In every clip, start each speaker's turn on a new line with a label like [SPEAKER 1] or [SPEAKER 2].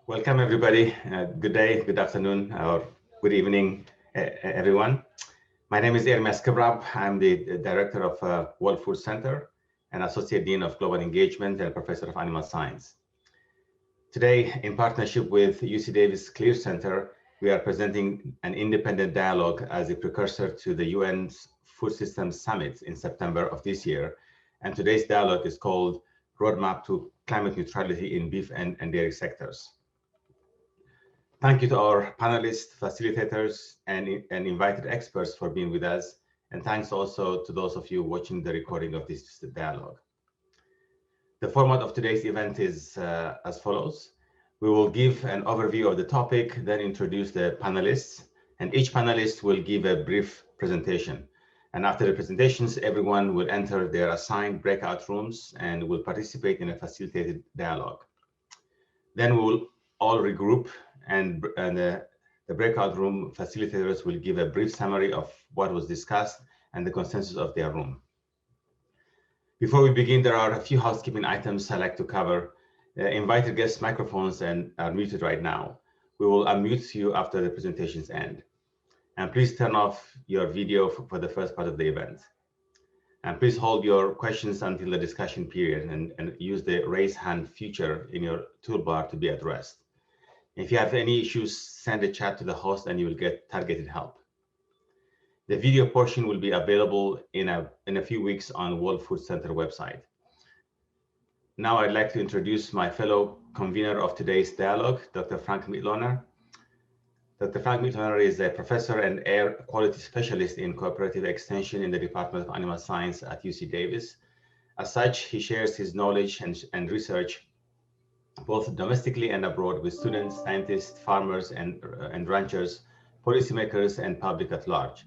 [SPEAKER 1] Welcome, everybody. Good day, good afternoon, or good evening, everyone. My name is Ermias Kebreab. I'm the director of World Food Center and Associate Dean of Global Engagement and Professor of Animal Science. Today, in partnership with UC Davis Clear Center, we are presenting an independent dialogue as a precursor to the UN's Food Systems Summit in September of this year. And today's dialogue is called Roadmap to Climate Neutrality in Beef and Dairy Sectors. Thank you to our panelists, facilitators, and invited experts for being with us. And thanks also to those of you watching the recording of this dialogue. The format of today's event is as follows. We will give an overview of the topic, then introduce the panelists, and each panelist will give a brief presentation. And after the presentations, everyone will enter their assigned breakout rooms and will participate in a facilitated dialogue. Then we will all regroup, and the breakout room facilitators will give a brief summary of what was discussed and the consensus of their room. Before we begin, there are a few housekeeping items I'd like to cover. Invited guest microphones are muted right now. We will unmute you after the presentations end. And please turn off your video for the first part of the event. And please hold your questions until the discussion period and use the raise hand feature in your toolbar to be addressed. If you have any issues, send a chat to the host and you will get targeted help. The video portion will be available in a few weeks on World Food Center website. Now I'd like to introduce my fellow convener of today's dialogue, Dr. Frank Mitloehner. Dr. Frank Mitloehner is a professor and air quality specialist in cooperative extension in the Department of Animal Science at UC Davis. As such, he shares his knowledge and research both domestically and abroad with students, scientists, farmers, and ranchers, policymakers, and public at large.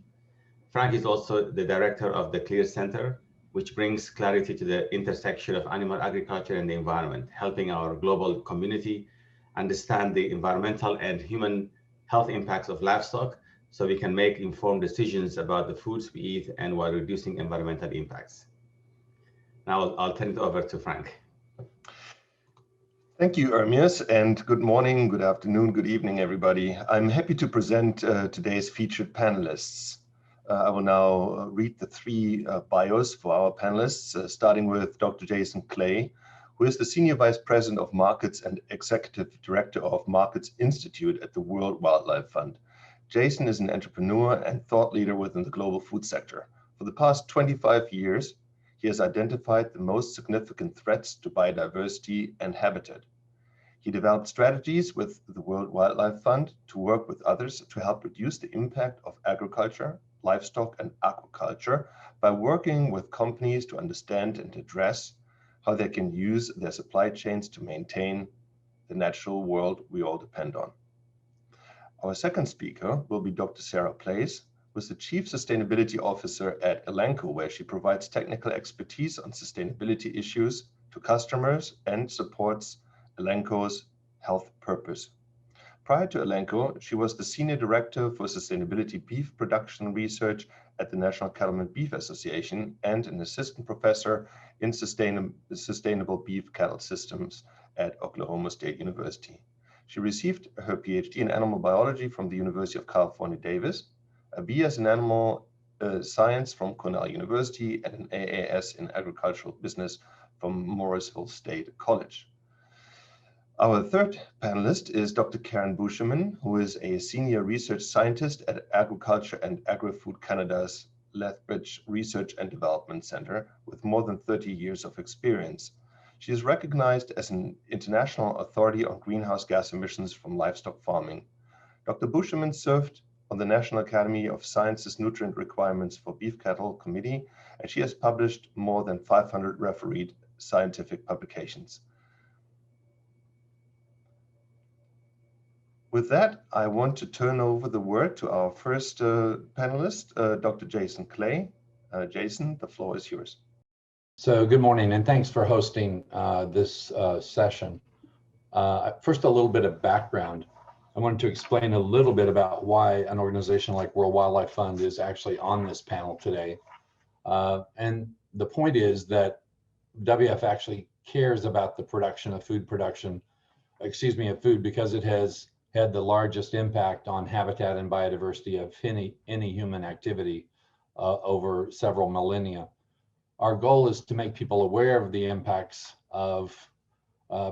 [SPEAKER 1] Frank is also the director of the Clear Center, which brings clarity to the intersection of animal agriculture and the environment, helping our global community understand the environmental and human health impacts of livestock so we can make informed decisions about the foods we eat and while reducing environmental impacts. Now I'll turn it over to Frank.
[SPEAKER 2] Thank you, Ermias, and good morning, good afternoon, good evening, everybody. I'm happy to present today's featured panelists. I will now read the three bios for our panelists, starting with Dr. Jason Clay, who is the Senior Vice President of Markets and Executive Director of Markets Institute at the World Wildlife Fund. Jason is an entrepreneur and thought leader within the global food sector. For the past 25 years, he has identified the most significant threats to biodiversity and habitat. He developed strategies with the World Wildlife Fund to work with others to help reduce the impact of agriculture, livestock, and aquaculture by working with companies to understand and address how they can use their supply chains to maintain the natural world we all depend on. Our second speaker will be Dr. Sarah Place, who is the Chief Sustainability Officer at Elanco, where she provides technical expertise on sustainability issues to customers and supports Elanco's health purpose. Prior to Elanco, she was the Senior Director for Sustainability Beef Production Research at the National Cattlemen Beef Association and an Assistant Professor in Sustainable Beef Cattle Systems at Oklahoma State University. She received her PhD in animal biology from the University of California, Davis, a BS in animal science from Cornell University, and an AAS in agricultural business from Morrisville State College. Our third panelist is Dr. Karen Buscherman, who is a senior research scientist at Agriculture and Agri-Food Canada's Lethbridge Research and Development Center with more than 30 years of experience. She is recognized as an international authority on greenhouse gas emissions from livestock farming. Dr. Buscherman served on the National Academy of Sciences Nutrient Requirements for Beef Cattle Committee, and she has published more than 500 refereed scientific publications. With that, I want to turn over the word to our first panelist, Dr. Jason Clay. Jason, the floor is yours.
[SPEAKER 3] So good morning, and thanks for hosting this session. First, a little bit of background. I wanted to explain a little bit about why an organization like World Wildlife Fund is actually on this panel today. And the point is that WF actually cares about the production of food production of food because it has had the largest impact on habitat and biodiversity of any human activity over several millennia. Our goal is to make people aware of the impacts of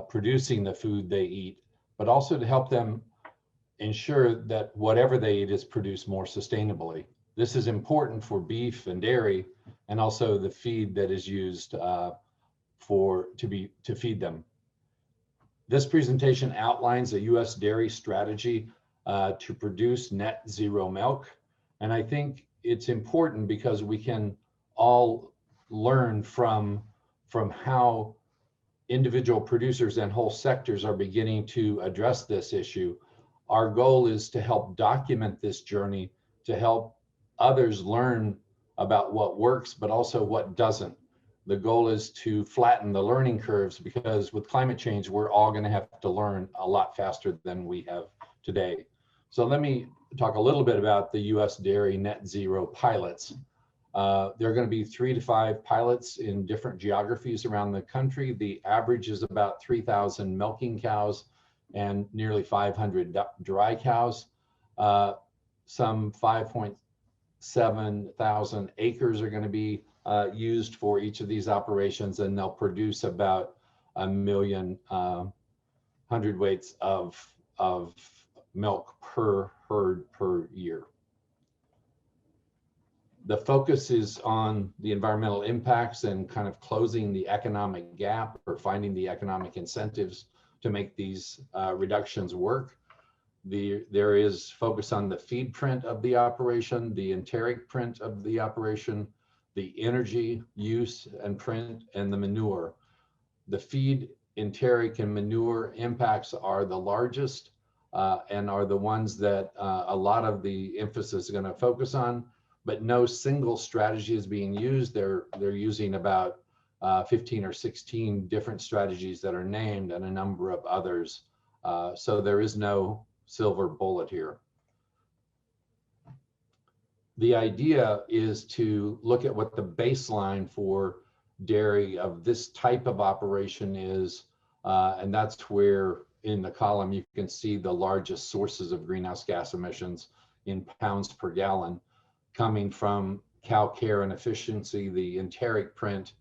[SPEAKER 3] producing the food they eat, but also to help them ensure that whatever they eat is produced more sustainably. This is important for beef and dairy, and also the feed that is used to feed them. This presentation outlines a U.S. dairy strategy to produce net zero milk. And I think it's important because we can all learn from how individual producers and whole sectors are beginning to address this issue. Our goal is to help document this journey, to help others learn about what works, but also what doesn't. The goal is to flatten the learning curves, because with climate change, we're all going to have to learn a lot faster than we have today. So let me talk a little bit about the U.S. dairy net zero pilots. There are going to be 3 to 5 pilots in different geographies around the country. The average is about 3,000 milking cows and nearly 500 dry cows. Some 5.7 thousand acres are going to be used for each of these operations, and they'll produce about 1 million hundredweights of milk per herd per year. The focus is on the environmental impacts and kind of closing the economic gap, or finding the economic incentives to make these reductions work. There is focus on the feed print of the operation, the enteric print of the operation, the energy use and print, and the manure. The feed, enteric, and manure impacts are the largest and are the ones that a lot of the emphasis is going to focus on, but no single strategy is being used. They're using about 15 or 16 different strategies that are named, and a number of others. So there is no silver bullet here. The idea is to look at what the baseline for dairy of this type of operation is, and that's where in the column you can see the largest sources of greenhouse gas emissions in pounds per gallon, coming from cow care and efficiency, the enteric print,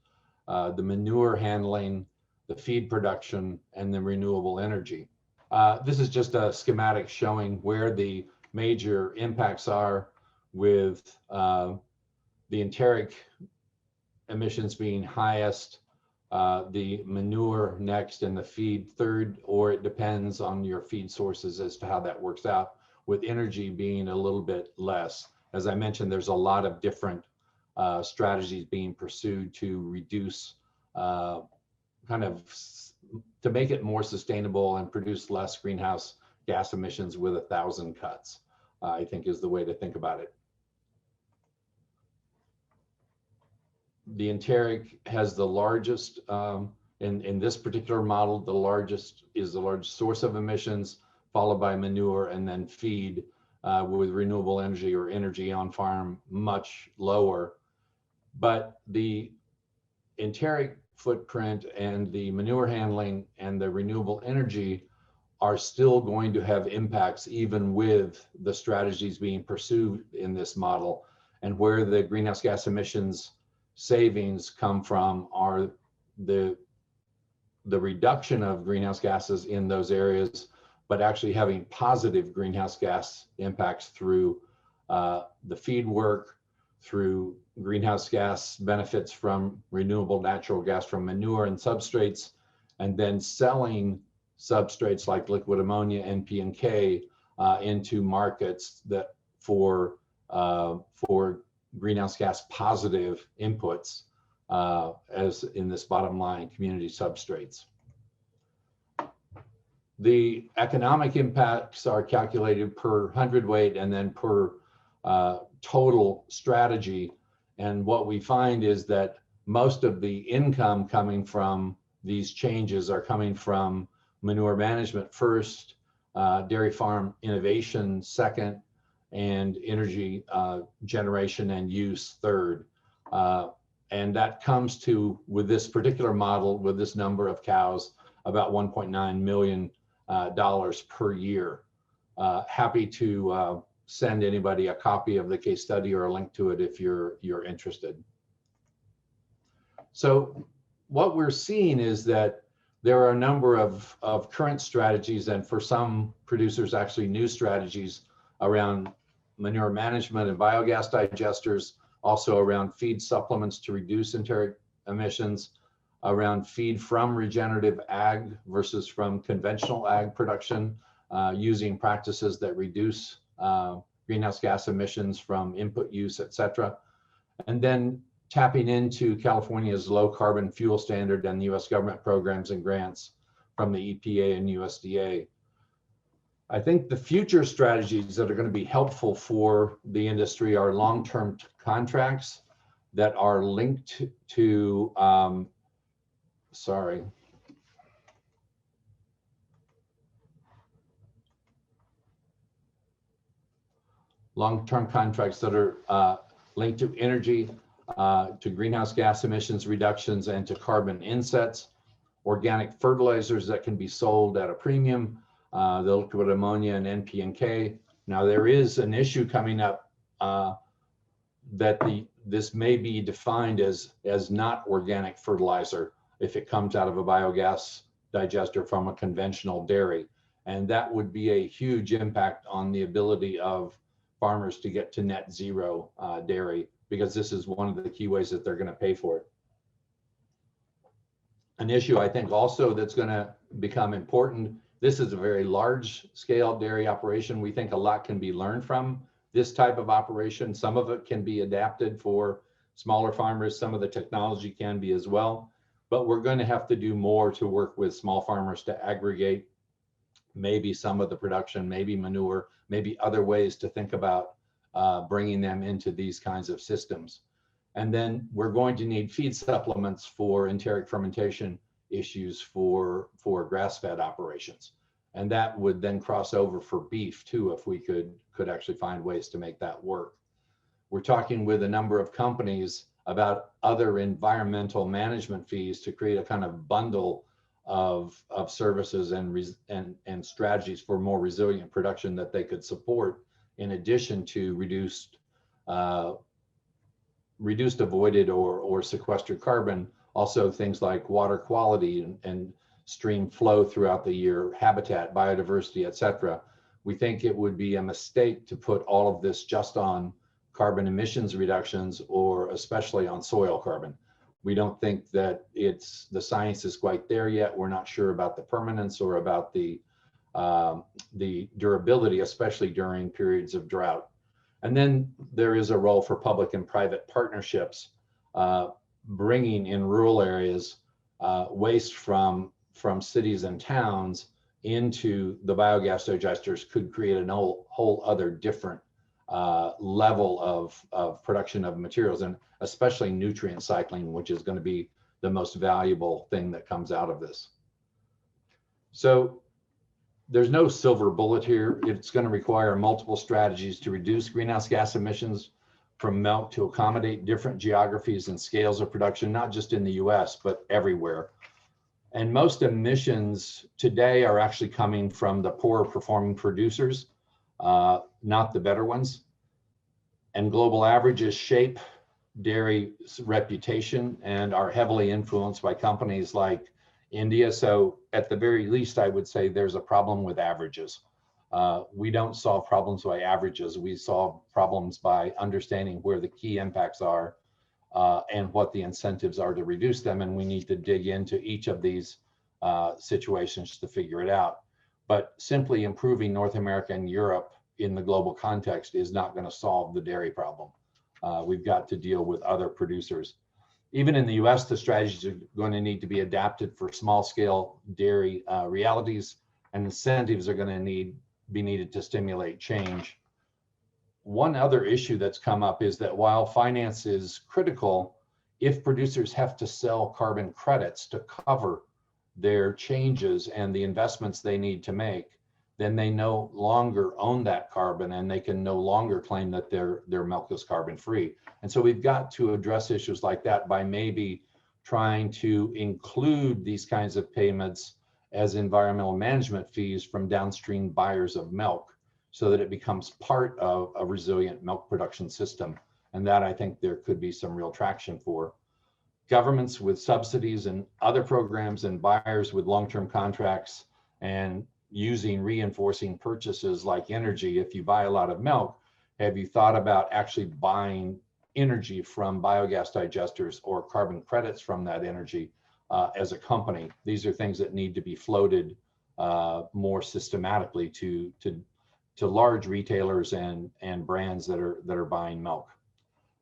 [SPEAKER 3] the manure handling, the feed production, and the renewable energy. This is just a schematic showing where the major impacts are, with the enteric emissions being highest, the manure next, and the feed third, or it depends on your feed sources as to how that works out, with energy being a little bit less. As I mentioned, there's a lot of different strategies being pursued to reduce, to make it more sustainable and produce less greenhouse gas emissions with 1,000 cuts, I think is the way to think about it. The enteric has the largest, in this particular model, the largest source of emissions, followed by manure, and then feed, with renewable energy or energy on farm much lower. But the enteric footprint and the manure handling and the renewable energy are still going to have impacts even with the strategies being pursued in this model. And where the greenhouse gas emissions savings come from are the reduction of greenhouse gases in those areas, but actually having positive greenhouse gas impacts through the feed work, through greenhouse gas benefits from renewable natural gas from manure and substrates, and then selling substrates like liquid ammonia, NP and K, into markets that for greenhouse gas positive inputs, as in this bottom line, community substrates. The economic impacts are calculated per hundredweight and then per total strategy. And what we find is that most of the income coming from these changes are coming from manure management first, dairy farm innovation second, and energy generation and use third. And that comes to, with this particular model, with this number of cows, about 1.9 million dollars per year. Happy to send anybody a copy of the case study or a link to it if you're interested. So what we're seeing is that there are a number of current strategies, and for some producers, actually new strategies around manure management and biogas digesters, also around feed supplements to reduce enteric emissions, around feed from regenerative ag versus from conventional ag production, using practices that reduce greenhouse gas emissions from input use, et cetera. And then tapping into California's low carbon fuel standard and US government programs and grants from the EPA and USDA. I think the future strategies that are going to be helpful for the industry are long-term contracts that are linked to, long-term contracts that are linked to energy, to greenhouse gas emissions reductions, and to carbon insets, organic fertilizers that can be sold at a premium, the liquid ammonia and NP&K. Now there is an issue coming up that this may be defined as not organic fertilizer if it comes out of a biogas digester from a conventional dairy. And that would be a huge impact on the ability of farmers to get to net zero dairy, because this is one of the key ways that they're going to pay for it. An issue I think also that's going to become important, this is a very large scale dairy operation. We think a lot can be learned from this type of operation. Some of it can be adapted for smaller farmers. Some of the technology can be as well, but we're going to have to do more to work with small farmers to aggregate maybe some of the production, maybe manure, maybe other ways to think about bringing them into these kinds of systems. And then we're going to need feed supplements for enteric fermentation issues for grass-fed operations. And that would then cross over for beef too, if we could actually find ways to make that work. We're talking with a number of companies about other environmental management fees to create a kind of bundle of services and strategies for more resilient production that they could support, in addition to reduced avoided or sequestered carbon. Also things like water quality and stream flow throughout the year, habitat, biodiversity, et cetera. We think it would be a mistake to put all of this just on carbon emissions reductions, or especially on soil carbon. We don't think that the science is quite there yet. We're not sure about the permanence or about the durability, especially during periods of drought. And then there is a role for public and private partnerships, bringing in rural areas waste from cities and towns into the biogas digesters could create a whole other different level of production of materials, and especially nutrient cycling, which is going to be the most valuable thing that comes out of this. So there's no silver bullet here. It's going to require multiple strategies to reduce greenhouse gas emissions from milk to accommodate different geographies and scales of production, not just in the US, but everywhere. And most emissions today are actually coming from the poorer performing producers, not the better ones. And global averages shape dairy's reputation and are heavily influenced by companies like India. So at the very least, I would say there's a problem with averages. We don't solve problems by averages. We solve problems by understanding where the key impacts are and what the incentives are to reduce them. And we need to dig into each of these situations to figure it out. But simply improving North America and Europe in the global context is not going to solve the dairy problem. We've got to deal with other producers. Even in the US, the strategies are going to need to be adapted for small scale dairy realities, and incentives are going to be needed to stimulate change. One other issue that's come up is that while finance is critical, if producers have to sell carbon credits to cover their changes and the investments they need to make, then they no longer own that carbon, and they can no longer claim that their milk is carbon free. And so we've got to address issues like that by maybe trying to include these kinds of payments as environmental management fees from downstream buyers of milk, so that it becomes part of a resilient milk production system. And that, I think, there could be some real traction for. Governments with subsidies and other programs, and buyers with long-term contracts, and using reinforcing purchases like energy. If you buy a lot of milk, have you thought about actually buying energy from biogas digesters or carbon credits from that energy as a company? These are things that need to be floated more systematically to large retailers and brands that are buying milk.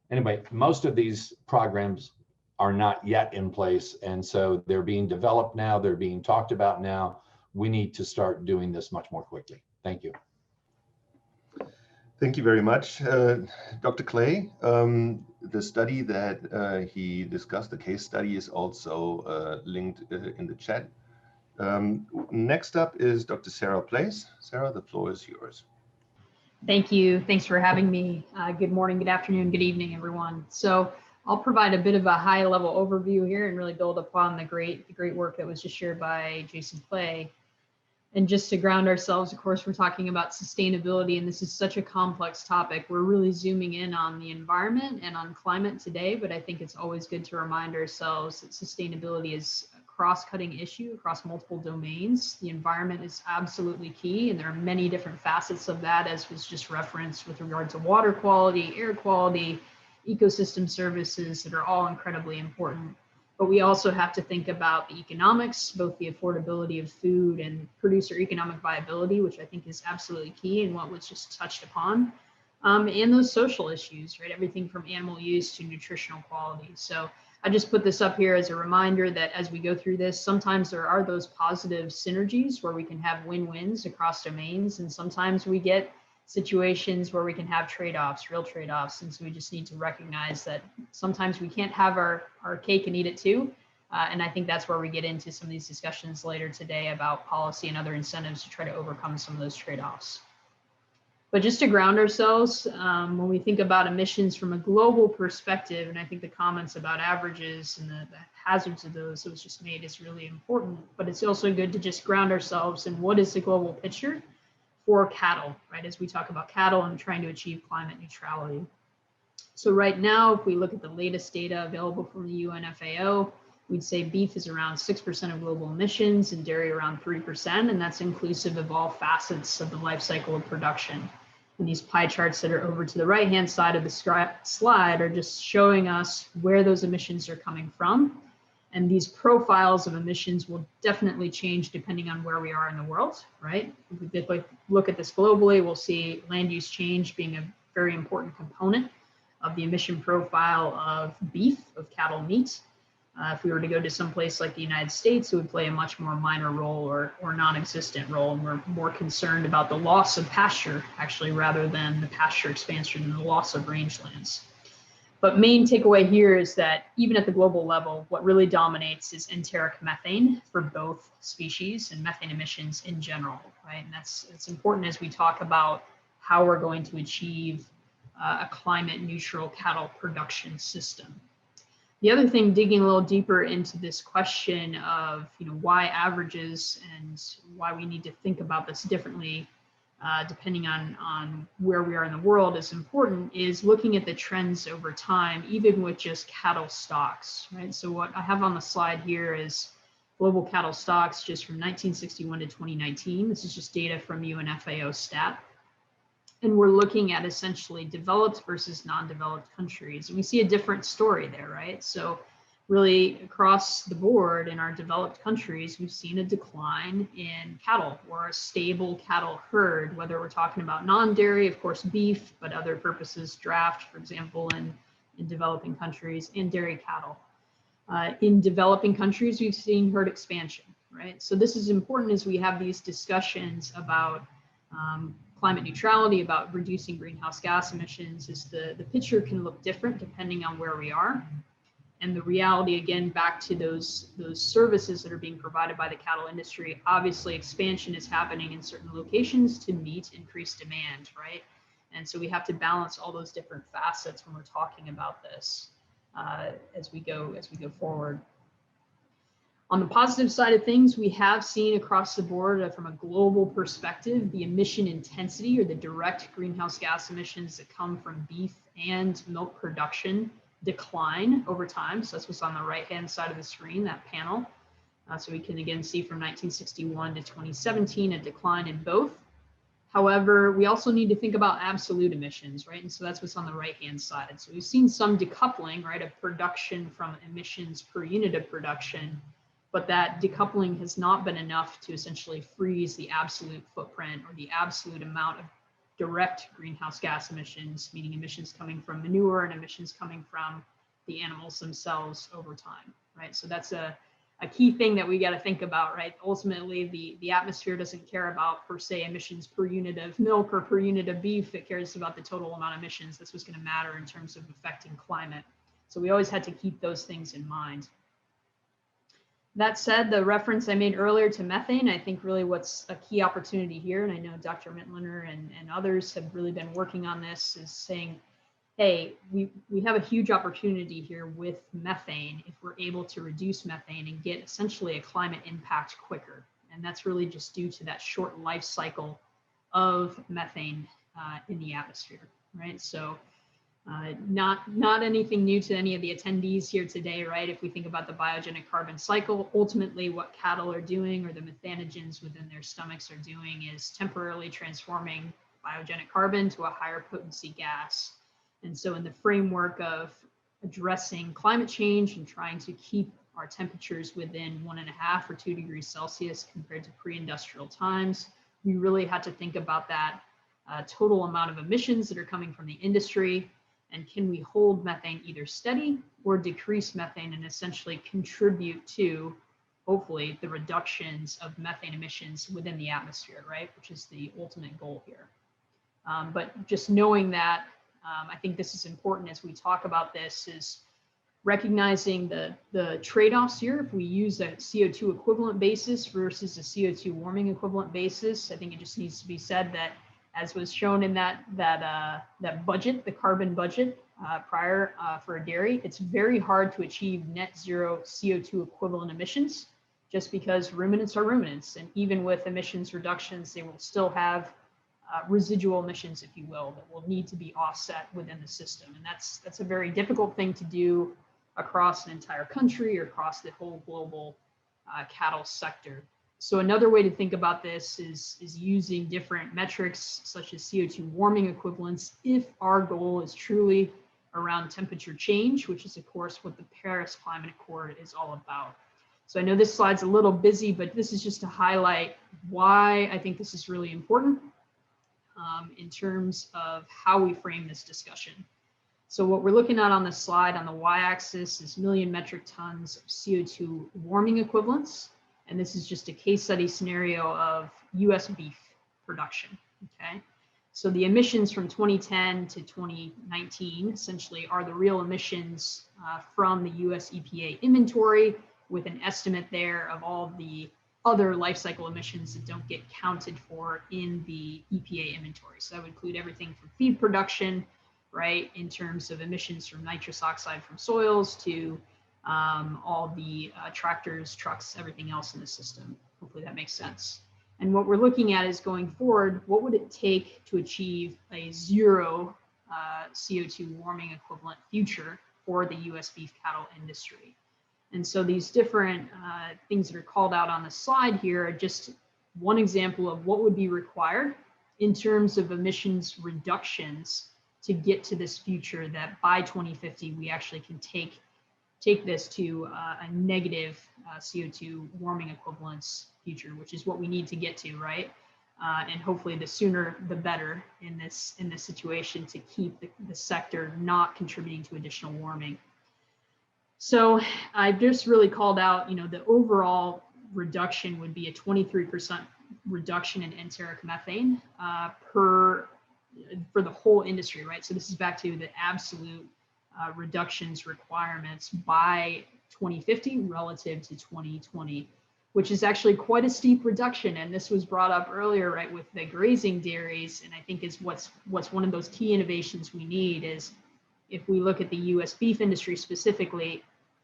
[SPEAKER 3] Anyway, most of these programs are not yet in place, and so they're being developed now, they're being talked about now. We need to start doing this much more quickly. Thank you.
[SPEAKER 2] Thank you very much, Dr. Clay. The study that he discussed, the case study, is also linked in the chat. Next up is Dr. Sarah Place. Sarah, the floor is yours.
[SPEAKER 4] Thank you. Thanks for having me. Good morning, good afternoon, good evening, everyone. So I'll provide a bit of a high-level overview here and really build upon the great work that was just shared by Jason Clay. And just to ground ourselves, of course, we're talking about sustainability, and this is such a complex topic. We're really zooming in on the environment and on climate today, but I think it's always good to remind ourselves that sustainability is a cross-cutting issue across multiple domains. The environment is absolutely key, and there are many different facets of that, as was just referenced with regard to water quality, air quality, ecosystem services that are all incredibly important. But we also have to think about the economics, both the affordability of food and producer economic viability, which I think is absolutely key and what was just touched upon, and those social issues, right? Everything from animal use to nutritional quality. So I just put this up here as a reminder that as we go through this, sometimes there are those positive synergies where we can have win-wins across domains, and sometimes we get situations where we can have trade-offs, real trade-offs. And so we just need to recognize that sometimes we can't have our cake and eat it too. And I think that's where we get into some of these discussions later today about policy and other incentives to try to overcome some of those trade-offs. But just to ground ourselves, when we think about emissions from a global perspective, and I think the comments about averages and the hazards of those that was just made is really important, but it's also good to just ground ourselves in what is the global picture for cattle, right? As we talk about cattle and trying to achieve climate neutrality. So right now, if we look at the latest data available from the UNFAO, we'd say beef is around 6% of global emissions and dairy around 3%, and that's inclusive of all facets of the life cycle of production. And these pie charts that are over to the right-hand side of the slide are just showing us where those emissions are coming from. And these profiles of emissions will definitely change depending on where we are in the world, right? If we look at this globally, we'll see land use change being a very important component of the emission profile of beef, of cattle meat. If we were to go to some place like the United States, it would play a much more minor role or non-existent role. And we're more concerned about the loss of pasture, actually, rather than the pasture expansion and the loss of rangelands. But main takeaway here is that even at the global level, what really dominates is enteric methane for both species and methane emissions in general, right? And it's important as we talk about how we're going to achieve a climate neutral cattle production system. The other thing, digging a little deeper into this question of why averages and why we need to think about this differently depending on where we are in the world is important, is looking at the trends over time, even with just cattle stocks, right? So what I have on the slide here is global cattle stocks just from 1961 to 2019. This is just data from UNFAO stat. And we're looking at essentially developed versus non-developed countries. And we see a different story there, right? So really across the board in our developed countries, we've seen a decline in cattle or a stable cattle herd, whether we're talking about non-dairy, of course, beef, but other purposes, draft, for example, in developing countries, and dairy cattle. In developing countries, we've seen herd expansion, right? So this is important as we have these discussions about climate neutrality, about reducing greenhouse gas emissions, is the picture can look different depending on where we are. And the reality, again, back to those services that are being provided by the cattle industry, obviously expansion is happening in certain locations to meet increased demand, right? And so we have to balance all those different facets when we're talking about this as we go forward. On the positive side of things, we have seen across the board from a global perspective, the emission intensity or the direct greenhouse gas emissions that come from beef and milk production decline over time. So that's what's on the right-hand side of the screen, that panel. So we can again see from 1961 to 2017, a decline in both. However, we also need to think about absolute emissions, right? And so that's what's on the right-hand side. So we've seen some decoupling, right, of production from emissions per unit of production, but that decoupling has not been enough to essentially freeze the absolute footprint or the absolute amount of direct greenhouse gas emissions, meaning emissions coming from manure and emissions coming from the animals themselves over time, right? So that's a key thing that we got to think about, right? Ultimately, the atmosphere doesn't care about per se emissions per unit of milk or per unit of beef. It cares about the total amount of emissions. That's what's going to matter in terms of affecting climate. So we always had to keep those things in mind. That said, the reference I made earlier to methane, I think really what's a key opportunity here, and I know Dr. Mitloehner and others have really been working on this, is saying, hey, we have a huge opportunity here with methane if we're able to reduce methane and get essentially a climate impact quicker. And that's really just due to that short life cycle of methane in the atmosphere, right? So not anything new to any of the attendees here today, right? If we think about the biogenic carbon cycle, ultimately what cattle are doing or the methanogens within their stomachs are doing is temporarily transforming biogenic carbon to a higher potency gas. And so in the framework of addressing climate change and trying to keep our temperatures within 1.5 or 2 degrees Celsius compared to pre-industrial times, we really had to think about that total amount of emissions that are coming from the industry, and can we hold methane either steady or decrease methane and essentially contribute to, hopefully, the reductions of methane emissions within the atmosphere, right? Which is the ultimate goal here. But just knowing that, I think this is important as we talk about this, is recognizing the trade-offs here. If we use a CO2 equivalent basis versus a CO2 warming equivalent basis, I think it just needs to be said that, as was shown in that budget, the carbon budget prior for a dairy, it's very hard to achieve net zero CO2 equivalent emissions, just because ruminants are ruminants, and even with emissions reductions, they will still have residual emissions, if you will, that will need to be offset within the system. And that's a very difficult thing to do across an entire country or across the whole global cattle sector. So another way to think about this is using different metrics such as CO2 warming equivalents if our goal is truly around temperature change, which is of course what the Paris Climate Accord is all about. So I know this slide's a little busy, but this is just to highlight why I think this is really important in terms of how we frame this discussion. So what we're looking at on the slide on the y-axis is million metric tons of CO2 warming equivalents. And this is just a case study scenario of US beef production, okay? So the emissions from 2010 to 2019 essentially are the real emissions from the US EPA inventory, with an estimate there of all the other life cycle emissions that don't get counted for in the EPA inventory. So that would include everything from feed production, right, in terms of emissions from nitrous oxide from soils to all the tractors, trucks, everything else in the system. Hopefully that makes sense. And what we're looking at is going forward, what would it take to achieve a zero CO2 warming equivalent future for the US beef cattle industry? And so these different things that are called out on the slide here are just one example of what would be required in terms of emissions reductions to get to this future that by 2050, we actually can take this to a negative CO2 warming equivalence future, which is what we need to get to, right? And hopefully the sooner the better in this situation to keep the sector not contributing to additional warming. So I just really called out, the overall reduction would be a 23% reduction in enteric methane for the whole industry, right? So this is back to the absolute reductions requirements by 2050 relative to 2020, which is actually quite a steep reduction. And this was brought up earlier, right, with the grazing dairies. And I think is what's one of those key innovations we need is, if we look at the US beef industry specifically,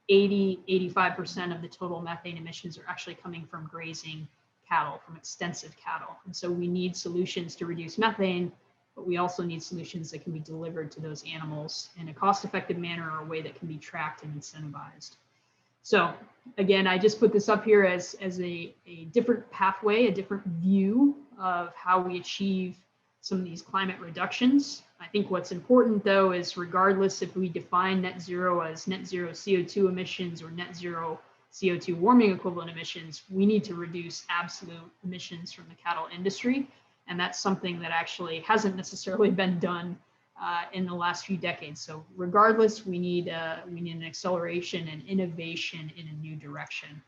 [SPEAKER 4] 85% of the total methane emissions are actually coming from grazing cattle, from extensive cattle. And so we need solutions to reduce methane, but we also need solutions that can be delivered to those animals in a cost-effective manner or a way that can be tracked and incentivized. So again, I just put this up here as a different pathway, a different view of how we achieve some of these climate reductions. I think what's important though is regardless if we define net zero as net zero CO2 emissions or net zero CO2 warming equivalent emissions, we need to reduce absolute emissions from the cattle industry. And that's something that actually hasn't necessarily been done in the last few decades. So regardless, we need an acceleration and innovation in a new direction.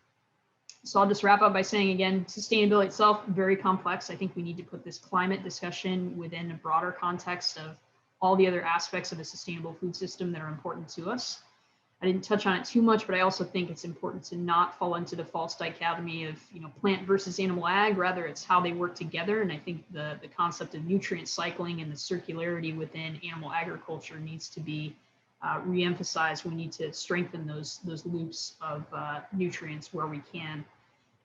[SPEAKER 4] So I'll just wrap up by saying again, sustainability itself, very complex. I think we need to put this climate discussion within a broader context of all the other aspects of a sustainable food system that are important to us. I didn't touch on it too much, but I also think it's important to not fall into the false dichotomy of plant versus animal ag. Rather, it's how they work together. And I think the concept of nutrient cycling and the circularity within animal agriculture needs to be re-emphasized. We need to strengthen those loops of nutrients where we can.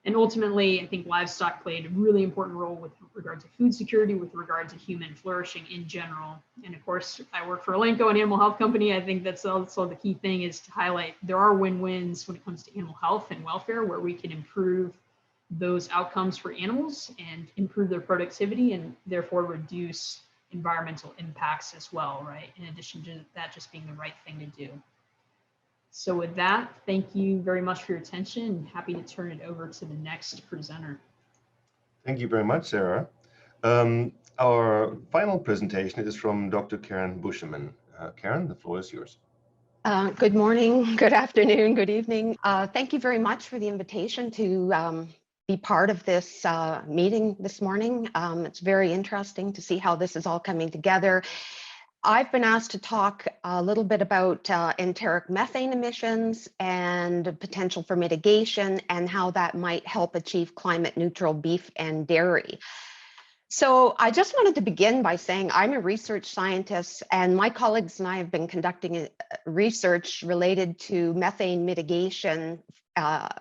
[SPEAKER 4] And ultimately, I think livestock played a really important role with regard to food security, with regard to human flourishing in general. And of course, I work for Elanco, an animal health company. I think that's also the key thing, is to highlight there are win-wins when it comes to animal health and welfare, where we can improve those outcomes for animals and improve their productivity and therefore reduce environmental impacts as well, right? In addition to that just being the right thing to do. So with that, thank you very much for your attention, and happy to turn it over to the next presenter.
[SPEAKER 2] Thank you very much, Sarah. Our final presentation is from Dr. Karen Busheman. Karen, the floor is yours.
[SPEAKER 5] Good morning, good afternoon, good evening. Thank you very much for the invitation to be part of this meeting this morning. It's very interesting to see how this is all coming together. I've been asked to talk a little bit about enteric methane emissions and potential for mitigation and how that might help achieve climate neutral beef and dairy. So I just wanted to begin by saying I'm a research scientist, and my colleagues and I have been conducting research related to methane mitigation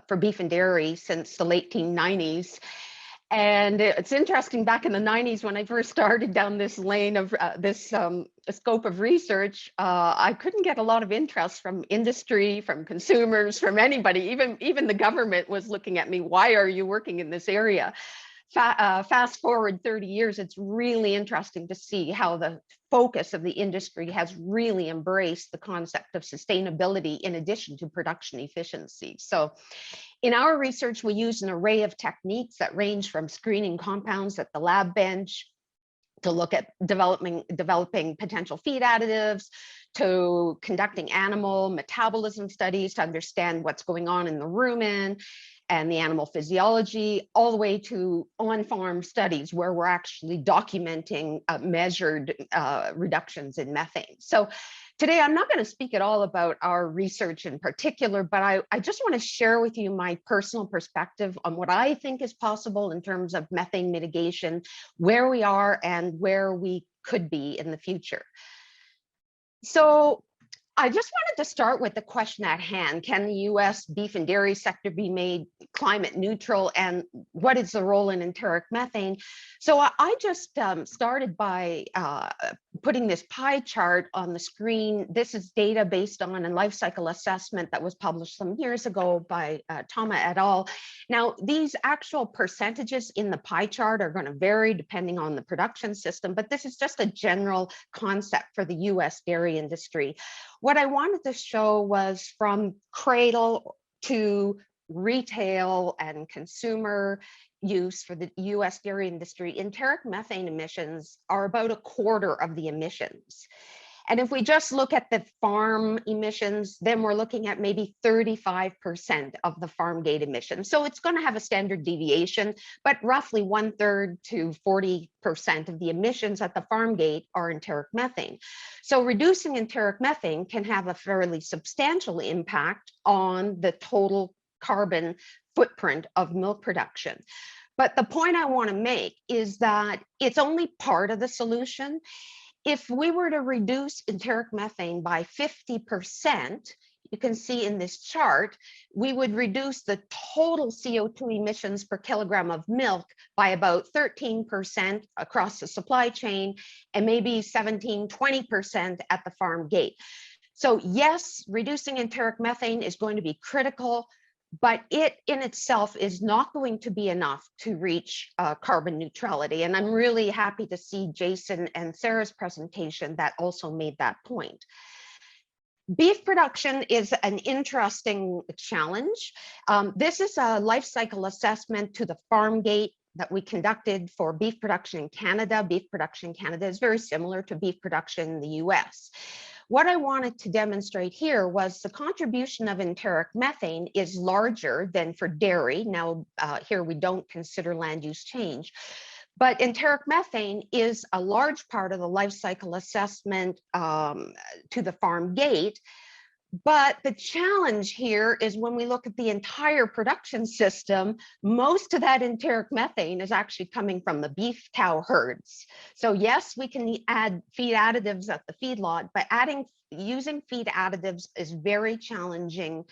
[SPEAKER 5] for beef and dairy since the late 1990s. And it's interesting, back in the 90s, when I first started down this lane of this scope of research, I couldn't get a lot of interest from industry, from consumers, from anybody. Even the government was looking at me, why are you working in this area? Fast forward 30 years, it's really interesting to see how the focus of the industry has really embraced the concept of sustainability in addition to production efficiency. So in our research, we use an array of techniques that range from screening compounds at the lab bench to look at developing potential feed additives, to conducting animal metabolism studies to understand what's going on in the rumen and the animal physiology, all the way to on-farm studies where we're actually documenting measured reductions in methane. So today, I'm not going to speak at all about our research in particular, but I just want to share with you my personal perspective on what I think is possible in terms of methane mitigation, where we are and where we could be in the future. So I just wanted to start with the question at hand. Can the US beef and dairy sector be made climate neutral, and what is the role in enteric methane? So I just started by putting this pie chart on the screen. This is data based on a life cycle assessment that was published some years ago by Toma et al. Now, these actual percentages in the pie chart are going to vary depending on the production system, but this is just a general concept for the US dairy industry. What I wanted to show was from cradle to retail and consumer use for the US dairy industry, enteric methane emissions are about a quarter of the emissions. And if we just look at the farm emissions, then we're looking at maybe 35% of the farm gate emissions. So it's going to have a standard deviation, but roughly 1/3 to 40% of the emissions at the farm gate are enteric methane. So reducing enteric methane can have a fairly substantial impact on the total carbon footprint of milk production. But the point I want to make is that it's only part of the solution. If we were to reduce enteric methane by 50%, you can see in this chart, we would reduce the total CO2 emissions per kilogram of milk by about 13% across the supply chain, and maybe 17, 20% at the farm gate. So yes, reducing enteric methane is going to be critical, but it in itself is not going to be enough to reach carbon neutrality. And I'm really happy to see Jason and Sarah's presentation that also made that point. Beef production is an interesting challenge. This is a life cycle assessment to the farm gate that we conducted for beef production in Canada. Beef production in Canada is very similar to beef production in the US. What I wanted to demonstrate here was the contribution of enteric methane is larger than for dairy. Now, here we don't consider land use change, but enteric methane is a large part of the life cycle assessment to the farm gate. But the challenge here is when we look at the entire production system, most of that enteric methane is actually coming from the beef cow herds. So yes, we can add feed additives at the feedlot, but using feed additives is very challenging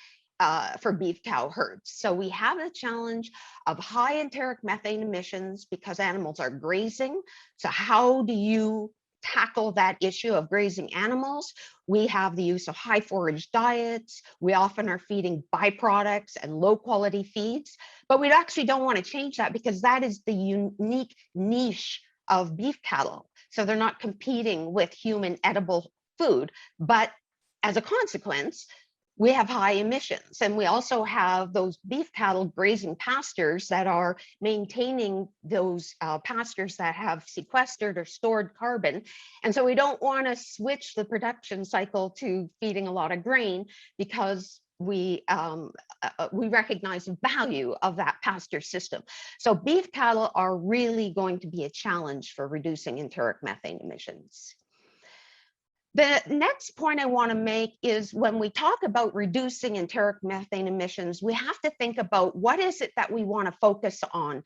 [SPEAKER 5] for beef cow herds. So we have a challenge of high enteric methane emissions because animals are grazing. So how do you tackle that issue of grazing animals? We have the use of high forage diets. We often are feeding byproducts and low quality feeds, but we actually don't want to change that because that is the unique niche of beef cattle. So they're not competing with human edible food, but as a consequence, we have high emissions. And we also have those beef cattle grazing pastures that are maintaining those pastures that have sequestered or stored carbon. And so we don't want to switch the production cycle to feeding a lot of grain because we recognize the value of that pasture system. So beef cattle are really going to be a challenge for reducing enteric methane emissions. The next point I want to make is when we talk about reducing enteric methane emissions, we have to think about what is it that we want to focus on.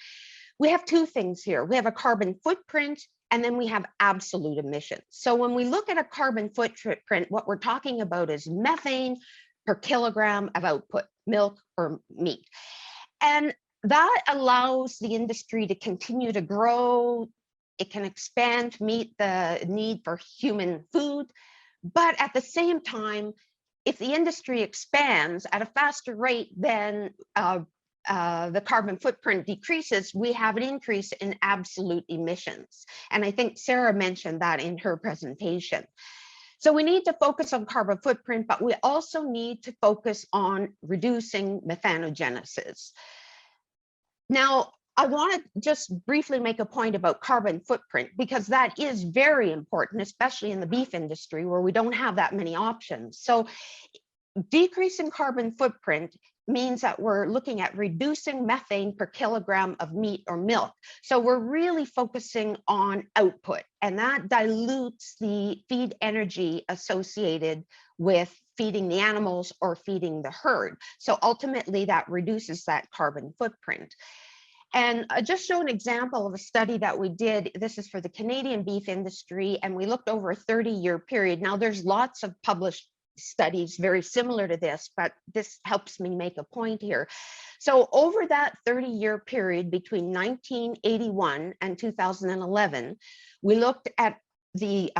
[SPEAKER 5] We have two things here. We have a carbon footprint, and then we have absolute emissions. So when we look at a carbon footprint, what we're talking about is methane per kilogram of output, milk or meat. And that allows the industry to continue to grow. It can expand to meet the need for human food. But at the same time, if the industry expands at a faster rate than the carbon footprint decreases, we have an increase in absolute emissions. And I think Sarah mentioned that in her presentation. So we need to focus on carbon footprint, but we also need to focus on reducing methanogenesis. Now, I want to just briefly make a point about carbon footprint because that is very important, especially in the beef industry where we don't have that many options. So decreasing carbon footprint means that we're looking at reducing methane per kilogram of meat or milk. So we're really focusing on output, and that dilutes the feed energy associated with feeding the animals or feeding the herd. So ultimately that reduces that carbon footprint. And I just show an example of a study that we did. This is for the Canadian beef industry, and we looked over a 30-year period. Now, there's lots of published studies very similar to this, but this helps me make a point here. So over that 30-year period between 1981 and 2011, we looked at the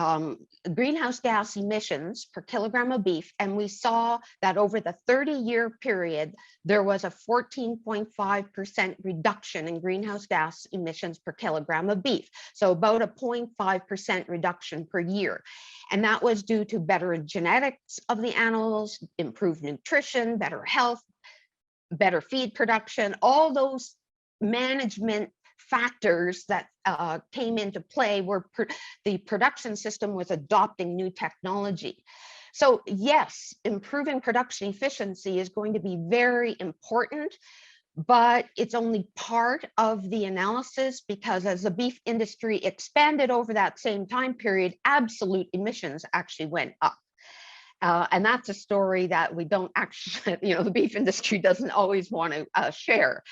[SPEAKER 5] greenhouse gas emissions per kilogram of beef, and we saw that over the 30-year period, there was a 14.5% reduction in greenhouse gas emissions per kilogram of beef. So about a 0.5% reduction per year. And that was due to better genetics of the animals, improved nutrition, better health, better feed production, all those management factors that came into play where the production system was adopting new technology. So yes, improving production efficiency is going to be very important, but it's only part of the analysis because as the beef industry expanded over that same time period, absolute emissions actually went up. And that's a story that we don't actually, the beef industry doesn't always want to share.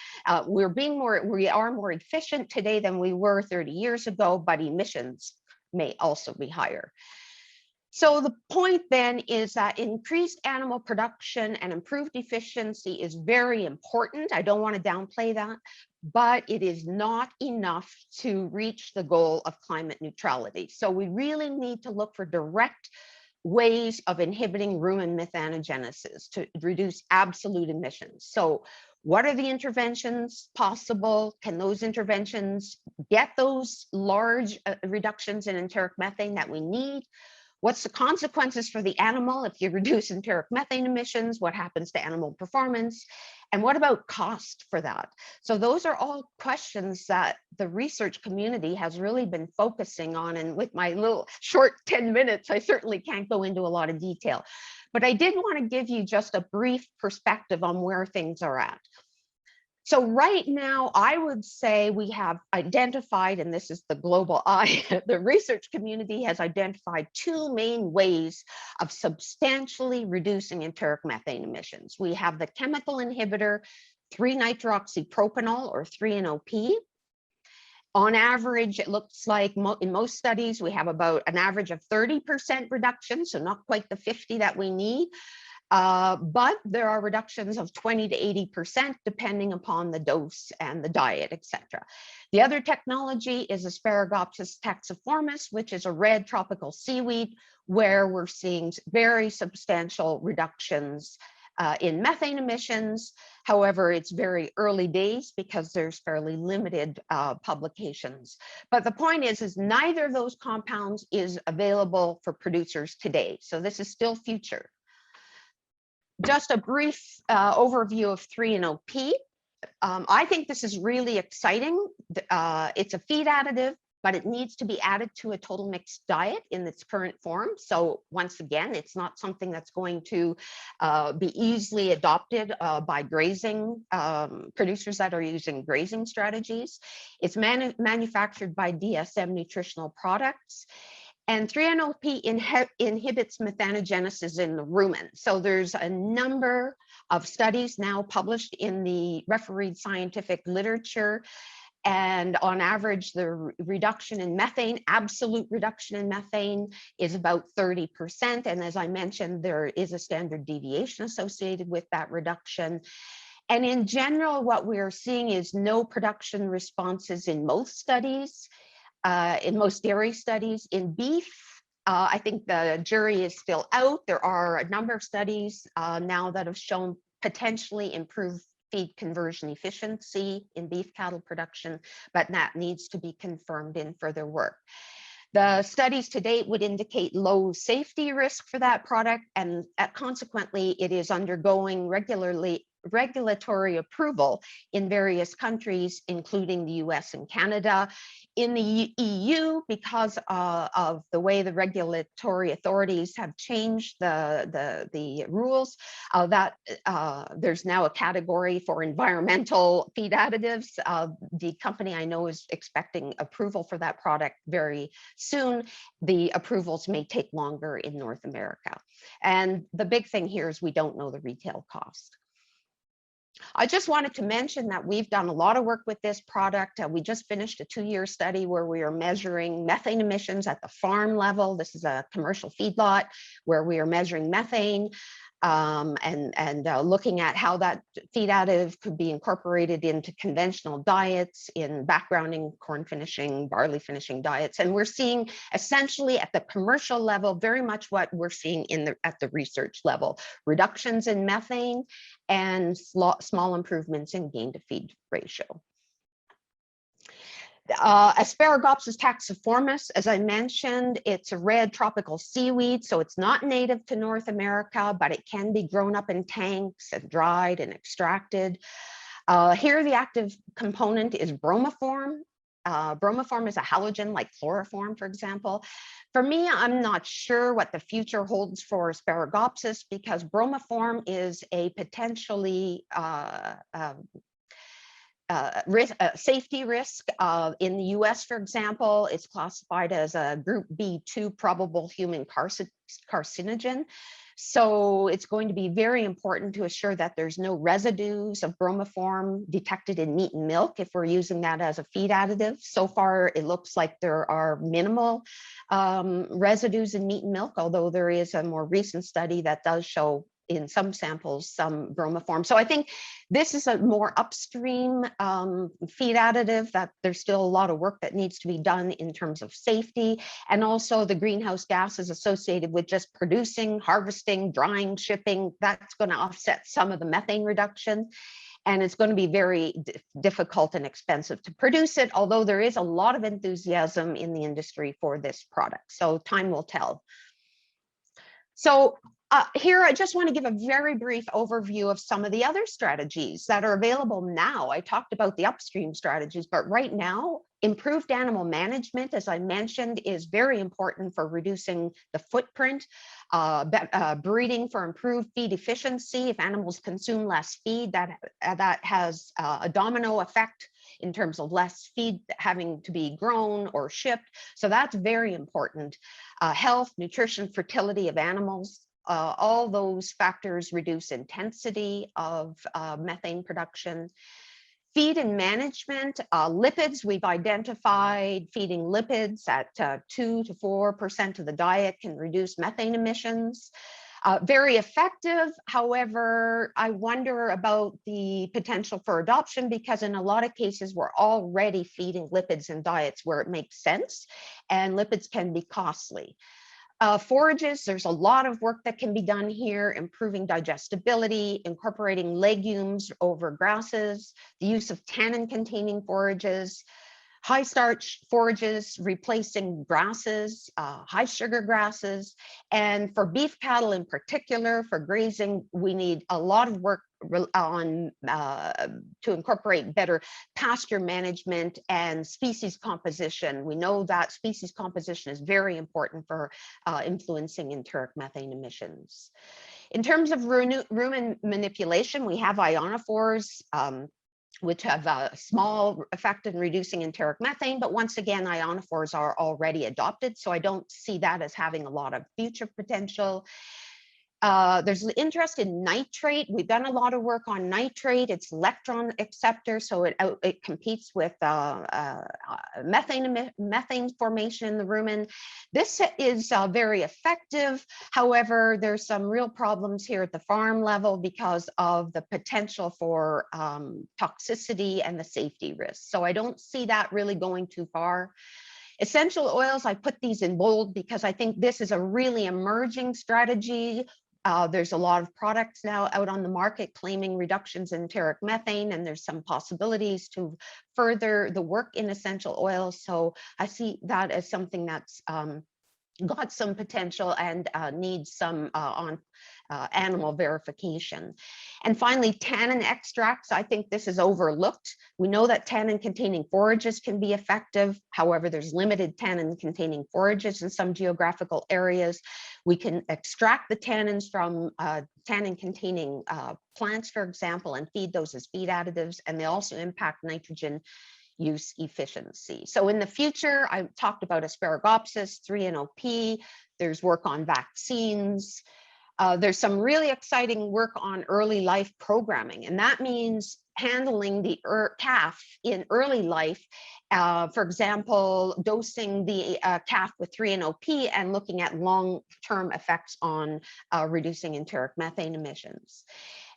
[SPEAKER 5] We are more efficient today than we were 30 years ago, but emissions may also be higher. So the point then is that increased animal production and improved efficiency is very important. I don't want to downplay that, but it is not enough to reach the goal of climate neutrality. So we really need to look for direct ways of inhibiting rumen methanogenesis to reduce absolute emissions. So what are the interventions possible? Can those interventions get those large reductions in enteric methane that we need? What's the consequences for the animal if you reduce enteric methane emissions? What happens to animal performance? And what about cost for that? So those are all questions that the research community has really been focusing on. And with my little short 10 minutes, I certainly can't go into a lot of detail. But I did want to give you just a brief perspective on where things are at. So right now, I would say we have identified, and this is the global eye, the research community has identified two main ways of substantially reducing enteric methane emissions. We have the chemical inhibitor 3-nitroxypropanol or 3-NOP. On average, it looks like in most studies, we have about an average of 30% reduction, so not quite the 50 that we need. But there are reductions of 20 to 80% depending upon the dose and the diet, etc. The other technology is Asparagopsis taxiformis, which is a red tropical seaweed, where we're seeing very substantial reductions in methane emissions. However, it's very early days because there's fairly limited publications. But the point is neither of those compounds is available for producers today. So this is still future. Just a brief overview of 3-NOP. I think this is really exciting. It's a feed additive, but it needs to be added to a total mixed diet in its current form. So once again, it's not something that's going to be easily adopted by grazing producers that are using grazing strategies. It's manufactured by DSM Nutritional Products. And 3-NOP inhibits methanogenesis in the rumen. So there's a number of studies now published in the refereed scientific literature. And on average, the reduction in methane, absolute reduction in methane is about 30%. And as I mentioned, there is a standard deviation associated with that reduction. And in general, what we're seeing is no production responses in most studies. In most dairy studies. In beef, I think the jury is still out. There are a number of studies now that have shown potentially improved feed conversion efficiency in beef cattle production, but that needs to be confirmed in further work. The studies to date would indicate low safety risk for that product, and consequently, it is undergoing regulatory approval in various countries, including the US and Canada. In the EU, because of the way the regulatory authorities have changed the rules, there's now a category for environmental feed additives. The company I know is expecting approval for that product very soon. The approvals may take longer in North America. And the big thing here is we don't know the retail cost. I just wanted to mention that we've done a lot of work with this product. We just finished a 2-year study where we are measuring methane emissions at the farm level. This is a commercial feedlot where we are measuring methane and looking at how that feed additive could be incorporated into conventional diets, in backgrounding, corn finishing, barley finishing diets. And we're seeing essentially at the commercial level, very much what we're seeing at the research level, reductions in methane and small improvements in gain to feed ratio. Asparagopsis taxiformis, as I mentioned, it's a red tropical seaweed, so it's not native to North America, but it can be grown up in tanks and dried and extracted. Here, the active component is bromoform. Bromoform is a halogen like chloroform, for example. For me, I'm not sure what the future holds for Asparagopsis because bromoform is a potentially safety risk. In the US, for example, it's classified as a group B2 probable human carcinogen. So it's going to be very important to assure that there's no residues of bromoform detected in meat and milk if we're using that as a feed additive. So far, it looks like there are minimal residues in meat and milk, although there is a more recent study that does show in some samples some bromoform. So I think this is a more upstream feed additive that there's still a lot of work that needs to be done in terms of safety, and also the greenhouse gases associated with just producing, harvesting, drying, shipping. That's going to offset some of the methane reduction. And it's going to be very difficult and expensive to produce it, although there is a lot of enthusiasm in the industry for this product. So time will tell. So here, I just want to give a very brief overview of some of the other strategies that are available now. I talked about the upstream strategies, but right now, improved animal management, as I mentioned, is very important for reducing the footprint. Breeding for improved feed efficiency. If animals consume less feed, that has a domino effect in terms of less feed having to be grown or shipped. So that's very important. Health, nutrition, fertility of animals. All those factors reduce intensity of methane production. Feed and management, lipids, we've identified feeding lipids at 2 to 4% of the diet can reduce methane emissions. Very effective. However, I wonder about the potential for adoption, because in a lot of cases, we're already feeding lipids in diets where it makes sense, and lipids can be costly. Forages, there's a lot of work that can be done here, improving digestibility, incorporating legumes over grasses, the use of tannin-containing forages, high starch forages, replacing grasses, high sugar grasses. And for beef cattle in particular, for grazing, we need a lot of work on to incorporate better pasture management and species composition. We know that species composition is very important for influencing enteric methane emissions. In terms of rumen manipulation, we have ionophores, which have a small effect in reducing enteric methane, but once again, ionophores are already adopted, so I don't see that as having a lot of future potential. There's interest in nitrate. We've done a lot of work on nitrate. It's electron acceptor, so it competes with methane formation in the rumen. This is very effective. However, there's some real problems here at the farm level because of the potential for toxicity and the safety risks. So I don't see that really going too far. Essential oils, I put these in bold because I think this is a really emerging strategy. There's a lot of products now out on the market claiming reductions in enteric methane, and there's some possibilities to further the work in essential oils. So I see that as something that's got some potential and needs some animal verification. And finally, tannin extracts. I think this is overlooked. We know that tannin-containing forages can be effective. However, there's limited tannin-containing forages in some geographical areas. We can extract the tannins from tannin-containing plants, for example, and feed those as feed additives, and they also impact nitrogen use efficiency. So in the future, I talked about asparagopsis, 3-NOP, there's work on vaccines. There's some really exciting work on early life programming, and that means handling the calf in early life. For example, dosing the calf with 3-NOP and looking at long-term effects on reducing enteric methane emissions.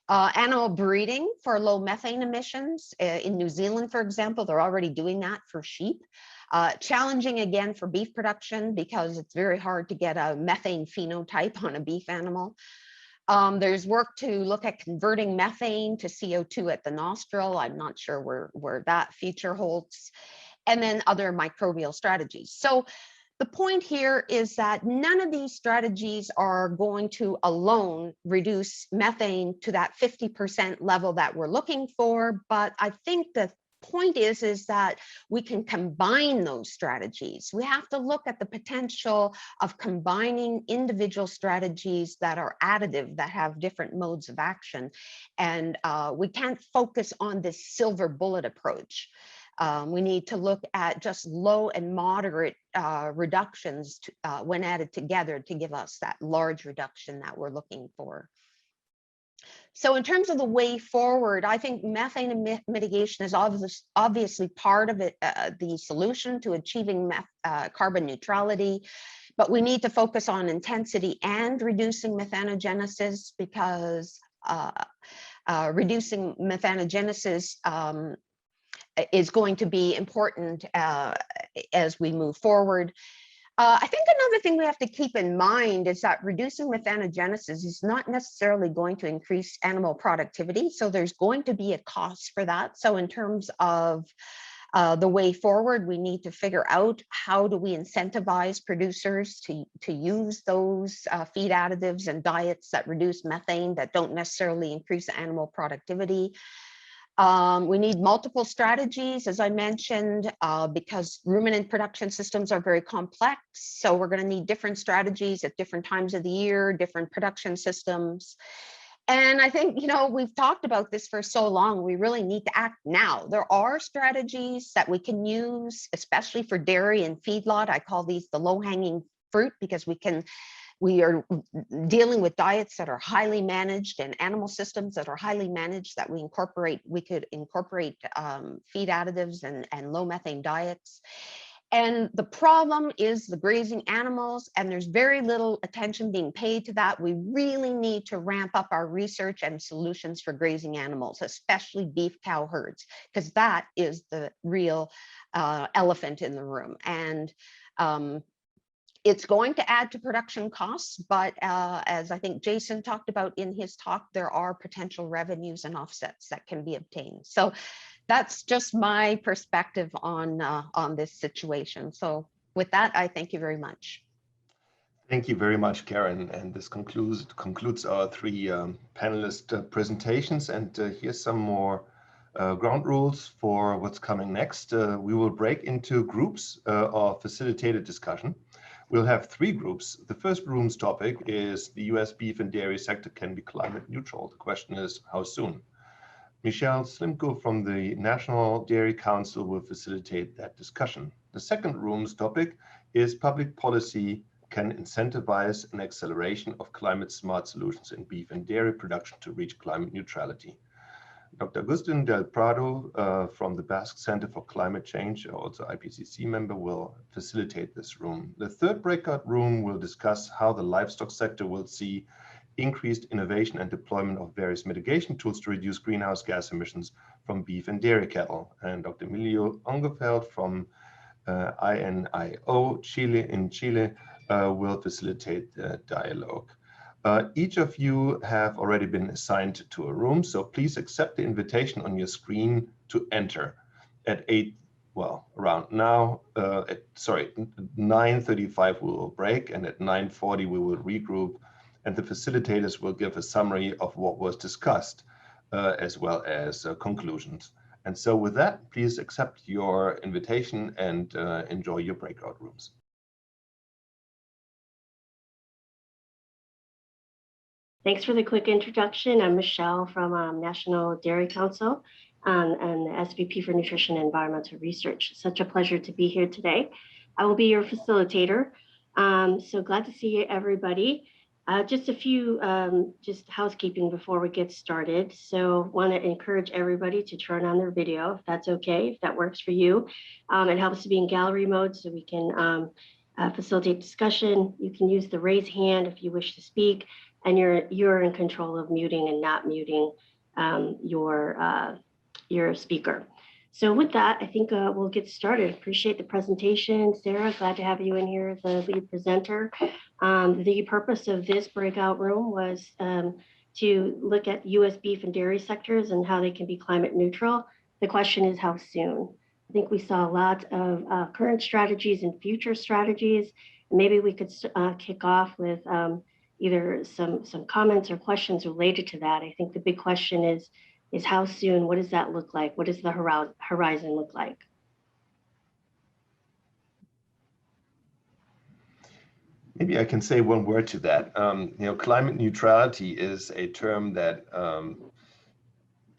[SPEAKER 5] Animal breeding for low methane emissions. In New Zealand, for example, they're already doing that for sheep. Challenging again for beef production because it's very hard to get a methane phenotype on a beef animal. There's work to look at converting methane to CO2 at the nostril. I'm not sure where that feature holds. And then other microbial strategies. So the point here is that none of these strategies are going to alone reduce methane to that 50% level that we're looking for. But I think the point is that we can combine those strategies. We have to look at the potential of combining individual strategies that are additive, that have different modes of action. And we can't focus on this silver bullet approach. We need to look at just low and moderate reductions when added together to give us that large reduction that we're looking for. So in terms of the way forward, I think methane mitigation is obviously part of it, the solution to achieving carbon neutrality. But we need to focus on intensity and reducing methanogenesis, because reducing methanogenesis is going to be important as we move forward. I think another thing we have to keep in mind is that reducing methanogenesis is not necessarily going to increase animal productivity. So there's going to be a cost for that. So in terms of the way forward, we need to figure out how do we incentivize producers to use those feed additives and diets that reduce methane that don't necessarily increase animal productivity. We need multiple strategies, as I mentioned, because ruminant production systems are very complex. So we're going to need different strategies at different times of the year, different production systems. And I think, you know, we've talked about this for so long, we really need to act now. There are strategies that we can use, especially for dairy and feedlot. I call these the low-hanging fruit, because we are dealing with diets that are highly managed and animal systems that are highly managed that we could incorporate feed additives and low methane diets. And the problem is the grazing animals, and there's very little attention being paid to that. We really need to ramp up our research and solutions for grazing animals, especially beef cow herds, because that is the real elephant in the room. And it's going to add to production costs, but as I think Jason talked about in his talk, there are potential revenues and offsets that can be obtained. So that's just my perspective on this situation. So with that, I thank you very much.
[SPEAKER 2] Thank you very much, Karen. And this concludes our three panelist presentations. And here's some more ground rules for what's coming next. We will break into groups of facilitated discussion. We'll have three groups. The first room's topic is the US beef and dairy sector can be climate neutral. The question is, how soon? Michelle Slimko from the National Dairy Council will facilitate that discussion. The second room's topic is public policy can incentivize an acceleration of climate smart solutions in beef and dairy production to reach climate neutrality. Dr. Agustin del Prado from the Basque Center for Climate Change, also IPCC member, will facilitate this room. The third breakout room will discuss how the livestock sector will see increased innovation and deployment of various mitigation tools to reduce greenhouse gas emissions from beef and dairy cattle. And Dr. Emilio Ongefeld from INIO Chile will facilitate the dialogue. Each of you have already been assigned to a room, so please accept the invitation on your screen to enter at around now. At 9:35 we will break, and at 9:40 we will regroup, and the facilitators will give a summary of what was discussed, as well as conclusions. And so with that, please accept your invitation and enjoy your breakout rooms.
[SPEAKER 6] Thanks for the quick introduction. I'm Michelle from National Dairy Council and the SVP for Nutrition and Environmental Research. Such a pleasure to be here today. I will be your facilitator. So glad to see everybody. Just a few just housekeeping before we get started. So want to encourage everybody to turn on their video, if that's okay, if that works for you. It helps to be in gallery mode so we can facilitate discussion. You can use the raise hand if you wish to speak, and you're in control of muting and not muting your speaker. So with that, I think we'll get started. Appreciate the presentation. Sarah, glad to have you in here as the lead presenter. The purpose of this breakout room was to look at US beef and dairy sectors and how they can be climate neutral. The question is how soon? I think we saw a lot of current strategies and future strategies. Maybe we could kick off with either some comments or questions related to that. I think the big question is how soon? What does that look like? What does the horizon look like?
[SPEAKER 2] Maybe I can say one word to that. Climate neutrality is a term that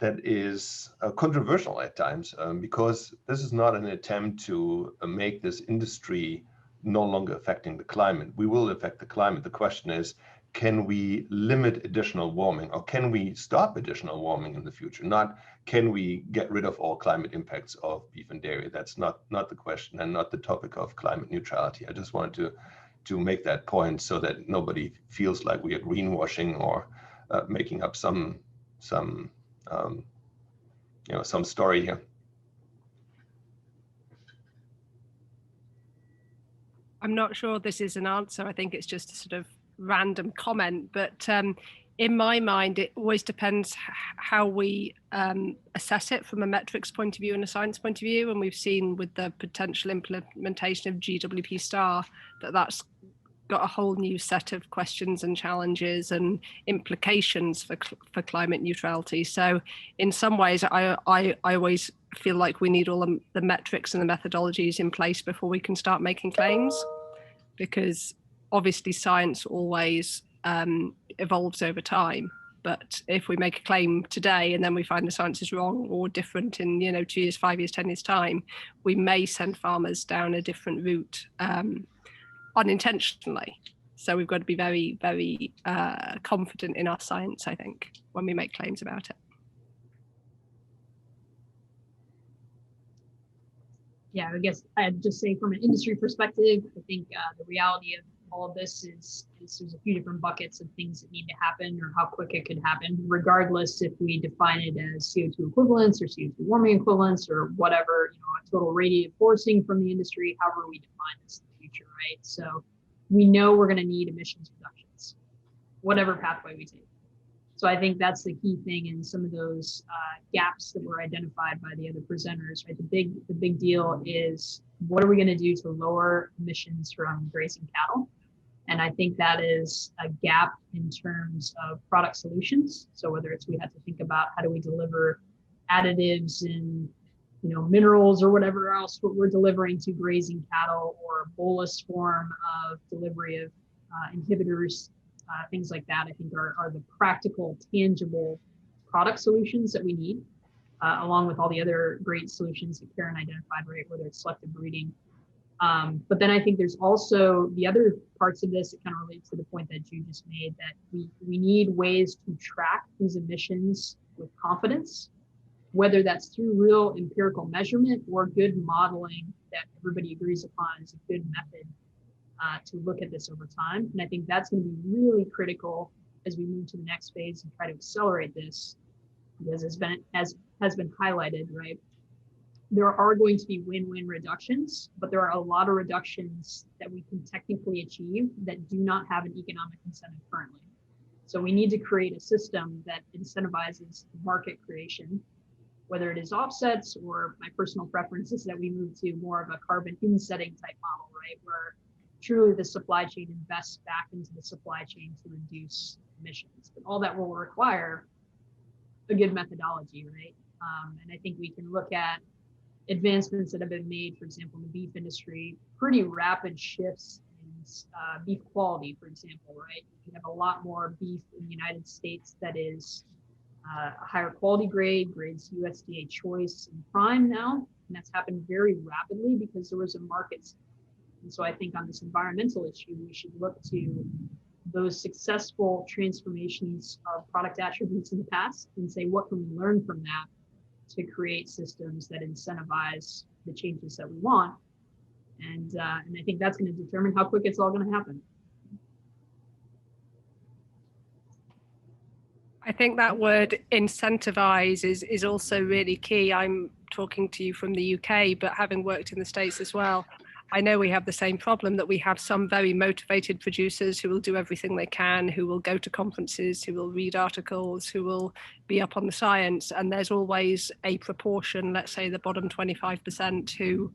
[SPEAKER 2] that is controversial at times, because this is not an attempt to make this industry no longer affecting the climate. We will affect the climate. The question is, can we limit additional warming, or can we stop additional warming in the future? Not can we get rid of all climate impacts of beef and dairy? That's not the question, and not the topic of climate neutrality. I just wanted to make that point so that nobody feels like we are greenwashing or making up some story here.
[SPEAKER 7] I'm not sure this is an answer. I think it's just a sort of random comment, but in my mind, it always depends how we assess it from a metrics point of view and a science point of view. And we've seen with the potential implementation of GWP star that's got a whole new set of questions and challenges and implications for climate neutrality. So in some ways, I always feel like we need all the metrics and the methodologies in place before we can start making claims, because obviously science always evolves over time. But if we make a claim today and then we find the science is wrong or different in 2 years, 5 years, 10 years time, we may send farmers down a different route unintentionally. So we've got to be very, very confident in our science, I think, when we make claims about it.
[SPEAKER 4] Yeah, I guess I'd just say from an industry perspective, I think the reality of all of this is there's a few different buckets of things that need to happen or how quick it could happen, regardless if we define it as CO2 equivalents or CO2 warming equivalents or whatever, a total radiative forcing from the industry, however we define this in the future, right? So we know we're going to need emissions reductions, whatever pathway we take. So I think that's the key thing in some of those gaps that were identified by the other presenters, right? The big deal is, what are we going to do to lower emissions from grazing cattle? And I think that is a gap in terms of product solutions. So whether it's we have to think about how do we deliver additives and minerals or whatever else what we're delivering to grazing cattle, or a bolus form of delivery of inhibitors, things like that, I think are the practical, tangible product solutions that we need, along with all the other great solutions that Karen identified, right? Whether it's selective breeding. But then I think there's also the other parts of this that kind of relates to the point that you just made, that we need ways to track these emissions with confidence, whether that's through real empirical measurement or good modeling that everybody agrees upon is a good method to look at this over time. And I think that's going to be really critical as we move to the next phase and try to accelerate this, because as has been highlighted, right? There are going to be win-win reductions, but there are a lot of reductions that we can technically achieve that do not have an economic incentive currently. So we need to create a system that incentivizes market creation, whether it is offsets, or my personal preference is that we move to more of a carbon insetting type model, right? Where truly the supply chain invests back into the supply chain to reduce emissions. But all that will require a good methodology, right? And I think we can look at advancements that have been made, for example, in the beef industry, pretty rapid shifts in beef quality, for example, right? You have a lot more beef in the United States that is a higher quality grades USDA choice and prime now. And that's happened very rapidly because there was a market. And so I think on this environmental issue, we should look to those successful transformations of product attributes in the past and say, what can we learn from that to create systems that incentivize the changes that we want? And I think that's going to determine how quick it's all going to happen.
[SPEAKER 7] I think that word incentivize is also really key. I'm talking to you from the UK, but having worked in the States as well, I know we have the same problem, that we have some very motivated producers who will do everything they can, who will go to conferences, who will read articles, who will be up on the science. And there's always a proportion, let's say the bottom 25%, who,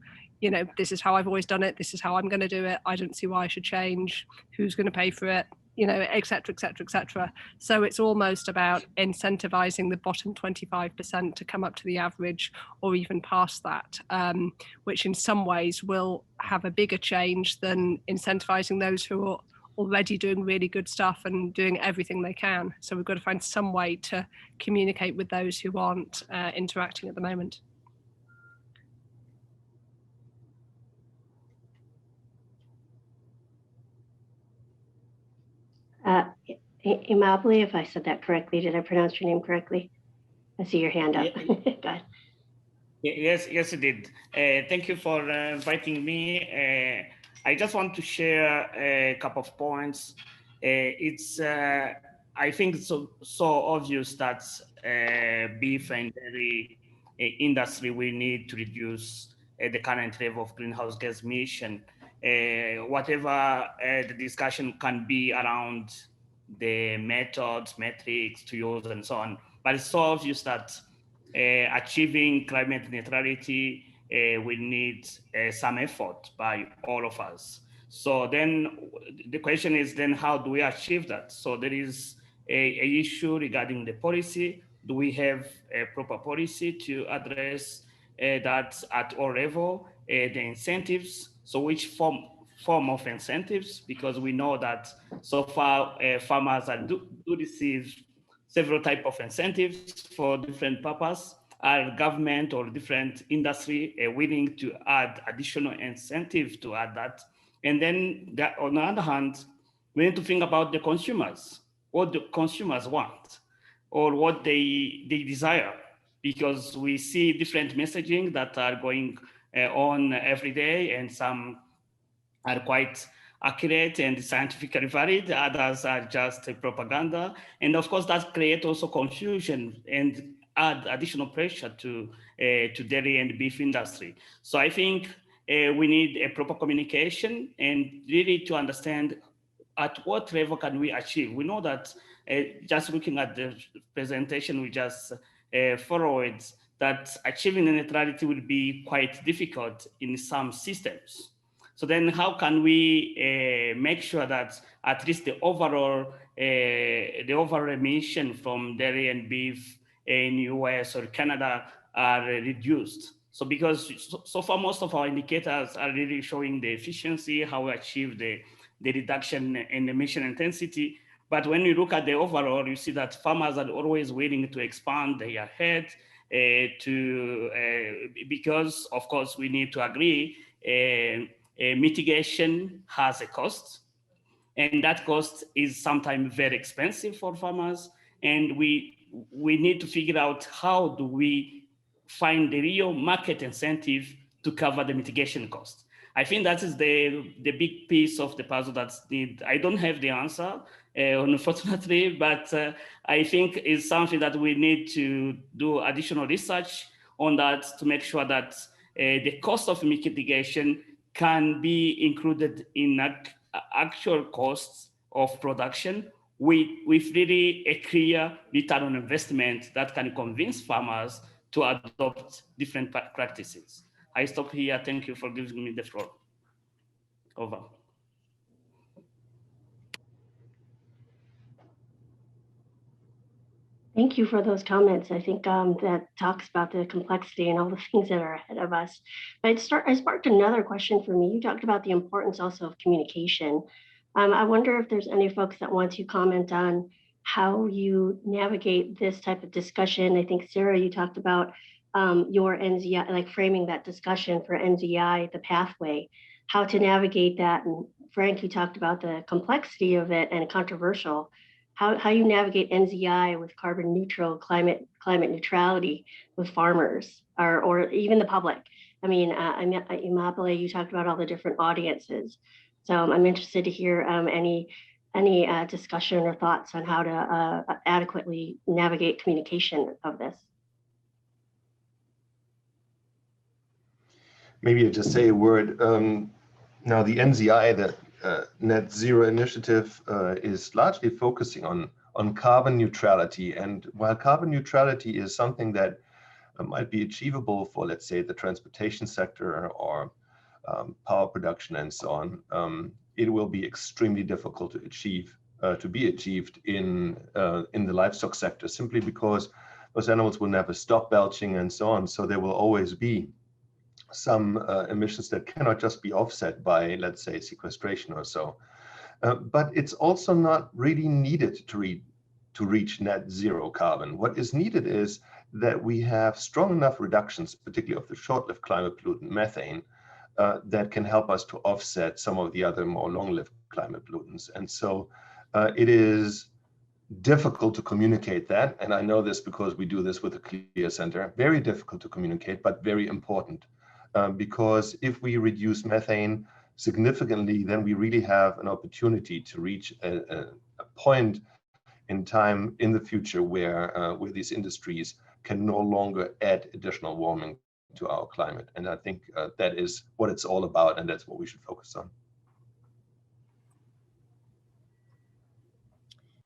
[SPEAKER 7] this is how I've always done it. This is how I'm going to do it. I don't see why I should change. Who's going to pay for it? Et cetera, et cetera, et cetera. So it's almost about incentivizing the bottom 25% to come up to the average or even past that, which in some ways will have a bigger change than incentivizing those who are already doing really good stuff and doing everything they can. So we've got to find some way to communicate with those who aren't interacting at the moment.
[SPEAKER 6] Imabile, if I said that correctly, did I pronounce your name correctly? I see your hand up.
[SPEAKER 8] Yeah.
[SPEAKER 6] Go ahead.
[SPEAKER 8] Yes, you did. Thank you for inviting me. I just want to share a couple of points. It's I think it's so obvious that beef and dairy industry will need to reduce the current level of greenhouse gas emission. Whatever the discussion can be around the methods, metrics to use, and so on, but it's so obvious that achieving climate neutrality will need some effort by all of us. So then the question is then how do we achieve that? So there is a issue regarding the policy. Do we have a proper policy to address that at all level? The incentives, so which form of incentives? Because we know that so far farmers do receive several types of incentives for different purposes. Are government or different industry willing to add additional incentives to add that? And then on the other hand, we need to think about the consumers, what the consumers want or what they desire, because we see different messaging that are going on every day, and some are quite accurate and scientifically valid, others are just propaganda. And of course, that creates also confusion and add additional pressure to dairy and beef industry. So I think we need a proper communication and really to understand at what level can we achieve. We know that just looking at the presentation we just followed, that achieving the neutrality will be quite difficult in some systems. So then how can we make sure that at least the overall emission from dairy and beef in US or Canada are reduced? So because so far most of our indicators are really showing the efficiency, how we achieve the reduction in emission intensity. But when you look at the overall, you see that farmers are always willing to expand their head because of course we need to agree mitigation has a cost, and that cost is sometimes very expensive for farmers. And we need to figure out how do we find the real market incentive to cover the mitigation cost. I think that is the big piece of the puzzle that's needed. I don't have the answer, unfortunately, but I think it's something that we need to do additional research on that to make sure that the cost of mitigation can be included in actual costs of production with really a clear return on investment that can convince farmers to adopt different practices. I stop here. Thank you for giving me the floor. Over.
[SPEAKER 6] Thank you for those comments. I think that talks about the complexity and all the things that are ahead of us. But I sparked another question for me. You talked about the importance also of communication. I wonder if there's any folks that want to comment on how you navigate this type of discussion. I think, Sarah, you talked about your NZI, like framing that discussion for NZI, the pathway, how to navigate that. And Frank, you talked about the complexity of it and controversial. How you navigate NZI with carbon neutral, climate neutrality with farmers or even the public. I mean, Imabile, you talked about all the different audiences. So I'm interested to hear any discussion or thoughts on how to adequately navigate communication of this.
[SPEAKER 2] Maybe I'll just say a word. Now the NZI, the Net Zero Initiative, is largely focusing on carbon neutrality. And while carbon neutrality is something that might be achievable for, let's say, the transportation sector or power production and so on, it will be extremely difficult to achieve, to be achieved in the livestock sector, simply because those animals will never stop belching and so on. So there will always be some emissions that cannot just be offset by, let's say, sequestration or so. but it's also not really needed to reach net zero carbon. What is needed is that we have strong enough reductions, particularly of the short-lived climate pollutant methane, that can help us to offset some of the other more long-lived climate pollutants. And so it is difficult to communicate that. And I know this because we do this with the CLEAR Center. Very difficult to communicate, but very important. Because if we reduce methane significantly, then we really have an opportunity to reach a point in time in the future where these industries can no longer add additional warming to our climate. And I think that is what it's all about, and that's what we should focus on.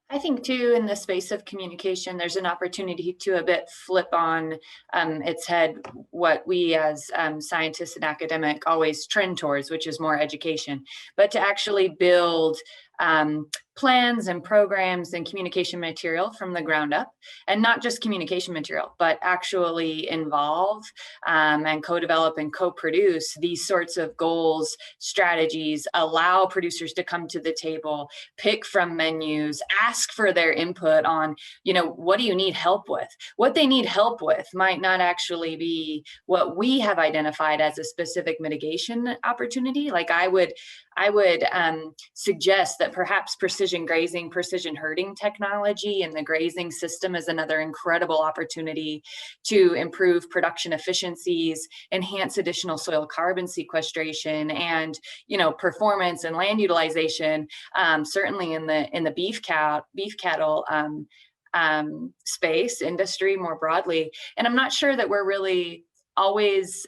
[SPEAKER 9] I think too, in the space of communication, there's an opportunity to a bit flip on its head what we as scientists and academic always trend towards, which is more education, but to actually build plans and programs and communication material from the ground up, and not just communication material, but actually involve and co-develop and co-produce these sorts of goals, strategies, allow producers to come to the table, pick from menus, ask for their input on, you know, what do you need help with? What they need help with might not actually be what we have identified as a specific mitigation opportunity. Like I would suggest that perhaps precision grazing, precision herding technology in the grazing system is another incredible opportunity to improve production efficiencies, enhance additional soil carbon sequestration, and, you know, performance and land utilization. Certainly in the beef cattle space industry more broadly. And I'm not sure that we're really always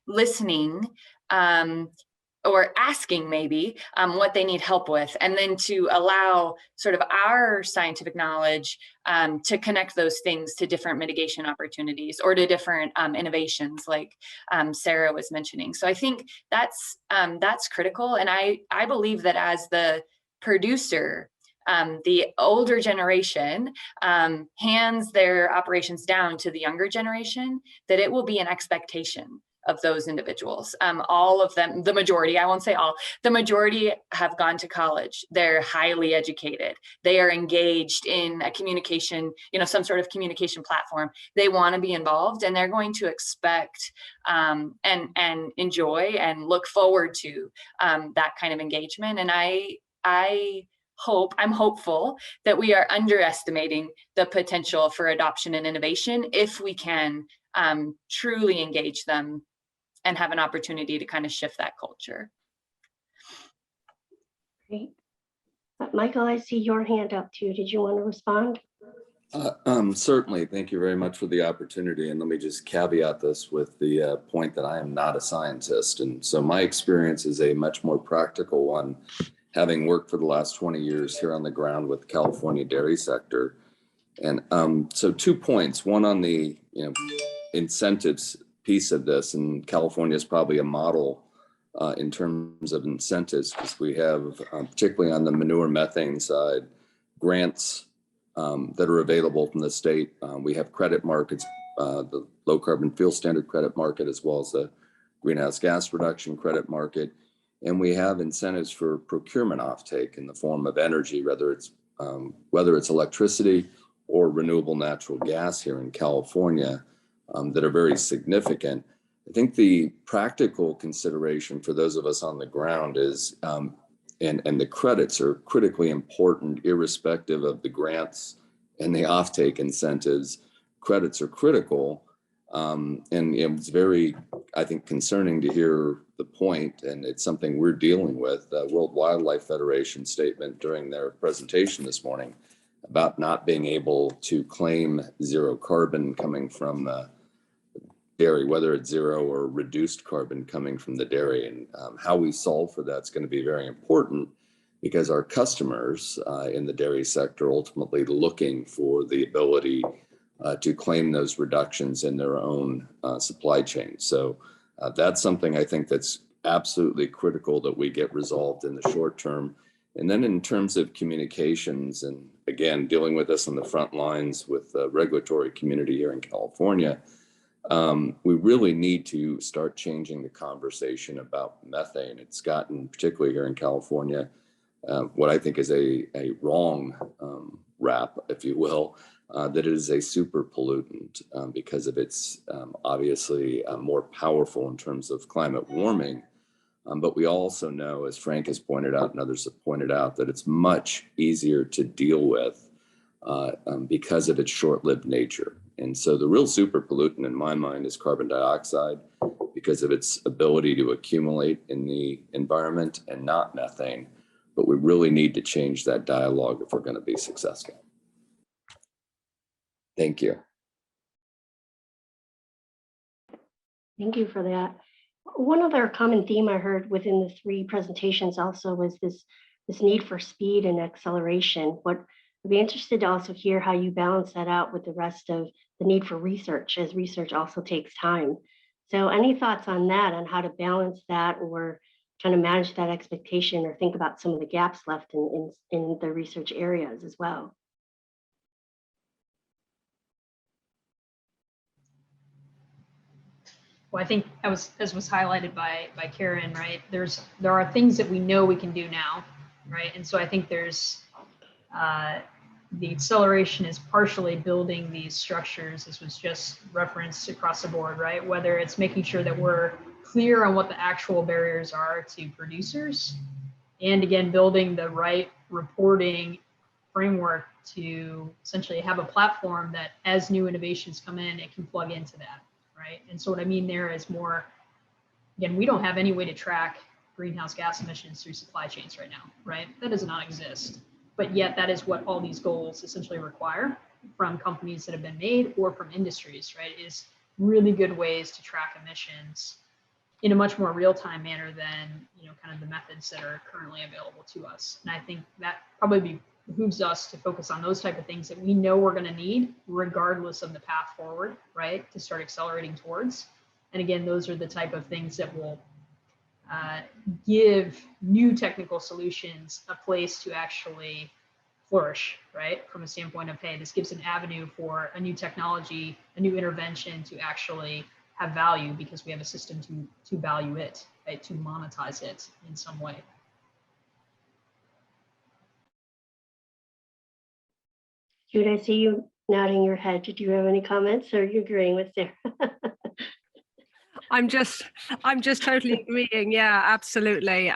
[SPEAKER 9] listening or asking maybe what they need help with, and then to allow sort of our scientific knowledge to connect those things to different mitigation opportunities or to different innovations like Sarah was mentioning. So I think that's critical. And I believe that as the producer, the older generation hands their operations down to the younger generation, that it will be an expectation of those individuals. All of them, the majority, I won't say all, the majority have gone to college. They're highly educated. They are engaged in a communication, you know, some sort of communication platform. They want to be involved, and they're going to expect and enjoy and look forward to that kind of engagement. And I'm hopeful that we are underestimating the potential for adoption and innovation if we can truly engage them and have an opportunity to kind of shift that culture.
[SPEAKER 6] Great. Michael, I see your hand up too. Did you want to respond?
[SPEAKER 10] Certainly. Thank you very much for the opportunity. And let me just caveat this with the point that I am not a scientist. And so my experience is a much more practical one, having worked for the last 20 years here on the ground with the California dairy sector. And so 2 points, one on the incentives piece of this, and California is probably a model in terms of incentives, because we have, particularly on the manure methane side, grants that are available from the state. We have credit markets, the low carbon fuel standard credit market, as well as the greenhouse gas reduction credit market. And we have incentives for procurement offtake in the form of energy, whether it's electricity or renewable natural gas here in California, that are very significant. I think the practical consideration for those of us on the ground is, and the credits are critically important, irrespective of the grants and the offtake incentives. Credits are critical. And it's very, I think, concerning to hear the point, and it's something we're dealing with. World Wildlife Federation statement during their presentation this morning about not being able to claim zero carbon coming from the dairy, whether it's zero or reduced carbon coming from the dairy. And how we solve for that's going to be very important, because our customers in the dairy sector are ultimately looking for the ability to claim those reductions in their own supply chain. So that's something I think that's absolutely critical that we get resolved in the short term. And then in terms of communications, and again, dealing with this on the front lines with the regulatory community here in California, we really need to start changing the conversation about methane. It's gotten, particularly here in California, what I think is a wrong rap, if you will, that it is a super pollutant because of its obviously more powerful in terms of climate warming. But we also know, as Frank has pointed out and others have pointed out, that it's much easier to deal with because of its short-lived nature. And so the real super pollutant in my mind is carbon dioxide because of its ability to accumulate in the environment, and not methane. But we really need to change that dialogue if we're going to be successful. Thank you.
[SPEAKER 6] Thank you for that. One other common theme I heard within the three presentations also was this need for speed and acceleration. I'd be interested to also hear how you balance that out with the rest of the need for research, as research also takes time. So any thoughts on that, on how to balance that, or trying to manage that expectation, or think about some of the gaps left in the research areas as well?
[SPEAKER 4] Well, I think as was highlighted by Karen, right? There are things that we know we can do now, right? And so I think there's the acceleration is partially building these structures, as was just referenced, across the board, right? Whether it's making sure that we're clear on what the actual barriers are to producers, and again, building the right reporting framework to essentially have a platform that, as new innovations come in, it can plug into that, right? And so what I mean there is more, again, we don't have any way to track greenhouse gas emissions through supply chains right now, right? That does not exist. But yet that is what all these goals essentially require from companies that have been made or from industries, right? Is really good ways to track emissions in a much more real-time manner than, kind of the methods that are currently available to us. And I think that probably behooves us to focus on those type of things that we know we're going to need regardless of the path forward, right? To start accelerating towards. And again, those are the type of things that will give new technical solutions a place to actually flourish, right? From a standpoint of, hey, this gives an avenue for a new technology, a new intervention to actually have value because we have a system to value it, right? To monetize it in some way.
[SPEAKER 6] Jude, I see you nodding your head. Did you have any comments, or are you agreeing with Sarah?
[SPEAKER 7] I'm just totally agreeing. Yeah, absolutely.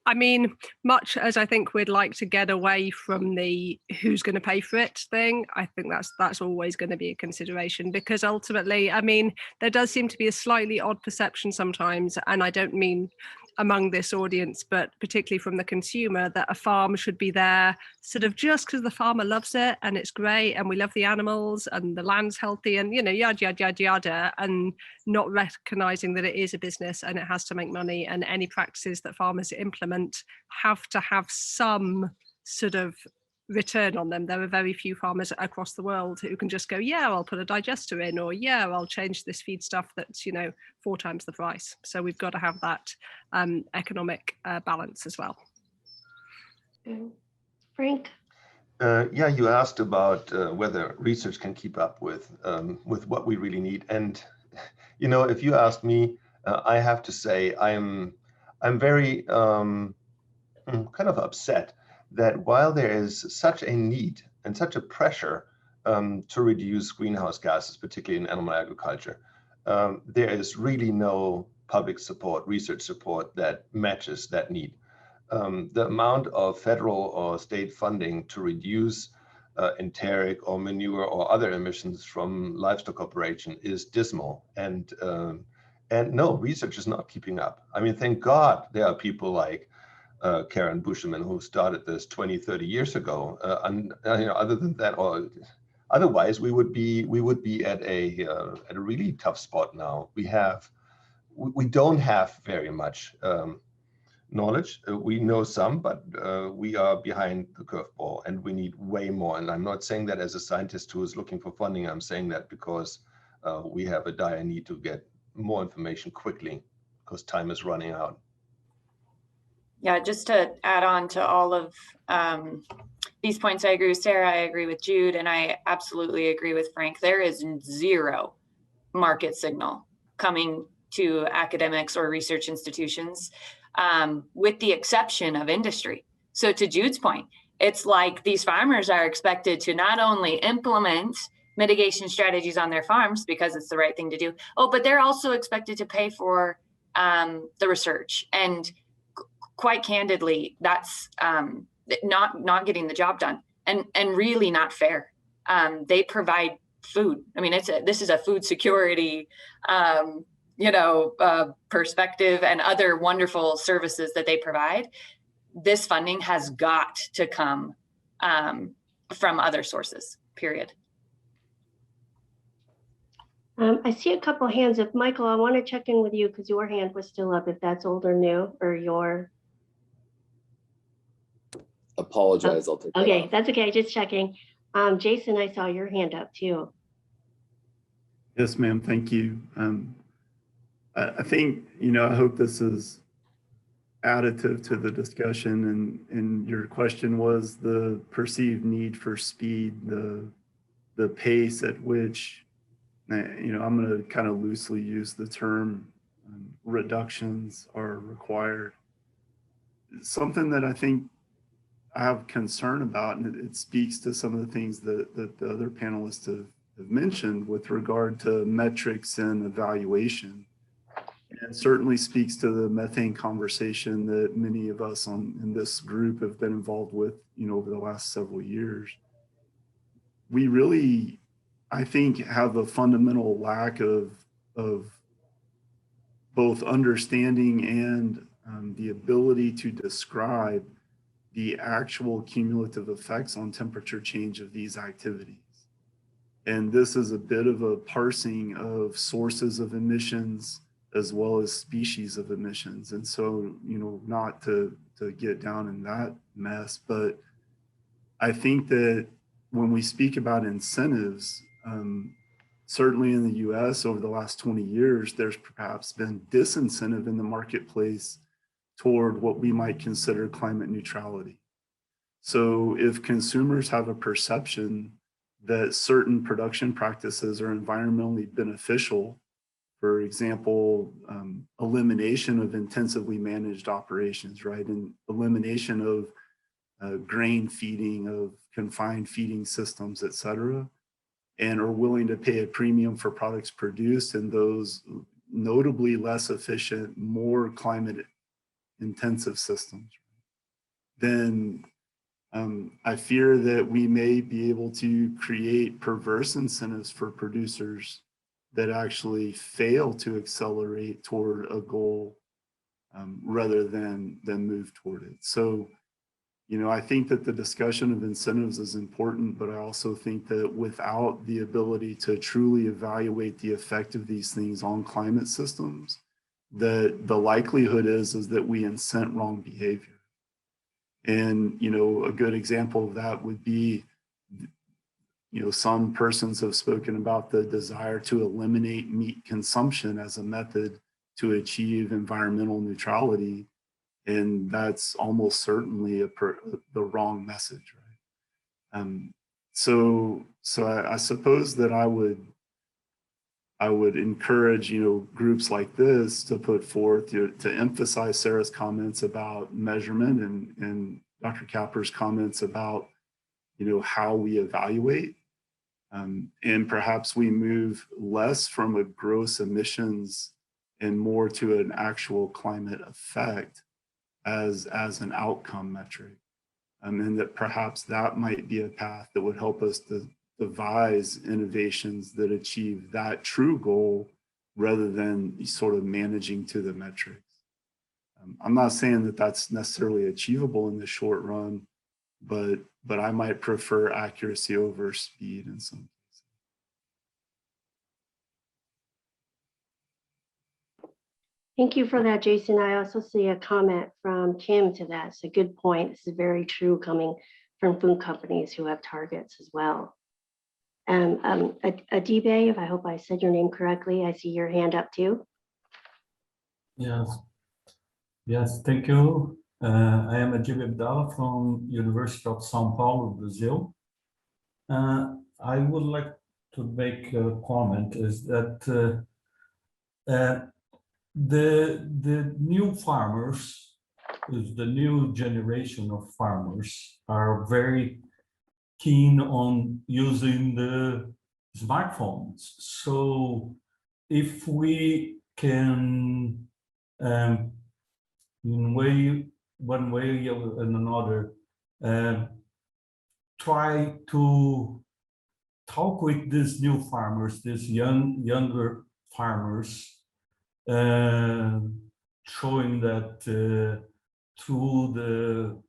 [SPEAKER 7] I mean, much as I think we'd like to get away from the who's going to pay for it thing, I think that's always going to be a consideration, because ultimately, I mean, there does seem to be a slightly odd perception sometimes, and I don't mean among this audience, but particularly from the consumer, that a farm should be there sort of just because the farmer loves it and it's great and we love the animals and the land's healthy and, yada, yada, yada, yada, and not recognizing that it is a business and it has to make money, and any practices that farmers implement have to have some sort of return on them. There are very few farmers across the world who can just go, yeah, I'll put a digester in, or yeah, I'll change this feed stuff that's 4 times the price. So we've got to have that economic balance as well.
[SPEAKER 6] Frank?
[SPEAKER 2] Yeah, you asked about whether research can keep up with what we really need. And if you ask me, I have to say I'm very kind of upset that while there is such a need and such a pressure to reduce greenhouse gases, particularly in animal agriculture, there is really no public support, research support that matches that need. The amount of federal or state funding to reduce enteric or manure or other emissions from livestock operation is dismal, and no, research is not keeping up. I mean, thank God there are people like Karen Busheman who started this 20, 30 years ago. And other than that, or otherwise, we would be at a really tough spot now. We don't have very much knowledge. We know some, but we are behind the curveball, and we need way more. And I'm not saying that as a scientist who is looking for funding. I'm saying that because we have a dire need to get more information quickly, because time is running out.
[SPEAKER 9] Yeah, just to add on to all of these points, I agree with Sarah, I agree with Jude, and I absolutely agree with Frank. There is zero market signal coming to academics or research institutions, with the exception of industry. So to Jude's point, it's like these farmers are expected to not only implement mitigation strategies on their farms because it's the right thing to do, but they're also expected to pay for the research. And quite candidly, that's not getting the job done and really not fair. They provide food. I mean, this is a food security perspective and other wonderful services that they provide. This funding has got to come from other sources, period.
[SPEAKER 6] I see a couple hands up. Michael, I want to check in with you because your hand was still up, if that's old or new, or your.
[SPEAKER 10] Apologize, I'll take that
[SPEAKER 6] Okay,
[SPEAKER 10] off.
[SPEAKER 6] that's okay, just checking. Jason, I saw your hand up too.
[SPEAKER 11] Yes, ma'am, thank you. I think, I hope this is additive to the discussion, and your question was the perceived need for speed, the pace at which, I'm going to kind of loosely use the term reductions are required. Something that I think I have concern about, and it speaks to some of the things that the other panelists have mentioned with regard to metrics and evaluation. And certainly speaks to the methane conversation that many of us in this group have been involved with, over the last several years. We really, I think, have a fundamental lack of both understanding and the ability to describe the actual cumulative effects on temperature change of these activities. And this is a bit of a parsing of sources of emissions as well as species of emissions. And so, not to get down in that mess, but I think that when we speak about incentives, certainly in the US over the last 20 years, there's perhaps been disincentive in the marketplace toward what we might consider climate neutrality. So if consumers have a perception that certain production practices are environmentally beneficial, for example, elimination of intensively managed operations, right? And elimination of grain feeding, of confined feeding systems, et cetera, and are willing to pay a premium for products produced in those notably less efficient, more climate intensive systems, then I fear that we may be able to create perverse incentives for producers that actually fail to accelerate toward a goal rather than move toward it. So, I think that the discussion of incentives is important, but I also think that without the ability to truly evaluate the effect of these things on climate systems, that the likelihood is that we incent wrong behavior. And, a good example of that would be, some persons have spoken about the desire to eliminate meat consumption as a method to achieve environmental neutrality. And that's almost certainly the wrong message, right? So I suppose that I would encourage, groups like this to put forth, to emphasize Sarah's comments about measurement and Dr. Kapper's comments about, how we evaluate. And perhaps we move less from a gross emissions and more to an actual climate effect as an outcome metric. And that perhaps that might be a path that would help us to devise innovations that achieve that true goal rather than sort of managing to the metrics. I'm not saying that that's necessarily achievable in the short run, but I might prefer accuracy over speed in some cases.
[SPEAKER 6] Thank you for that, Jason. I also see a comment from Kim to that. It's a good point. This is very true coming from food companies who have targets as well. Adibe, if I hope I said your name correctly, I see your hand up too.
[SPEAKER 12] Yes, thank you. I am Adibe from University of São Paulo, Brazil. I would like to make a comment is that the new farmers is the new generation of farmers are very keen on using the smartphones. So if we can, in one way or another, try to talk with these new farmers, these younger farmers, showing that through the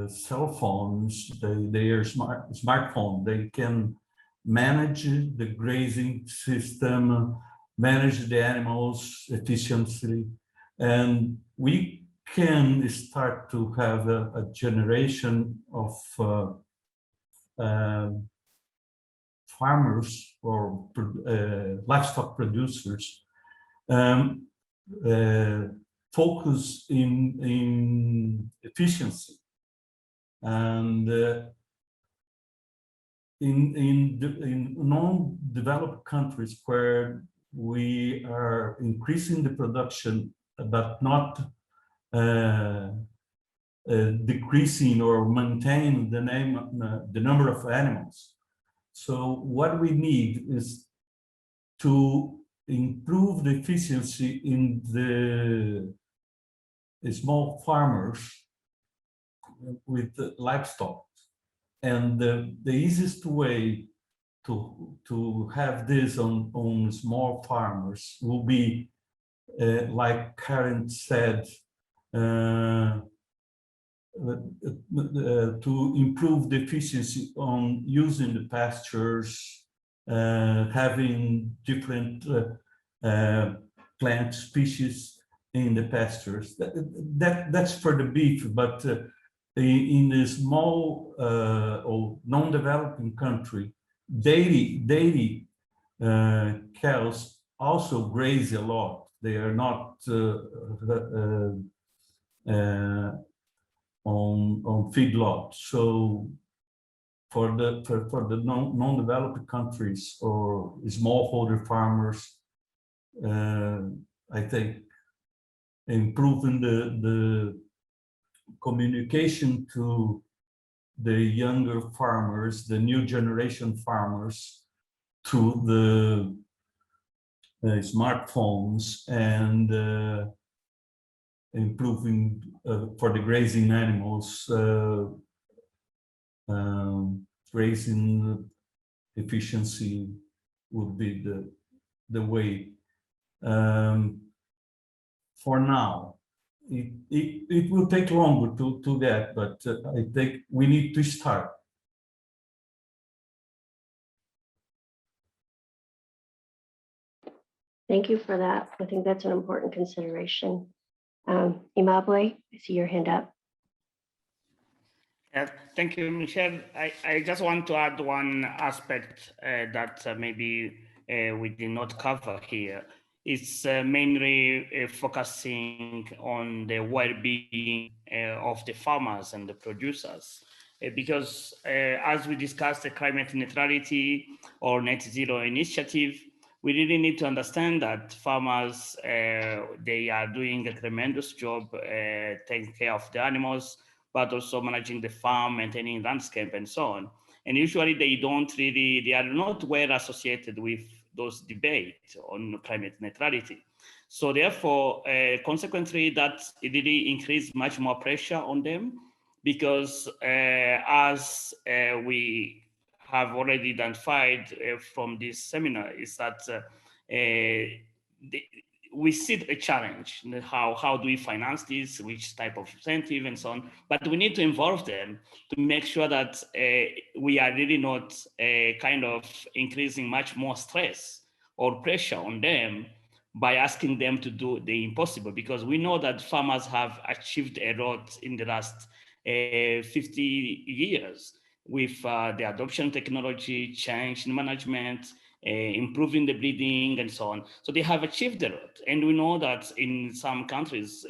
[SPEAKER 12] cell phones, their smartphone, they can manage the grazing system, manage the animals efficiently, and we can start to have a generation of farmers or livestock producers focus in efficiency. And in non-developed countries where we are increasing the production but not decreasing or maintaining the number of animals. So what we need is to improve the efficiency in the small farmers with the livestock. And the easiest way to have this on small farmers will be, like Karen said, to improve the efficiency on using the pastures, having different plant species in the pastures. That's for the beef, but in the small or non-developing country, dairy cows also graze a lot. They are not on feedlot. So for the non-developed countries or smallholder farmers, I think improving the communication to the younger farmers, the new generation farmers, through the smartphones and improving for the grazing animals, grazing efficiency would be the way. For now, it will take longer to get, but I think we need to start.
[SPEAKER 6] Thank you for that. I think that's an important consideration. Imabwe, I see your hand up.
[SPEAKER 8] Thank you, Michelle. I just want to add one aspect that maybe we did not cover here. It's mainly focusing on the well-being of the farmers and the producers. Because as we discussed the climate neutrality or net zero initiative, we really need to understand that farmers, they are doing a tremendous job taking care of the animals, but also managing the farm, maintaining landscape and so on. And usually they are not well associated with those debates on climate neutrality. So therefore, consequently, that it really increased much more pressure on them, because as we have already identified from this seminar, is that we see a challenge. How do we finance this? Which type of incentive and so on? But we need to involve them to make sure that we are really not kind of increasing much more stress or pressure on them by asking them to do the impossible, because we know that farmers have achieved a lot in the last 50 years with the adoption of technology, change in management, improving the breeding and so on. So they have achieved a lot. And we know that in some countries,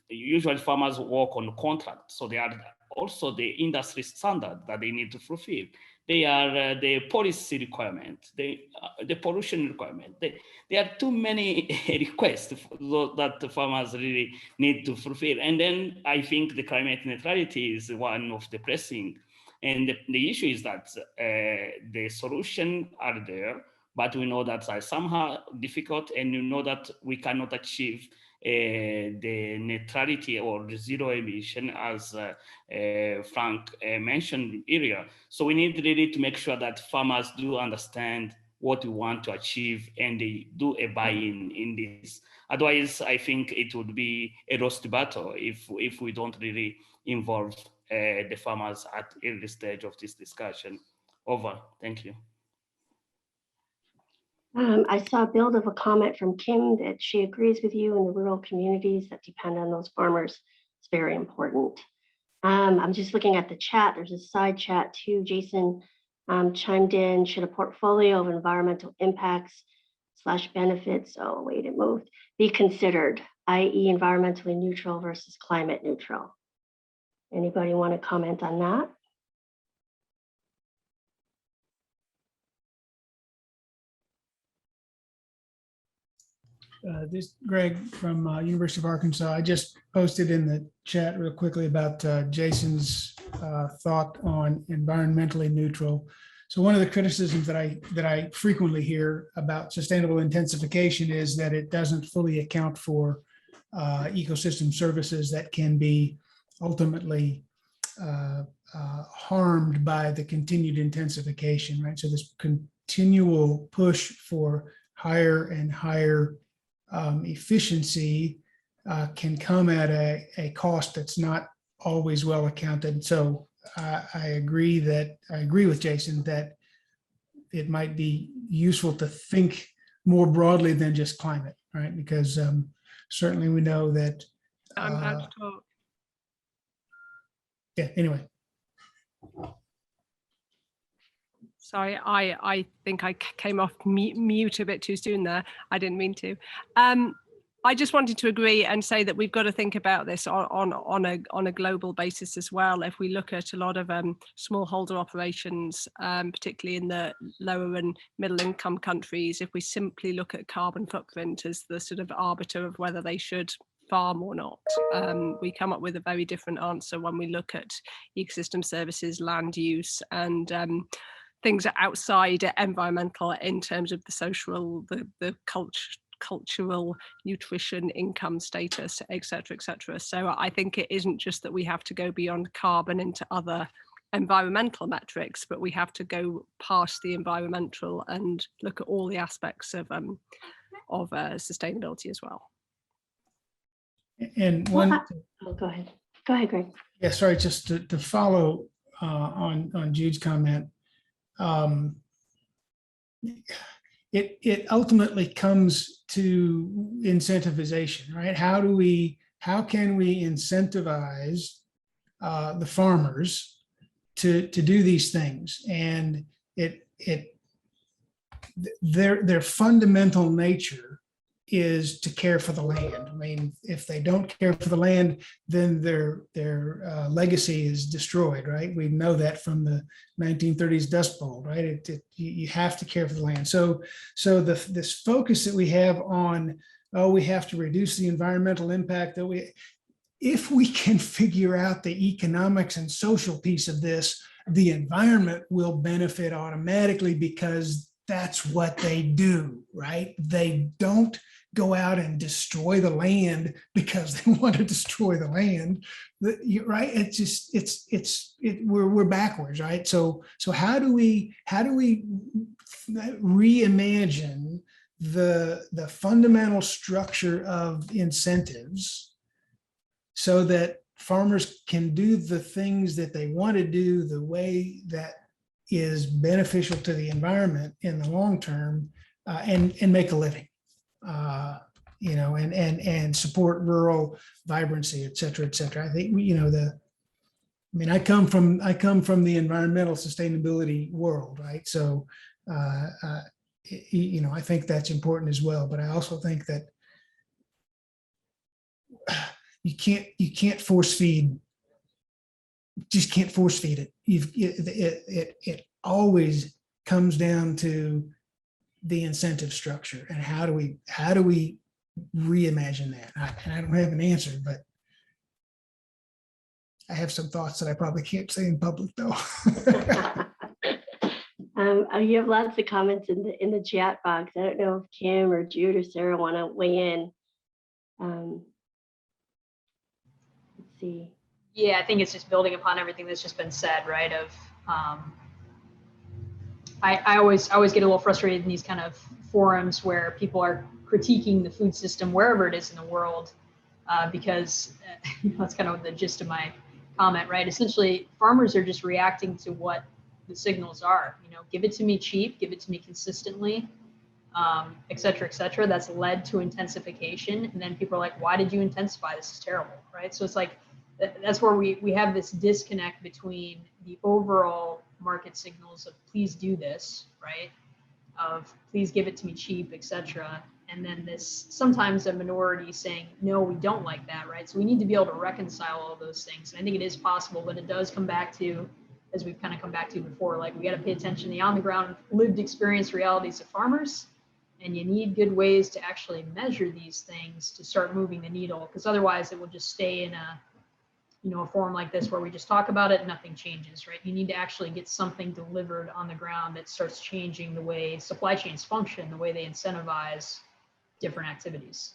[SPEAKER 8] usually farmers work on contract. So they are also the industry standard that they need to fulfill. They are the policy requirement, the pollution requirement. There are too many requests that the farmers really need to fulfill. And then I think the climate neutrality is one of the pressing. And the issue is that the solutions are there, but we know that are somehow difficult, and we know that we cannot achieve the neutrality or the zero emission, as Frank mentioned earlier. So we need really to make sure that farmers do understand what we want to achieve, and they do a buy-in in this. Otherwise, I think it would be a lost battle if we don't really involve the farmers at early stage of this discussion. Over. Thank you.
[SPEAKER 6] I saw a build of a comment from Kim that she agrees with you in the rural communities that depend on those farmers. It's very important. I'm just looking at the chat. There's a side chat too. Jason chimed in, should a portfolio of environmental impacts / benefits, oh wait, it moved, be considered, i.e. environmentally neutral versus climate neutral? Anybody want to comment on that?
[SPEAKER 13] This is Greg from University of Arkansas. I just posted in the chat real quickly about Jason's thought on environmentally neutral. So one of the criticisms that I frequently hear about sustainable intensification is that it doesn't fully account for ecosystem services that can be ultimately harmed by the continued intensification, right? So this continual push for higher and higher efficiency can come at a cost that's not always well accounted. So I agree with Jason that it might be useful to think more broadly than just climate, right? Because certainly we know that.
[SPEAKER 7] I'm about to talk.
[SPEAKER 13] Yeah. Anyway.
[SPEAKER 7] Sorry, I think I came off mute a bit too soon there. I didn't mean to. I just wanted to agree and say that we've got to think about this on a global basis as well. If we look at a lot of smallholder operations, particularly in the lower and middle income countries, if we simply look at carbon footprint as the sort of arbiter of whether they should farm or not, we come up with a very different answer when we look at ecosystem services, land use, and things are outside environmental in terms of the social, the cultural, nutrition, income status, etc., etc. So I think it isn't just that we have to go beyond carbon into other environmental metrics, but we have to go past the environmental and look at all the aspects of sustainability as well.
[SPEAKER 13] And one.
[SPEAKER 6] Oh, go ahead, Greg.
[SPEAKER 13] Yeah, sorry, just to follow on Jude's comment. It ultimately comes to incentivization, right? How can we incentivize the farmers to do these things? And their fundamental nature is to care for the land. I mean, if they don't care for the land, then their legacy is destroyed, right? We know that from the 1930s Dust Bowl, right? You have to care for the land. So this focus that we have on, we have to reduce the environmental impact, if we can figure out the economics and social piece of this, the environment will benefit automatically because that's what they do, right? They don't go out and destroy the land because they want to destroy the land, right? It's just we're backwards, right? So how do we reimagine the fundamental structure of incentives so that farmers can do the things that they want to do the way that is beneficial to the environment in the long term, and make a living, and support rural vibrancy, et cetera, et cetera. I think I come from the environmental sustainability world, right? So, I think that's important as well. But I also think that you can't force feed. Just can't force feed it. It always comes down to the incentive structure and how do we reimagine that? And I don't have an answer, but I have some thoughts that I probably can't say in public though.
[SPEAKER 6] You have lots of comments in the chat box. I don't know if Kim or Jude or Sarah want to weigh in. Let's see.
[SPEAKER 4] Yeah, I think it's just building upon everything that's just been said, right? I always get a little frustrated in these kind of forums where people are critiquing the food system wherever it is in the world, because that's kind of the gist of my comment, right? Essentially, farmers are just reacting to what the signals are. Give it to me cheap, give it to me consistently, et cetera, et cetera. That's led to intensification, and then people are like, "Why did you intensify? This is terrible," right? So it's like that's where we have this disconnect between the overall market signals of please do this, right? Of please give it to me cheap, etc. And then this sometimes a minority saying, no, we don't like that, right? So we need to be able to reconcile all those things. And I think it is possible, but it does come back to, as we've kind of come back to before, like we got to pay attention to the on the ground lived experience realities of farmers. And you need good ways to actually measure these things to start moving the needle, because otherwise it will just stay in a forum like this where we just talk about it and nothing changes, right? You need to actually get something delivered on the ground that starts changing the way supply chains function, the way they incentivize different activities.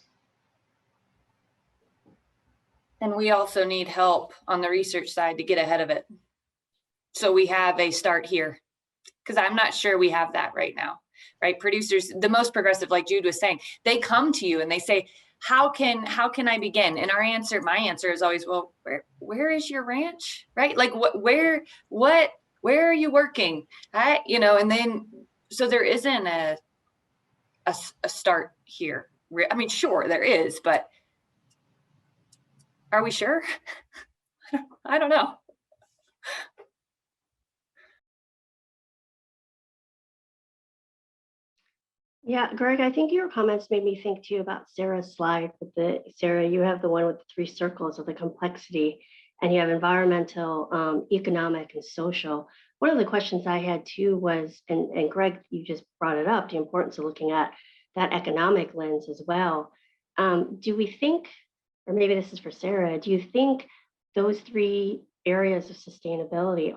[SPEAKER 9] And we also need help on the research side to get ahead of it. So we have a start here, because I'm not sure we have that right now, right? Producers, the most progressive, like Jude was saying, they come to you and they say, how can I begin? And my answer is always, well, where is your ranch, right? Like where are you working? And then, so there isn't a start here. I mean, sure there is, but are we sure? I don't know.
[SPEAKER 6] Yeah, Greg, I think your comments made me think too about Sarah's slide. Sarah, you have the one with the 3 circles of the complexity, and you have environmental, economic, and social. One of the questions I had too was, and Greg, you just brought it up, the importance of looking at that economic lens as well. Do we think, or maybe this is for Sarah, do you think those 3 areas of sustainability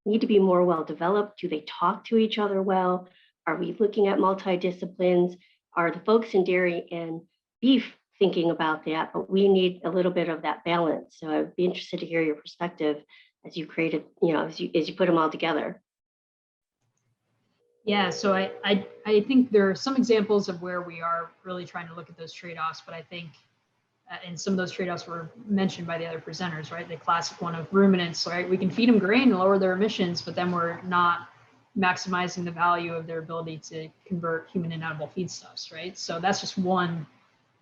[SPEAKER 6] need to be more well developed? Do they talk to each other well? Are we looking at multidisciplines? Are the folks in dairy and beef thinking about that? But we need a little bit of that balance. So I'd be interested to hear your perspective as you created, as you put them all together.
[SPEAKER 4] Yeah, so I think there are some examples of where we are really trying to look at those trade-offs, but I think, and some of those trade-offs were mentioned by the other presenters, right? The classic one of ruminants, right? We can feed them grain and lower their emissions, but then we're not maximizing the value of their ability to convert human inedible feedstuffs, right? So that's just one,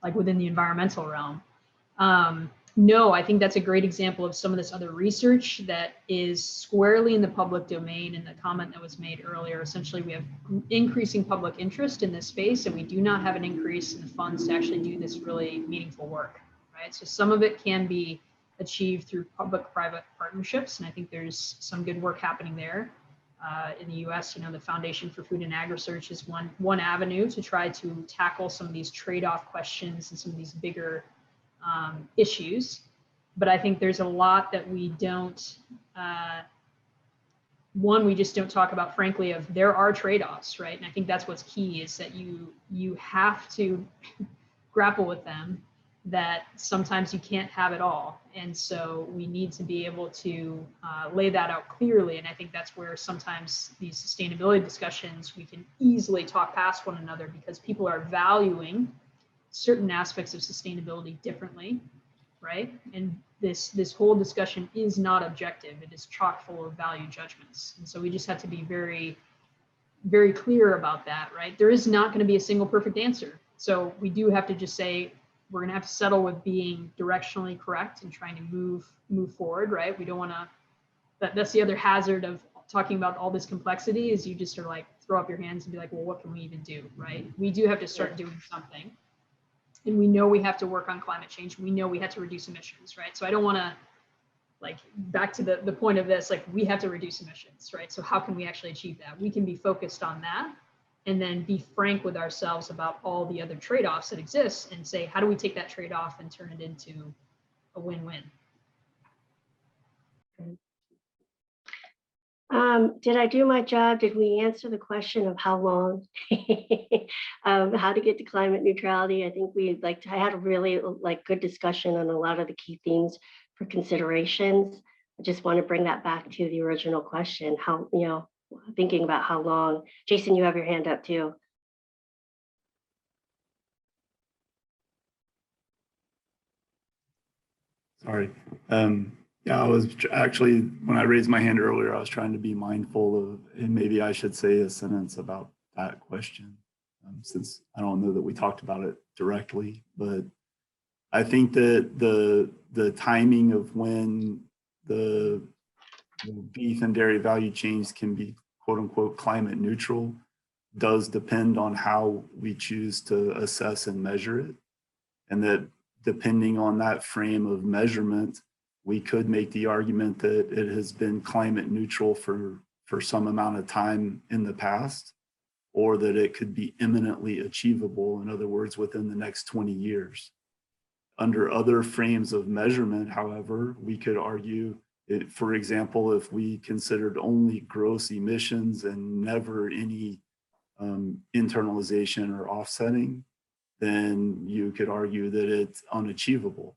[SPEAKER 4] like within the environmental realm. No, I think that's a great example of some of this other research that is squarely in the public domain. And the comment that was made earlier, essentially we have increasing public interest in this space, and we do not have an increase in the funds to actually do this really meaningful work, right? So some of it can be achieved through public-private partnerships, and I think there's some good work happening there. In the US, the Foundation for Food and Ag Research is one avenue to try to tackle some of these trade-off questions and some of these bigger issues. But I think there's a lot that we don't, we just don't talk about, frankly, of there are trade-offs, right? And I think that's what's key, is that you have to grapple with them, that sometimes you can't have it all. And so we need to be able to lay that out clearly. And I think that's where sometimes these sustainability discussions, we can easily talk past one another because people are valuing certain aspects of sustainability differently, right? And this whole discussion is not objective. It is chock full of value judgments. And so we just have to be very, very clear about that, right? There is not going to be a single perfect answer. So we do have to just say, we're going to have to settle with being directionally correct and trying to move forward, right? We don't want to, that's the other hazard of talking about all this complexity, is you just are like, throw up your hands and be like, well, what can we even do, right? We do have to start doing something. And we know we have to work on climate change. We know we have to reduce emissions, right? So I don't want to like back to the point of this, like we have to reduce emissions, right? So how can we actually achieve that? We can be focused on that and then be frank with ourselves about all the other trade-offs that exist and say, how do we take that trade-off and turn it into a win-win?
[SPEAKER 6] Did I do my job? Did we answer the question of how long, how to get to climate neutrality? I think I had a really good discussion on a lot of the key themes for considerations. I just want to bring that back to the original question, how, thinking about how long. Jason, you have your hand up too.
[SPEAKER 11] Sorry. Yeah, I was actually, when I raised my hand earlier, I was trying to be mindful of, and maybe I should say a sentence about that question, since I don't know that we talked about it directly, but I think that the timing of when the beef and dairy value chains can be quote unquote climate neutral does depend on how we choose to assess and measure it. And that depending on that frame of measurement, we could make the argument that it has been climate neutral for some amount of time in the past, or that it could be imminently achievable, in other words, within the next 20 years. Under other frames of measurement, however, we could argue, for example, if we considered only gross emissions and never any internalization or offsetting, then you could argue that it's unachievable.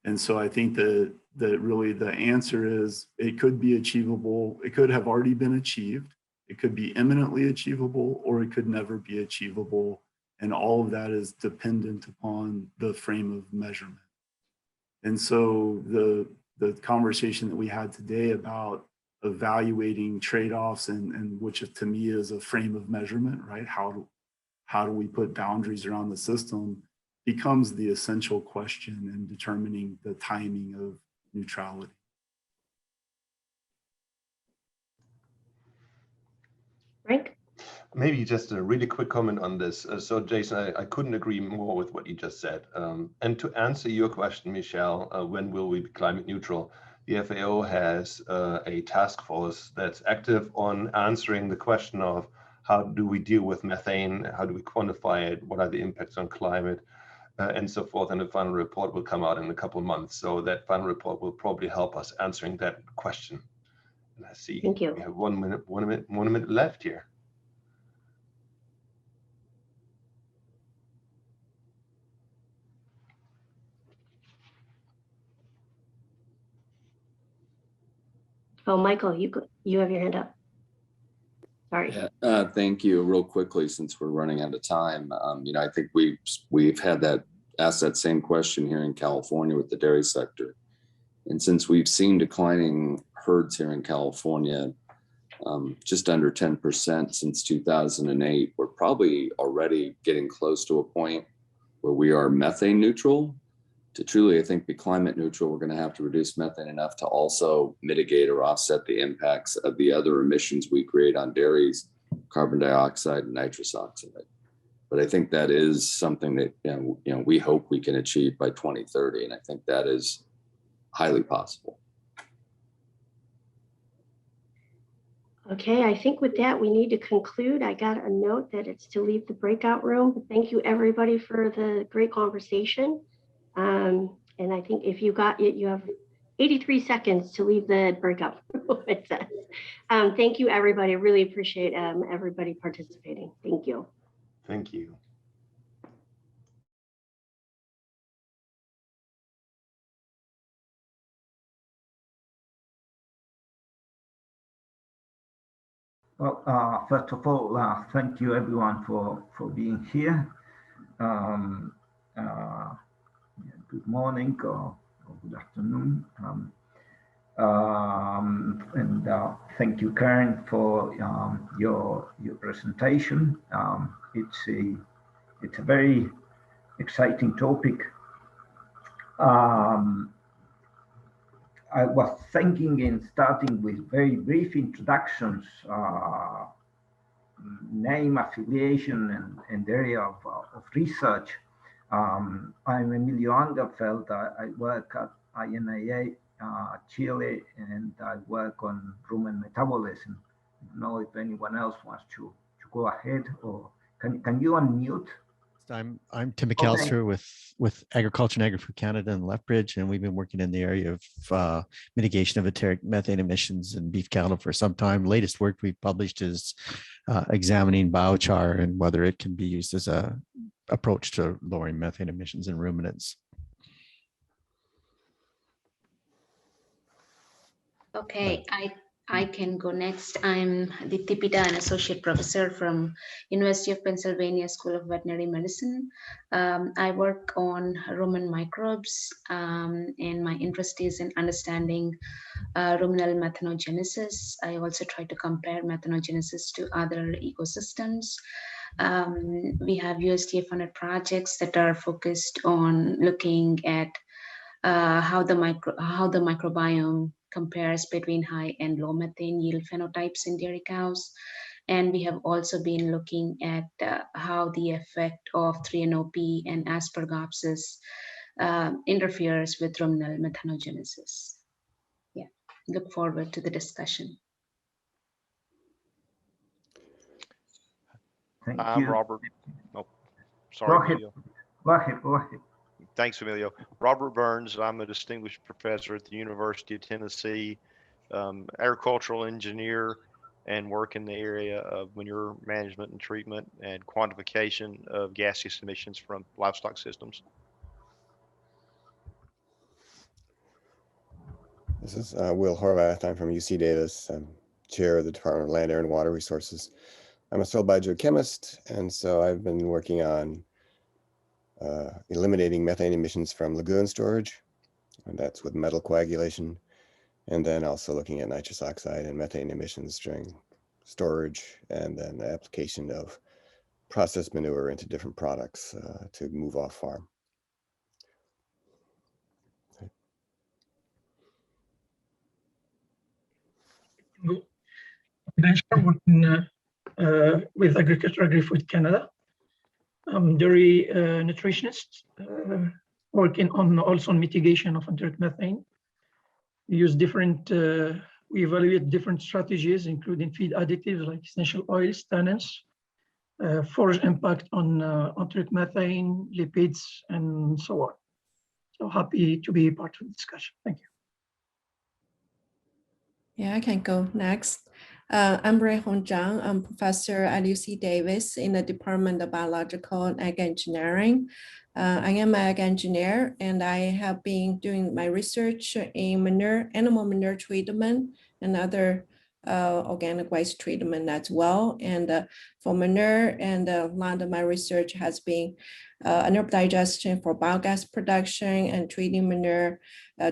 [SPEAKER 11] And so I think that really the answer is it could be achievable. It could have already been achieved. It could be imminently achievable, or it could never be achievable. And all of that is dependent upon the frame of measurement. And so the conversation that we had today about evaluating trade-offs, and which to me is a frame of measurement, right? How do we put boundaries around the system, becomes the essential question in determining the timing of neutrality.
[SPEAKER 6] Frank?
[SPEAKER 2] Maybe just a really quick comment on this. So Jason, I couldn't agree more with what you just said. And to answer your question, Michelle, when will we be climate neutral? The FAO has a task force that's active on answering the question of how do we deal with methane? How do we quantify it? What are the impacts on climate? And so forth. And the final report will come out in a couple of months. So that final report will probably help us answering that question. And I see
[SPEAKER 6] Thank you.
[SPEAKER 2] We have 1 minute left here.
[SPEAKER 6] Oh, Michael, you have your hand up. Sorry.
[SPEAKER 10] Yeah, thank you. Real quickly, since we're running out of time, I think we've had asked that same question here in California with the dairy sector, and since we've seen declining herds here in California, just under 10% since 2008, we're probably already getting close to a point where we are methane neutral. To truly, I think, be climate neutral, we're going to have to reduce methane enough to also mitigate or offset the impacts of the other emissions we create on dairies, carbon dioxide and nitrous oxide. But I think that is something that we hope we can achieve by 2030, and I think that is highly possible.
[SPEAKER 6] Okay, I think with that, we need to conclude. I got a note that it's to leave the breakout room. But thank you, everybody, for the great conversation. And I think if you got it, you have 83 seconds to leave the breakout room, it says. Thank you, everybody. I really appreciate everybody participating. Thank you.
[SPEAKER 2] Thank you.
[SPEAKER 14] Well, first of all, thank you everyone for being here. Good morning or good afternoon. And thank you, Karen, for your presentation. It's a very exciting topic. I was thinking in starting with very brief introductions, name, affiliation, and area of research. I'm Emilio Angerfeld. I work at INAA Chile, and I work on rumen metabolism. I don't know if anyone else wants to go ahead, or can you unmute?
[SPEAKER 15] I'm Tim McAllister with Agriculture and Agri-Food Canada and Lethbridge, and we've been working in the area of mitigation of enteric methane emissions in beef cattle for some time. Latest work we've published is examining biochar and whether it can be used as a approach to lowering methane emissions in ruminants.
[SPEAKER 16] Okay, I can go next. I'm Dipti Pita, an associate professor from University of Pennsylvania School of Veterinary Medicine. I work on rumen microbes, and my interest is in understanding ruminal methanogenesis. I also try to compare methanogenesis to other ecosystems. We have USDA funded projects that are focused on looking at how the microbiome compares between high and low methane yield phenotypes in dairy cows. And we have also been looking at how the effect of 3-NOP and aspergopsis interferes with ruminal methanogenesis. Yeah, look forward to the discussion.
[SPEAKER 17] I'm Robert. Oh, sorry, Emilio.
[SPEAKER 14] Go ahead.
[SPEAKER 17] Thanks, Emilio. Robert Burns. I'm a distinguished professor at the University of Tennessee, agricultural engineer, and work in the area of manure management and treatment and quantification of gaseous emissions from livestock systems.
[SPEAKER 18] This is Will Horvath. I'm from UC Davis. I'm chair of the Department of Land, Air, and Water Resources. I'm a soil biogeochemist, and so I've been working on eliminating methane emissions from lagoon storage, and that's with metal coagulation, and then also looking at nitrous oxide and methane emissions during storage, and then the application of processed manure into different products to move off farm.
[SPEAKER 19] I'm working with Agriculture Agri-Food Canada. I'm dairy nutritionist, working on also on mitigation of enteric methane. We use we evaluate different strategies, including feed additives like essential oils, tannins, forage impact on enteric methane, lipids, and so on. So happy to be part of the discussion. Thank you.
[SPEAKER 20] Yeah, I can go next. I'm Rui-Hong Zhang. I'm professor at UC Davis in the Department of Biological and Ag Engineering. I am an ag engineer, and I have been doing my research in animal manure treatment and other organic waste treatment as well. And for manure, and a lot of my research has been anaerobic digestion for biogas production and treating manure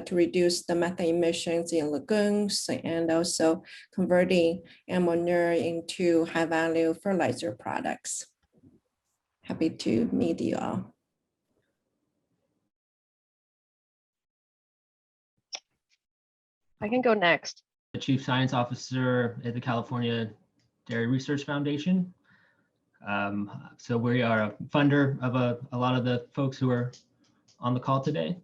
[SPEAKER 20] to reduce the methane emissions in lagoons, and also converting animal manure into high value fertilizer products. Happy to meet you all.
[SPEAKER 21] I can go next. The Chief Science Officer at the California Dairy Research Foundation. So we are a funder of a lot of the folks who are on the call today.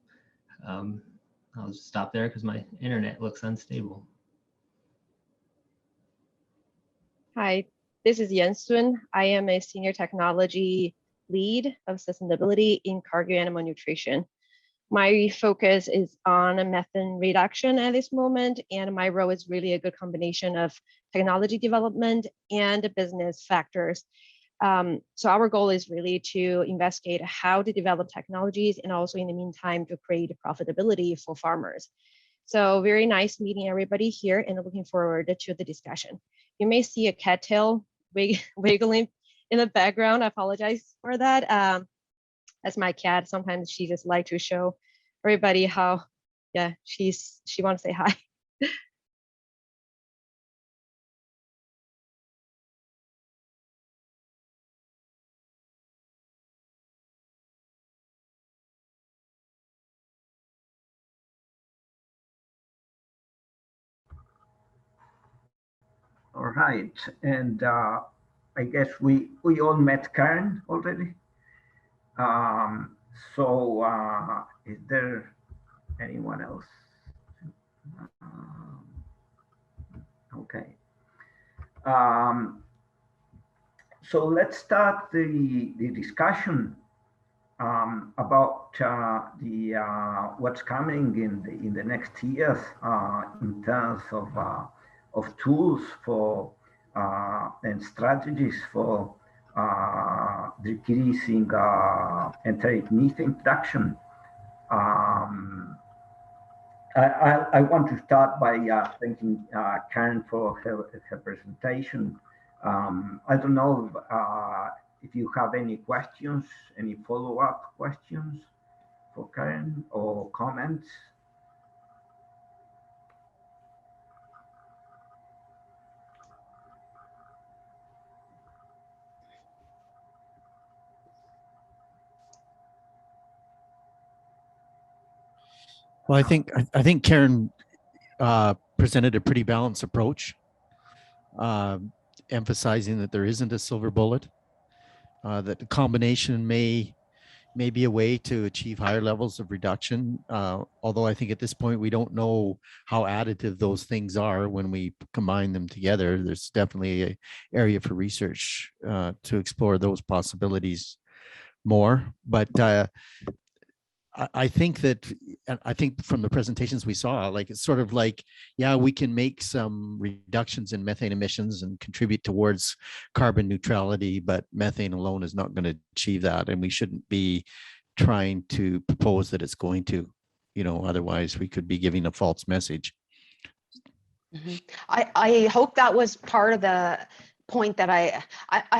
[SPEAKER 21] I'll just stop there because my internet looks unstable.
[SPEAKER 22] Hi, this is Yan Sun. I am a senior technology lead of sustainability in cargo animal nutrition. My focus is on methane reduction at this moment, and my role is really a good combination of technology development and business factors. So our goal is really to investigate how to develop technologies and also in the meantime to create profitability for farmers. So very nice meeting everybody here and looking forward to the discussion. You may see a cattail wiggling in the background. I apologize for that. That's my cat. Sometimes she just like to show everybody how, yeah, she wants to say hi.
[SPEAKER 14] All right, and I guess we all met Karen already. So is there anyone else Okay. So let's start the discussion about what's coming in the next years in terms of tools for and strategies for decreasing enteric methane production. I want to start by thanking Karen for her presentation. I don't know if you have any questions, any follow-up questions for Karen or comments.
[SPEAKER 15] Well, I think Karen presented a pretty balanced approach, emphasizing that there isn't a silver bullet, that the combination may be a way to achieve higher levels of reduction. Although I think at this point, we don't know how additive those things are when we combine them together. There's definitely an area for research to explore those possibilities more. But I think from the presentations we saw, like it's sort of like, yeah, we can make some reductions in methane emissions and contribute towards carbon neutrality, but methane alone is not going to achieve that. And we shouldn't be trying to propose that it's going to, otherwise we could be giving a false message.
[SPEAKER 5] Mm-hmm. I hope that was part of the point that I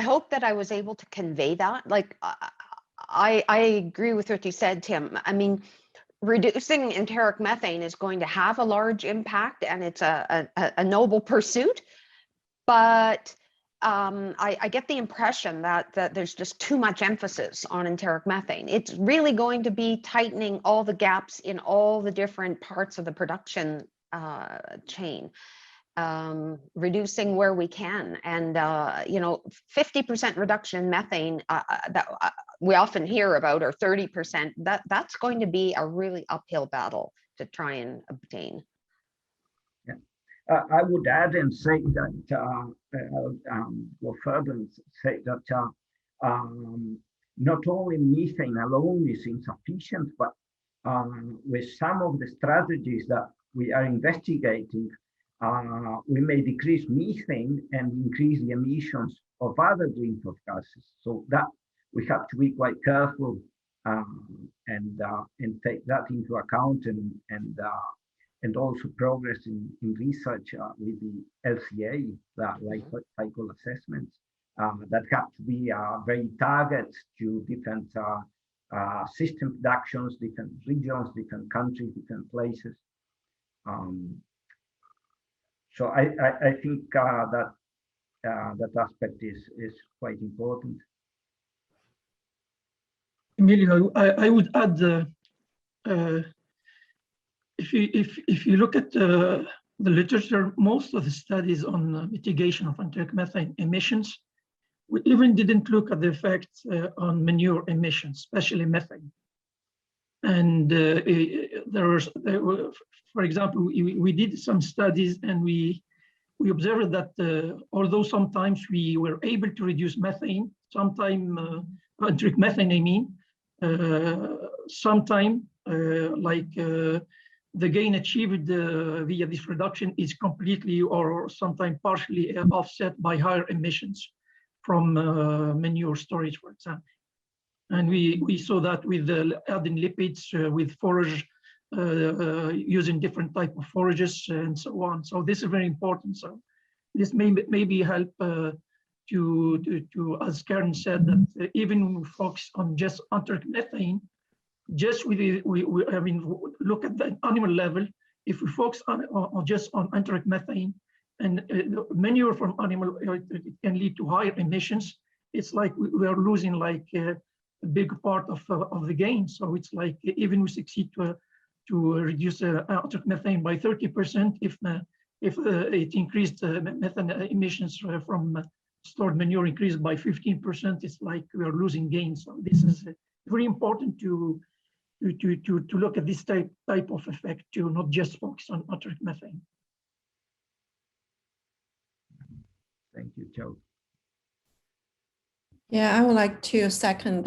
[SPEAKER 5] hope that I was able to convey that. Like, I agree with what you said, Tim. I mean, reducing enteric methane is going to have a large impact, and it's a noble pursuit. But I get the impression that there's just too much emphasis on enteric methane. It's really going to be tightening all the gaps in all the different parts of the production chain. Reducing where we can, and 50% reduction in methane that we often hear about, or 30%, that's going to be a really uphill battle to try and obtain.
[SPEAKER 14] Yeah. I would add and say that go further and say that not only methane alone is insufficient, but with some of the strategies that we are investigating, we may decrease methane and increase the emissions of other greenhouse gases. So that we have to be quite careful and take that into account, and also progress in research with the LCA, that life cycle assessments that have to be very targeted to different system productions, different regions, different countries, different places. So I think that aspect is quite important.
[SPEAKER 19] Emilio, I would add, if you look at the literature, most of the studies on mitigation of enteric methane emissions, we even didn't look at the effects on manure emissions, especially methane. And for example, we did some studies, and we observed that although sometimes we were able to reduce methane, sometimes enteric methane, I mean, sometime the gain achieved via this reduction is completely or sometimes partially offset by higher emissions from manure storage, for example. And we saw that with adding lipids, with forage, using different type of forages and so on. So this is very important. So this maybe help to, as Karen said, that even when we focus on just enteric methane, just I mean, look at the animal level. If we focus on just on enteric methane, and manure from animal, it can lead to higher emissions. It's like we are losing like a big part of the gain. So it's like even we succeed to reduce enteric methane by 30%, if it increased methane emissions from stored manure increased by 15%, it's like we are losing gains. So this is very important to to look at this type of effect, to not just focus on enteric methane.
[SPEAKER 14] Thank you, Joe.
[SPEAKER 20] Yeah, I would like to second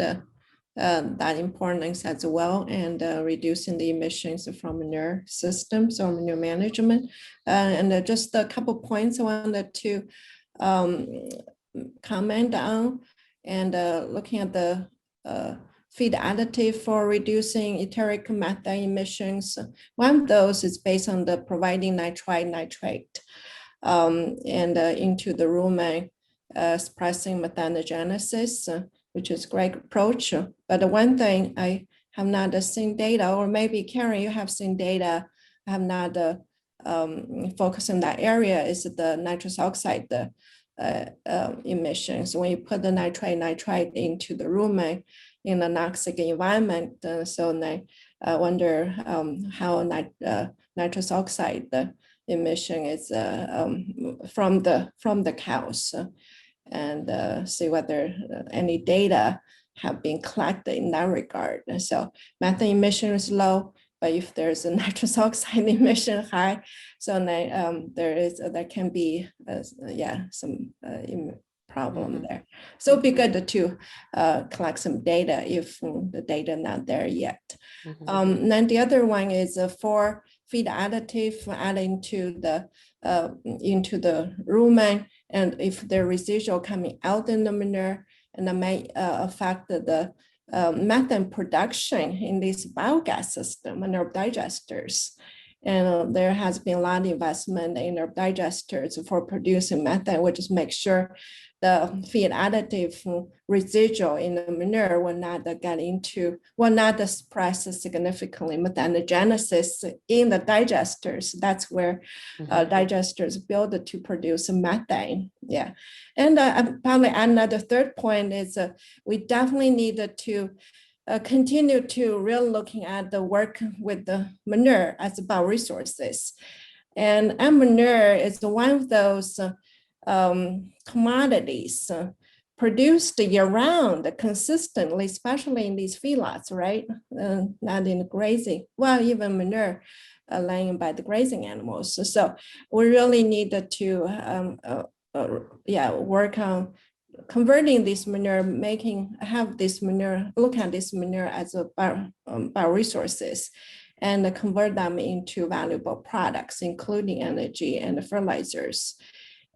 [SPEAKER 20] that importance as well, and reducing the emissions from manure systems or manure management. And just a couple points I wanted to comment on, and looking at the feed additive for reducing enteric methane emissions. One of those is based on the providing nitrite and into the rumen, suppressing methanogenesis, which is a great approach. But the one thing I have not seen data, or maybe Karen, you have seen data, I have not focused on that area, is the nitrous oxide emissions. When you put the nitrite into the rumen in a noxic environment, so I wonder how nitrous oxide emission is from the cows, and see whether any data have been collected in that regard. And so methane emission is low, but if there's a nitrous oxide emission high, so there can be some problem there. So it'd be good to collect some data if the data not there yet. Then the other one is for feed additive adding to the into the rumen, and if the residual coming out in the manure, and that may affect the methane production in this biogas system and our digesters. And there has been a lot of investment in our digesters for producing methane, which is make sure the feed additive residual in the manure will not suppress significantly methanogenesis in the digesters. That's where digesters build to produce methane. Yeah, and probably another third point is we definitely need to continue to really looking at the work with the manure as bioresources. And manure is one of those commodities produced year-round consistently, especially in these feedlots, right? Not in the grazing, well, even manure laying by the grazing animals. So we really need to work on converting this manure, look at this manure as a bioresources, and convert them into valuable products, including energy and fertilizers.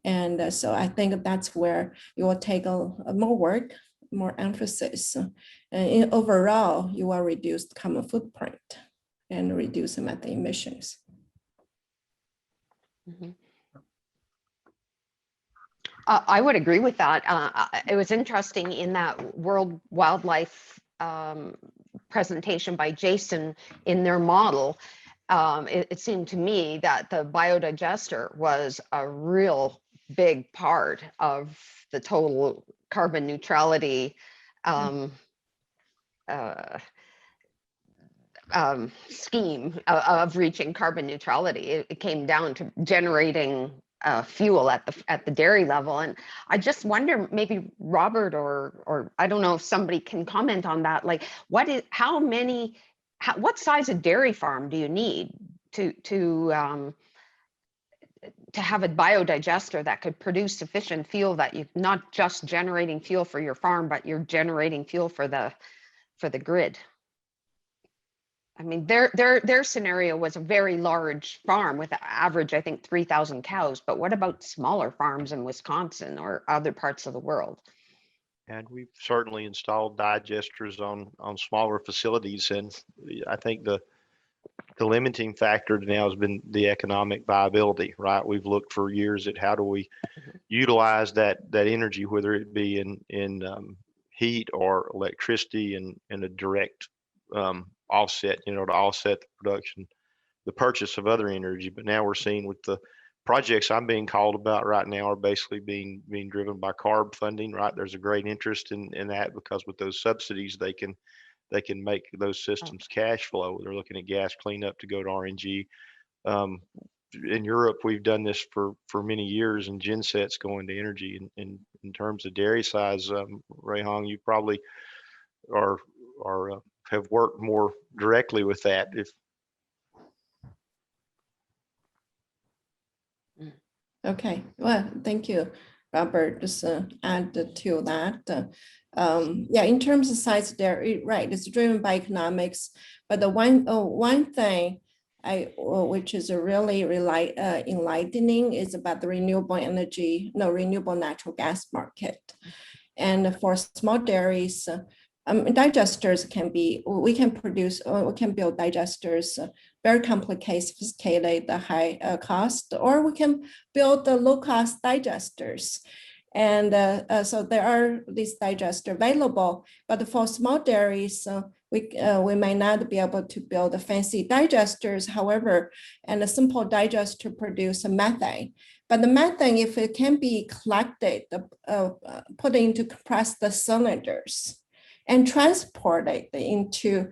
[SPEAKER 20] And so I think that's where you will take more work, more emphasis. And overall, you will reduce the carbon footprint and reduce the methane emissions.
[SPEAKER 5] I would agree with that. It was interesting in that World Wildlife presentation by Jason in their model. It seemed to me that the biodigester was a real big part of the total carbon neutrality scheme of reaching carbon neutrality. It came down to generating fuel at the dairy level, and I just wonder, maybe Robert or I don't know if somebody can comment on that. Like, what size of dairy farm do you need to have a biodigester that could produce sufficient fuel that you're not just generating fuel for your farm, but you're generating fuel for the grid? I mean, their scenario was a very large farm with an average, I think, 3,000 cows. But what about smaller farms in Wisconsin or other parts of the world?
[SPEAKER 17] And we've certainly installed digesters on smaller facilities, and I think the limiting factor now has been the economic viability, right? We've looked for years at how do we utilize that energy, whether it be in heat or electricity, and a direct offset, to offset the production, the purchase of other energy. But now we're seeing with the projects I'm being called about right now are basically being driven by CARB funding, right? There's a great interest in that, because with those subsidies, they can make those systems cash flow. They're looking at gas cleanup to go to RNG. In Europe, we've done this for many years, and gensets going to energy. In terms of dairy size, Rayhong, you probably are have worked more directly with that.
[SPEAKER 20] Okay, well, thank you, Robert. Just add to that. Yeah, in terms of sites there, right, it's driven by economics. But the one thing which is really enlightening is about the renewable natural gas market. And for small dairies, digesters we can build digesters, very complicated, sophisticated, high cost, or we can build the low cost digesters. And so there are these digesters available, but for small dairies, we may not be able to build the fancy digesters. However, and a simple digester produce methane. But the methane, if it can be collected, put into compressed cylinders and transported into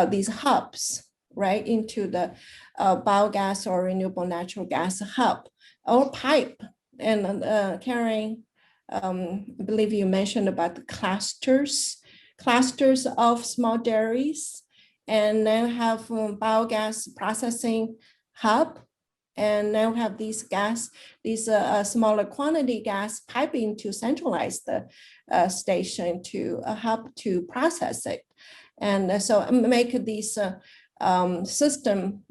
[SPEAKER 20] these hubs, right, into the biogas or renewable natural gas hub or pipe, and carrying, I believe you mentioned about the clusters of small dairies, and then have biogas processing hub, and now have these smaller quantity gas piping to centralize the station to help to process it. And so make these system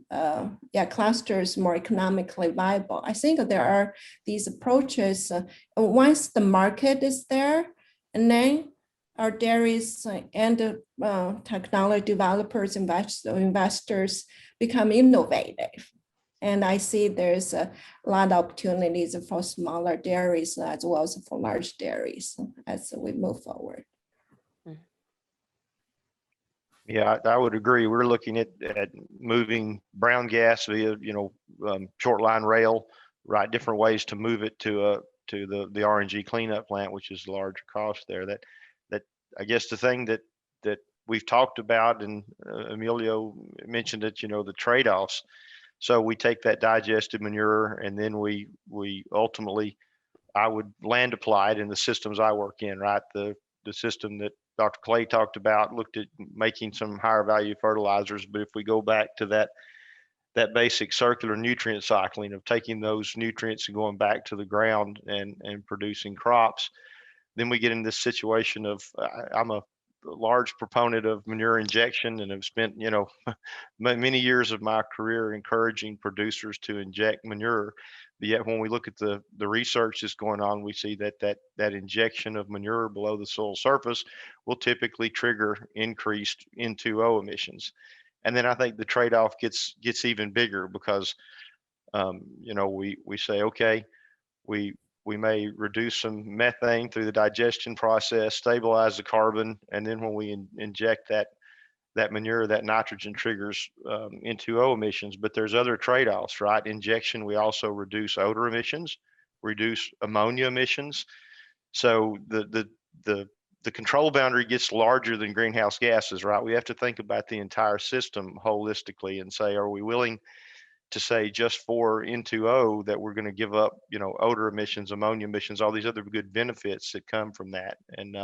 [SPEAKER 20] clusters more economically viable. I think there are these approaches. Once the market is there, and then our dairies and technology developers, investors become innovative. And I see there's a lot of opportunities for smaller dairies as well as for large dairies as we move forward.
[SPEAKER 17] Yeah, I would agree. We're looking at moving brown gas via, short line rail, right? Different ways to move it to the RNG cleanup plant, which is a larger cost there. That I guess the thing that we've talked about, and Emilio mentioned it, the trade-offs. So we take that digested manure, and then we ultimately, I would land apply it in the systems I work in, right? The system that Dr. Clay talked about looked at making some higher value fertilizers. But if we go back to that basic circular nutrient cycling of taking those nutrients and going back to the ground and producing crops, then we get in this situation of, I'm a large proponent of manure injection, and have spent many years of my career encouraging producers to inject manure. But yet when we look at the research that's going on, we see that injection of manure below the soil surface will typically trigger increased N2O emissions. And then I think the trade-off gets even bigger, because we say, okay, we may reduce some methane through the digestion process, stabilize the carbon, and then when we inject that manure, that nitrogen triggers N2O emissions. But there's other trade-offs, right? Injection, we also reduce odor emissions, reduce ammonia emissions. So the control boundary gets larger than greenhouse gases, right? We have to think about the entire system holistically and say, are we willing to say just for N2O that we're going to give up, odor emissions, ammonia emissions, all these other good benefits that come from that. And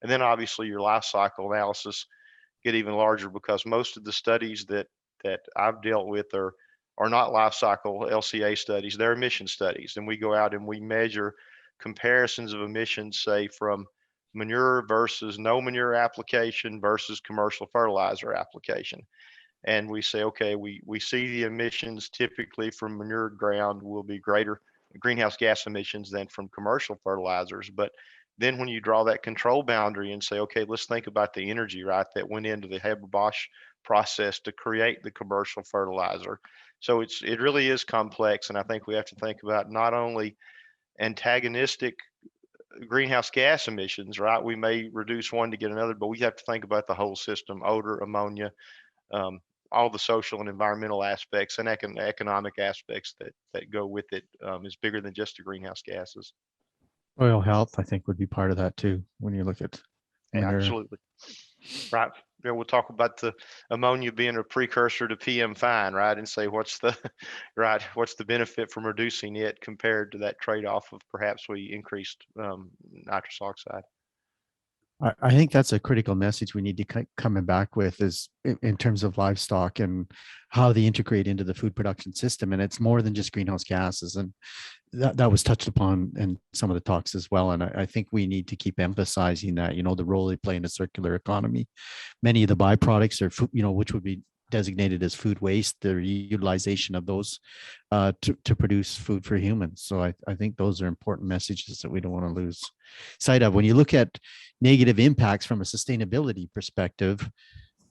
[SPEAKER 17] then obviously your life cycle analysis get even larger, because most of the studies that I've dealt with are not life cycle LCA studies, they're emission studies. And we go out and we measure comparisons of emissions, say from manure versus no manure application versus commercial fertilizer application. And we say, okay, we see the emissions typically from manured ground will be greater greenhouse gas emissions than from commercial fertilizers. But then when you draw that control boundary and say, okay, let's think about the energy, right, that went into the Haber-Bosch process to create the commercial fertilizer. So it really is complex. And I think we have to think about not only antagonistic greenhouse gas emissions, right? We may reduce one to get another, but we have to think about the whole system, odor, ammonia, all the social and environmental aspects and economic aspects that go with it is bigger than just the greenhouse gases.
[SPEAKER 15] Soil health, I think, would be part of that too, when you look at manure.
[SPEAKER 17] Absolutely. Right. We'll talk about the ammonia being a precursor to PM fine, right? And say, what's the benefit from reducing it compared to that trade-off of perhaps we increased nitrous oxide.
[SPEAKER 15] I think that's a critical message we need to coming back with is in terms of livestock and how they integrate into the food production system. And it's more than just greenhouse gases. And that was touched upon in some of the talks as well. And I think we need to keep emphasizing that, the role they play in a circular economy. Many of the byproducts are food, which would be designated as food waste, the utilization of those to produce food for humans. So I think those are important messages that we don't want to lose sight of. When you look at negative impacts from a sustainability perspective,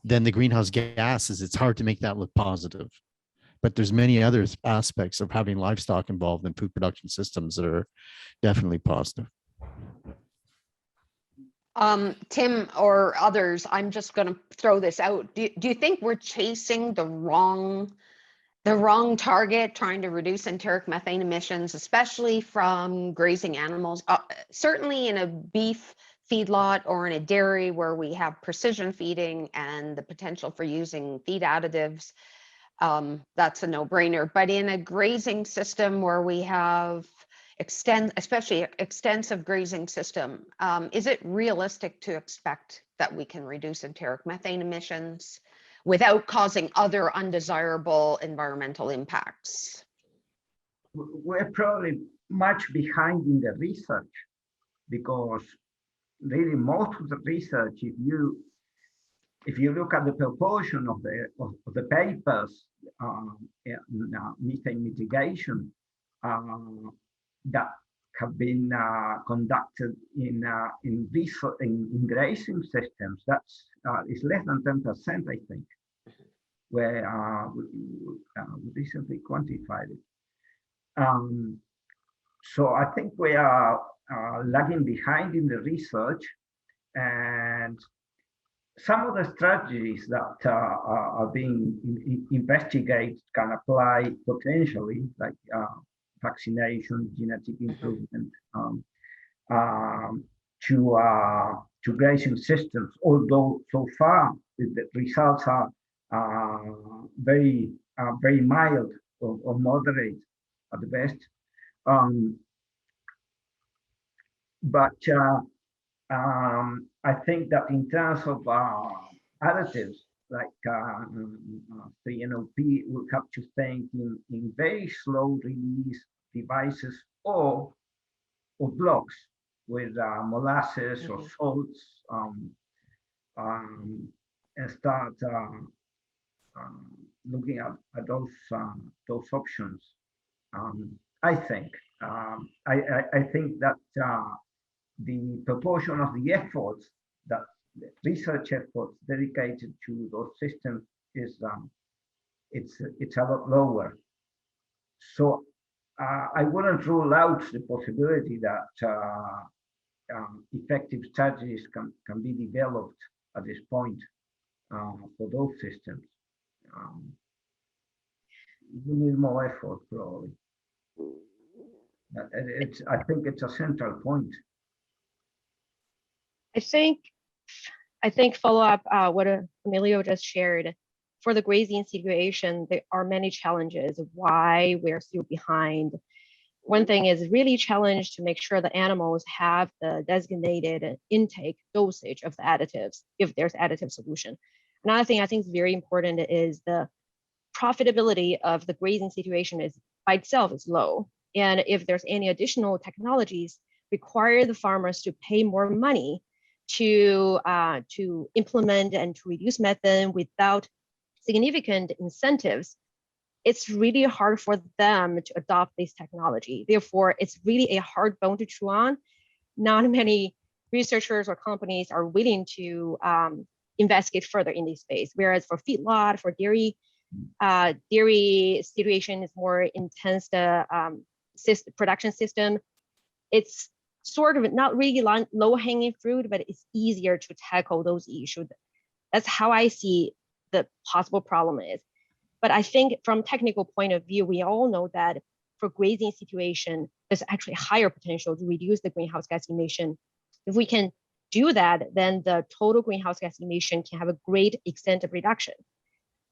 [SPEAKER 15] then the greenhouse gases, it's hard to make that look positive. But there's many other aspects of having livestock involved in food production systems that are definitely positive.
[SPEAKER 5] Tim or others, I'm just going to throw this out. Do you think we're chasing the wrong target, trying to reduce enteric methane emissions, especially from grazing animals? Certainly in a beef feedlot or in a dairy where we have precision feeding and the potential for using feed additives, that's a no-brainer. But in a grazing system where we have especially extensive grazing system, is it realistic to expect that we can reduce enteric methane emissions without causing other undesirable environmental impacts?
[SPEAKER 14] We're probably much behind in the research, because really most of the research, if you look at the proportion of the papers methane mitigation that have been conducted in grazing systems, that's is less than 10%, I think, where we recently quantified it. So I think we are lagging behind in the research, and some of the strategies that are being investigated can apply potentially, like vaccination, genetic improvement, to grazing systems. Although so far the results are very mild or moderate at the best. But I think that in terms of additives, like the NOP, will have to think in very slow release devices or blocks with molasses or salts, and start looking at those options. I think that the proportion of the efforts, that the research efforts dedicated to those systems is it's a lot lower. So I wouldn't rule out the possibility that effective strategies can be developed at this point for those systems. We need more effort, probably. I think it's a central point.
[SPEAKER 22] I think follow up what Emilio just shared. For the grazing situation, there are many challenges of why we're still behind. One thing is really challenged to make sure the animals have the designated intake dosage of the additives, if there's additive solution. Another thing I think is very important is the profitability of the grazing situation is by itself is low. And if there's any additional technologies require the farmers to pay more money to implement and to reduce methane without significant incentives, it's really hard for them to adopt this technology. Therefore, it's really a hard bone to chew on. Not many researchers or companies are willing to investigate further in this space. Whereas for feedlot, for dairy situation is more intense, the production system, it's sort of not really low-hanging fruit, but it's easier to tackle those issues. That's how I see the possible problem is. But I think from technical point of view, we all know that for grazing situation, there's actually higher potential to reduce the greenhouse gas emission. If we can do that, then the total greenhouse gas emission can have a great extent of reduction.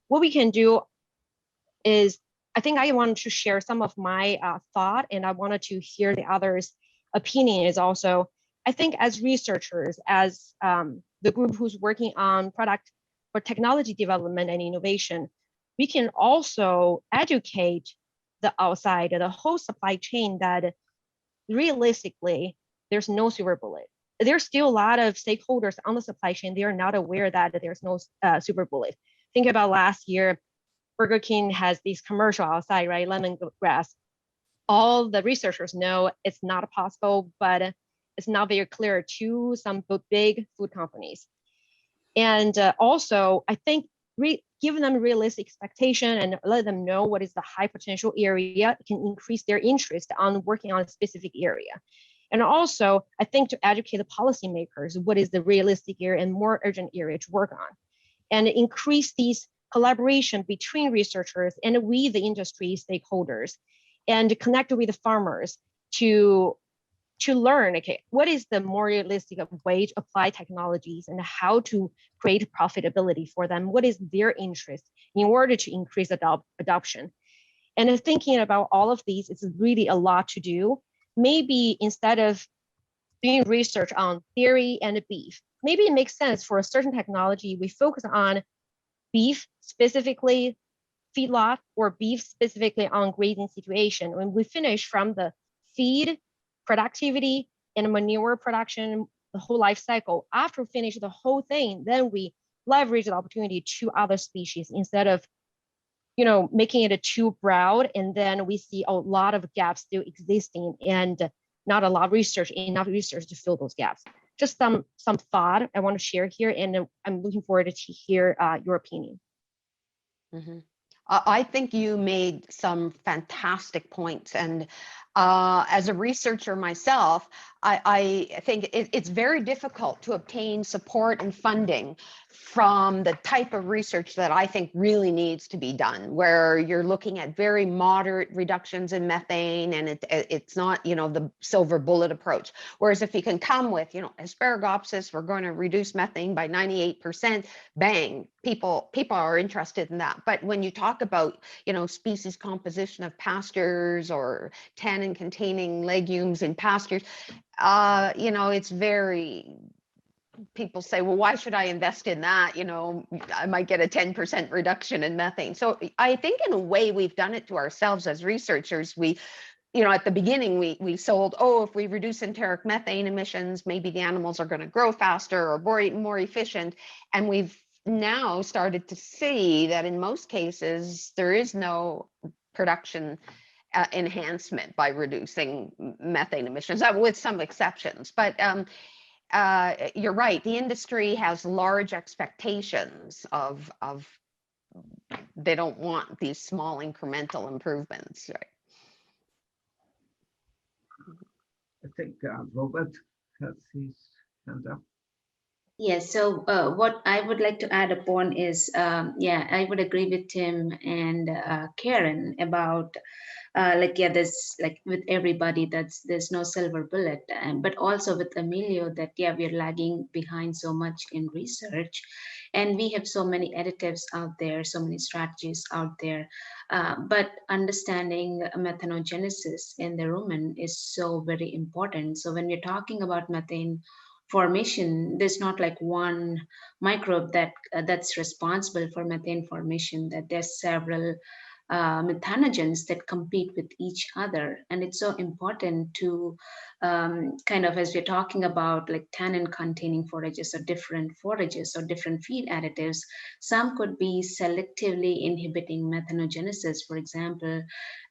[SPEAKER 22] What we can do is, I think I wanted to share some of my thought, and I wanted to hear the others' opinion is also, I think as researchers, as the group who's working on product or technology development and innovation, we can also educate the outside, the whole supply chain, that realistically, there's no silver bullet. There's still a lot of stakeholders on the supply chain. They are not aware that there's no silver bullet. Think about last year, Burger King has these commercial outside, right? Lemongrass. All the researchers know it's not possible, but it's not very clear to some big food companies. And also, I think giving them realistic expectation and let them know what is the high potential area can increase their interest on working on a specific area. And also, I think to educate the policymakers, what is the realistic area and more urgent area to work on, and increase these collaboration between researchers and with the industry stakeholders, and connect with the farmers to learn, okay, what is the more realistic way to apply technologies and how to create profitability for them? What is their interest in order to increase adoption? And thinking about all of these, it's really a lot to do. Maybe instead of doing research on dairy and beef, maybe it makes sense for a certain technology, we focus on beef specifically, feedlot, or beef specifically on grazing situation. When we finish from the feed, productivity, and manure production, the whole life cycle, after we finish the whole thing, then we leverage the opportunity to other species instead of making it too broad, and then we see a lot of gaps still existing and not a lot of research, enough research to fill those gaps. Just some thought I want to share here, and I'm looking forward to hear your opinion.
[SPEAKER 5] Mm-hmm. I think you made some fantastic points, and as a researcher myself, I think it's very difficult to obtain support and funding from the type of research that I think really needs to be done, where you're looking at very moderate reductions in methane, and it's not, the silver bullet approach. Whereas if you can come with, asparagopsis, we're going to reduce methane by 98%, bang, people are interested in that. But when you talk about, species composition of pastures or tannin containing legumes in pastures, it's very, people say, well, why should I invest in that? I might get a 10% reduction in methane. So I think in a way we've done it to ourselves as researchers. We, at the beginning, we sold, if we reduce enteric methane emissions, maybe the animals are going to grow faster or more efficient. And we've now started to see that in most cases, there is no production enhancement by reducing methane emissions, with some exceptions. But you're right, the industry has large expectations of they don't want these small incremental improvements, right?
[SPEAKER 14] I think Robert has his hand up.
[SPEAKER 16] Yes, so what I would like to add upon is, I would agree with Tim and Karen about there's with everybody there's no silver bullet, but also with Emilio that we're lagging behind so much in research, and we have so many additives out there, so many strategies out there, but understanding methanogenesis in the rumen is so very important. So when we're talking about methane formation, there's not like one microbe that's responsible for methane formation, that there's several methanogens that compete with each other. And it's so important to as we're talking about like tannin containing forages or different feed additives, some could be selectively inhibiting methanogenesis. For example,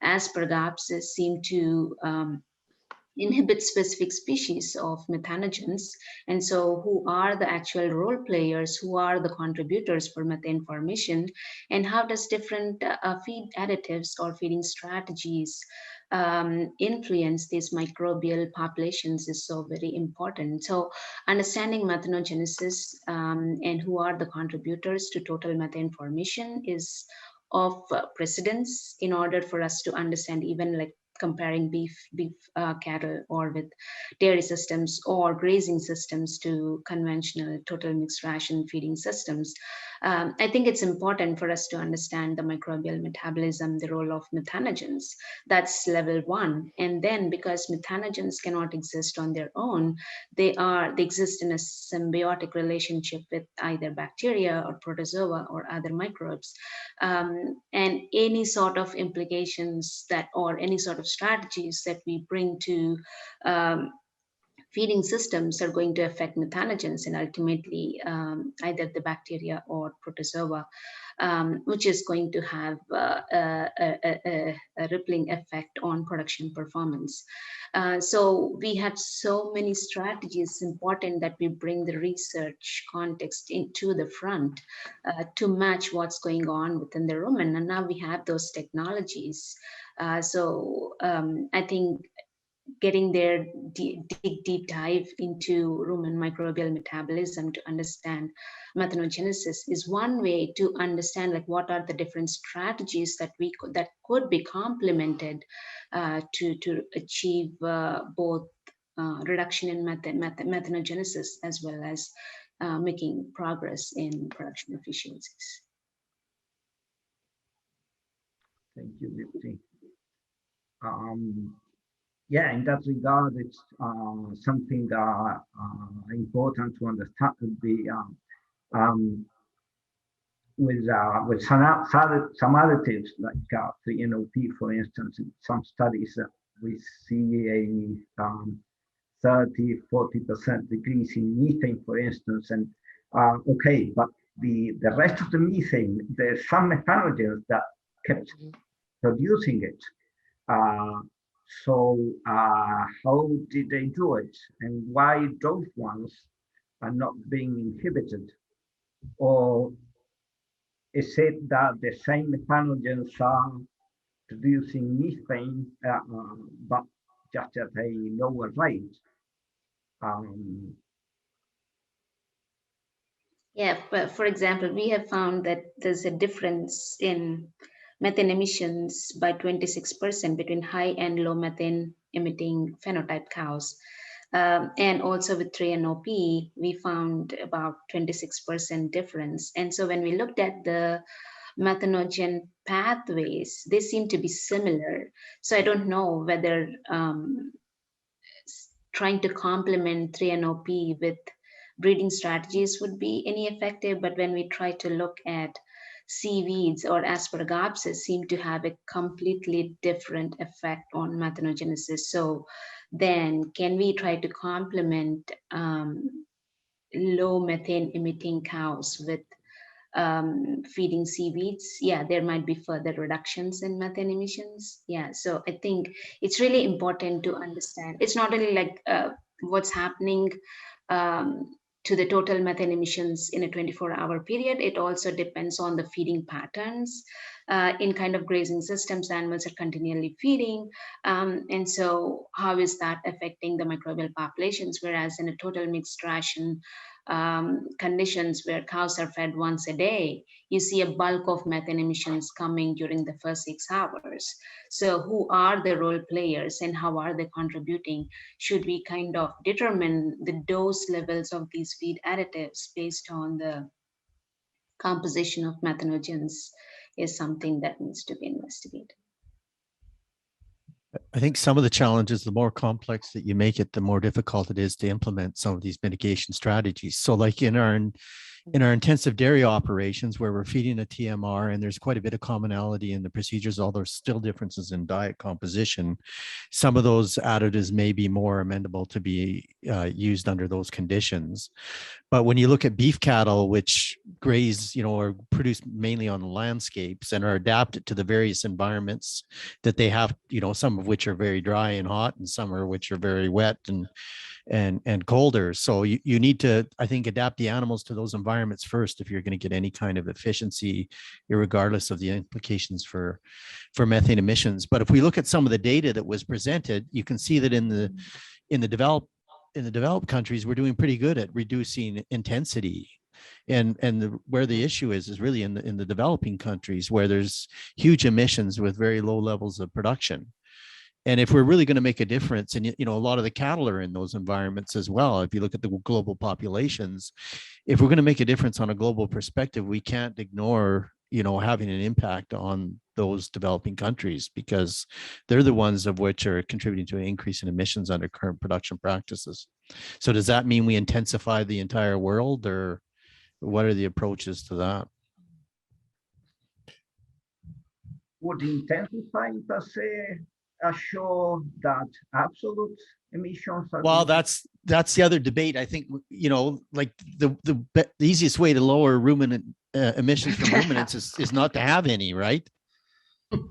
[SPEAKER 16] asparagopsis seem to inhibit specific species of methanogens. And so who are the actual role players, who are the contributors for methane formation, and how does different feed additives or feeding strategies influence these microbial populations is so very important. So understanding methanogenesis and who are the contributors to total methane formation is of precedence in order for us to understand even like comparing beef cattle or with dairy systems or grazing systems to conventional total mixed ration feeding systems. I think it's important for us to understand the microbial metabolism, the role of methanogens. That's level one. And then because methanogens cannot exist on their own, they exist in a symbiotic relationship with either bacteria or protozoa or other microbes. And any sort of implications that, or any sort of strategies that we bring to feeding systems are going to affect methanogens and ultimately either the bacteria or protozoa, which is going to have a rippling effect on production performance. So we have so many strategies. important that we bring the research context into the front to match what's going on within the rumen. And now we have those technologies. So I think getting there, deep dive into rumen microbial metabolism to understand methanogenesis is one way to understand like what are the different strategies that could be complemented to achieve both reduction in methanogenesis as well as making progress in production efficiencies.
[SPEAKER 14] Thank you, Dipti. Yeah, in that regard, it's something important to understand. With some additives like 3-NOP, for instance, in some studies we see a 30-40% decrease in methane, for instance, and okay, but the rest of the methane, there's some methanogens that kept producing it. So how did they do it, and why those ones are not being inhibited? Or is it that the same methanogens are producing methane, but just at a lower rate?
[SPEAKER 16] Yeah, but for example, we have found that there's a difference in methane emissions by 26% between high and low methane emitting phenotype cows. And also with 3-NOP, we found about 26% difference. And so when we looked at the methanogen pathways, they seem to be similar. So I don't know whether trying to complement 3-NOP with breeding strategies would be any effective, but when we try to look at seaweeds or aspergopsis seem to have a completely different effect on methanogenesis. So then can we try to complement low methane emitting cows with feeding seaweeds? Yeah, there might be further reductions in methane emissions. Yeah, so I think it's really important to understand. It's not only like what's happening to the total methane emissions in a 24-hour period. It also depends on the feeding patterns. In kind of grazing systems, animals are continually feeding. And so how is that affecting the microbial populations? Whereas in a total mixed ration conditions where cows are fed once a day, you see a bulk of methane emissions coming during the first 6 hours. So who are the role players and how are they contributing? Should we kind of determine the dose levels of these feed additives based on the composition of methanogens is something that needs to be investigated.
[SPEAKER 15] I think some of the challenges, the more complex that you make it, the more difficult it is to implement some of these mitigation strategies. So like in our intensive dairy operations where we're feeding a TMR and there's quite a bit of commonality in the procedures, although there's still differences in diet composition, some of those additives may be more amenable to be used under those conditions. But when you look at beef cattle, which graze, or produce mainly on landscapes and are adapted to the various environments that they have, some of which are very dry and hot and some of which are very wet and colder. So you need to, I think, adapt the animals to those environments first if you're going to get any kind of efficiency, regardless of the implications for methane emissions. But if we look at some of the data that was presented, you can see that in the developed countries, we're doing pretty good at reducing intensity. And where the issue is really in the developing countries where there's huge emissions with very low levels of production. And if we're really going to make a difference, and a lot of the cattle are in those environments as well. If you look at the global populations, if we're going to make a difference on a global perspective, we can't ignore, having an impact on those developing countries, because they're the ones of which are contributing to an increase in emissions under current production practices. So does that mean we intensify the entire world, or what are the approaches to that?
[SPEAKER 14] Would intensifying per se assure that absolute emissions are?
[SPEAKER 15] Well, that's the other debate. I think, like the easiest way to lower ruminant emissions from ruminants is not to have any, right?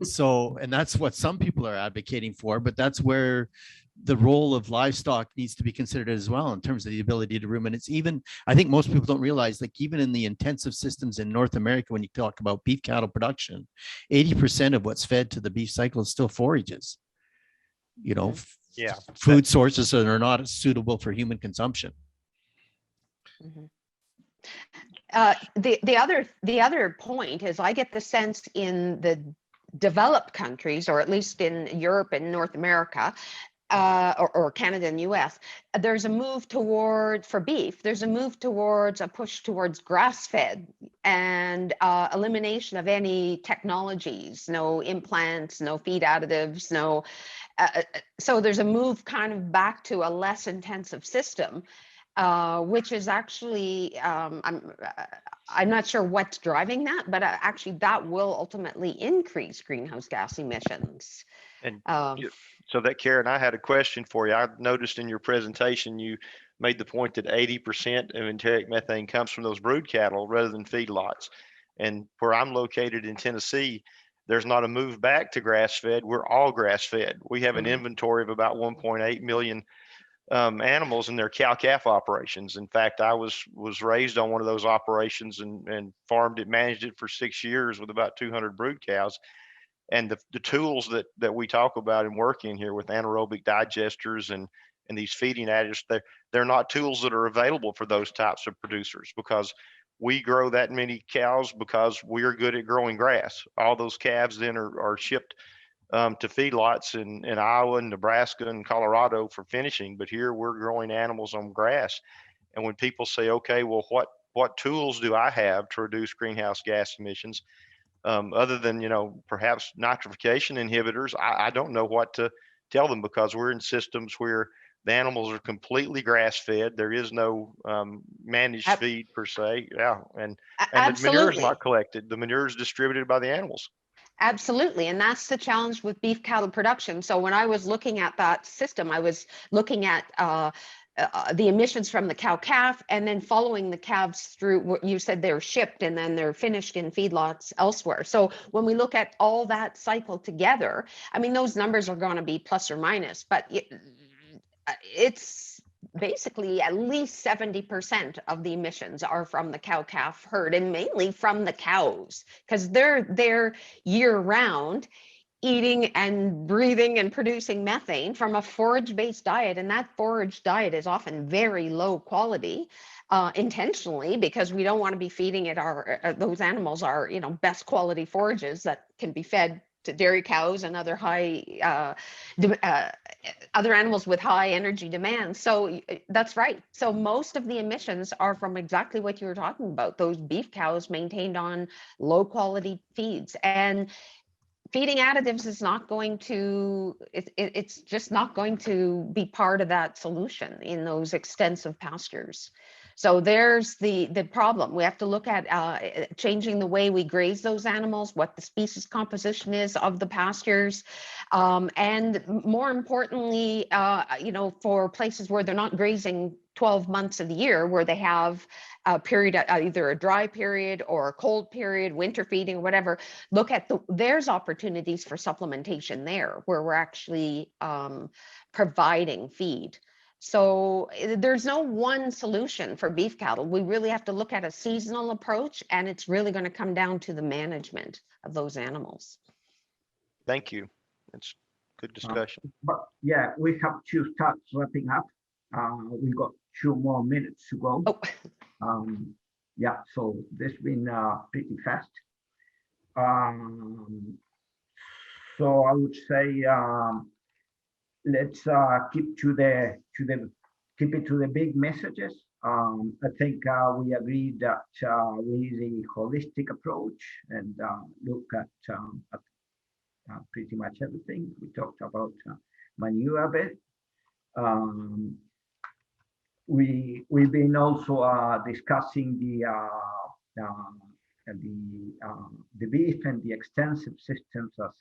[SPEAKER 15] So, and that's what some people are advocating for, but that's where the role of livestock needs to be considered as well in terms of the ability to ruminate. Even, I think most people don't realize, like even in the intensive systems in North America, when you talk about beef cattle production, 80% of what's fed to the beef cycle is still forages.
[SPEAKER 17] Yeah,
[SPEAKER 15] food sources that are not suitable for human consumption.
[SPEAKER 5] Mm-hmm. The other point is, I get the sense in the developed countries, or at least in Europe and North America, or Canada and US, there's a move for beef, there's a move towards a push towards grass-fed and elimination of any technologies, no implants, no feed additives, no. So there's a move kind of back to a less intensive system, which is actually, I'm not sure what's driving that, but actually that will ultimately increase greenhouse gas emissions.
[SPEAKER 17] And so that, Karen, I had a question for you. I noticed in your presentation, you made the point that 80% of enteric methane comes from those brood cattle rather than feedlots. And where I'm located in Tennessee, there's not a move back to grass-fed. We're all grass-fed. We have an inventory of about 1.8 million animals in their cow-calf operations. In fact, I was raised on one of those operations and farmed it, managed it for 6 years with about 200 brood cows. And the tools that we talk about in working here with anaerobic digesters and these feeding additives, they're not tools that are available for those types of producers, because we grow that many cows because we're good at growing grass. All those calves then are shipped to feedlots in Iowa, Nebraska, and Colorado for finishing. But here we're growing animals on grass. And when people say, okay, well, what tools do I have to reduce greenhouse gas emissions? Other than, perhaps nitrification inhibitors, I don't know what to tell them, because we're in systems where the animals are completely grass-fed. There is no managed feed per se. Yeah, and the manure is not collected. The manure is distributed by the animals.
[SPEAKER 5] Absolutely. And that's the challenge with beef cattle production. So when I was looking at that system, I was looking at the emissions from the cow-calf, and then following the calves through what you said, they're shipped and then they're finished in feedlots elsewhere. So when we look at all that cycle together, I mean, those numbers are going to be plus or minus, but it's basically at least 70% of the emissions are from the cow-calf herd, and mainly from the cows, because they're there year-round, eating and breathing and producing methane from a forage-based diet. And that forage diet is often very low quality, intentionally, because we don't want to be feeding it those animals are, best quality forages that can be fed to dairy cows and other other animals with high energy demands. So that's right. So most of the emissions are from exactly what you were talking about, those beef cows maintained on low quality feeds. And feeding additives is not going to, it's just not going to be part of that solution in those extensive pastures. So there's the problem. We have to look at changing the way we graze those animals, what the species composition is of the pastures, and more importantly, for places where they're not grazing 12 months of the year, where they have a period, either a dry period or a cold period, winter feeding, whatever, look at there's opportunities for supplementation there, where we're actually providing feed. So there's no one solution for beef cattle. We really have to look at a seasonal approach, and it's really going to come down to the management of those animals.
[SPEAKER 17] Thank you. It's good discussion.
[SPEAKER 14] But yeah, we have to start wrapping up. We've got 2 more minutes to go.
[SPEAKER 5] Oh.
[SPEAKER 14] Yeah, so this has been pretty fast. So I would say let's keep it to the big messages. I think we agreed that we need a holistic approach and look at pretty much everything. We talked about manure a bit. We've been also discussing the beef and the extensive systems as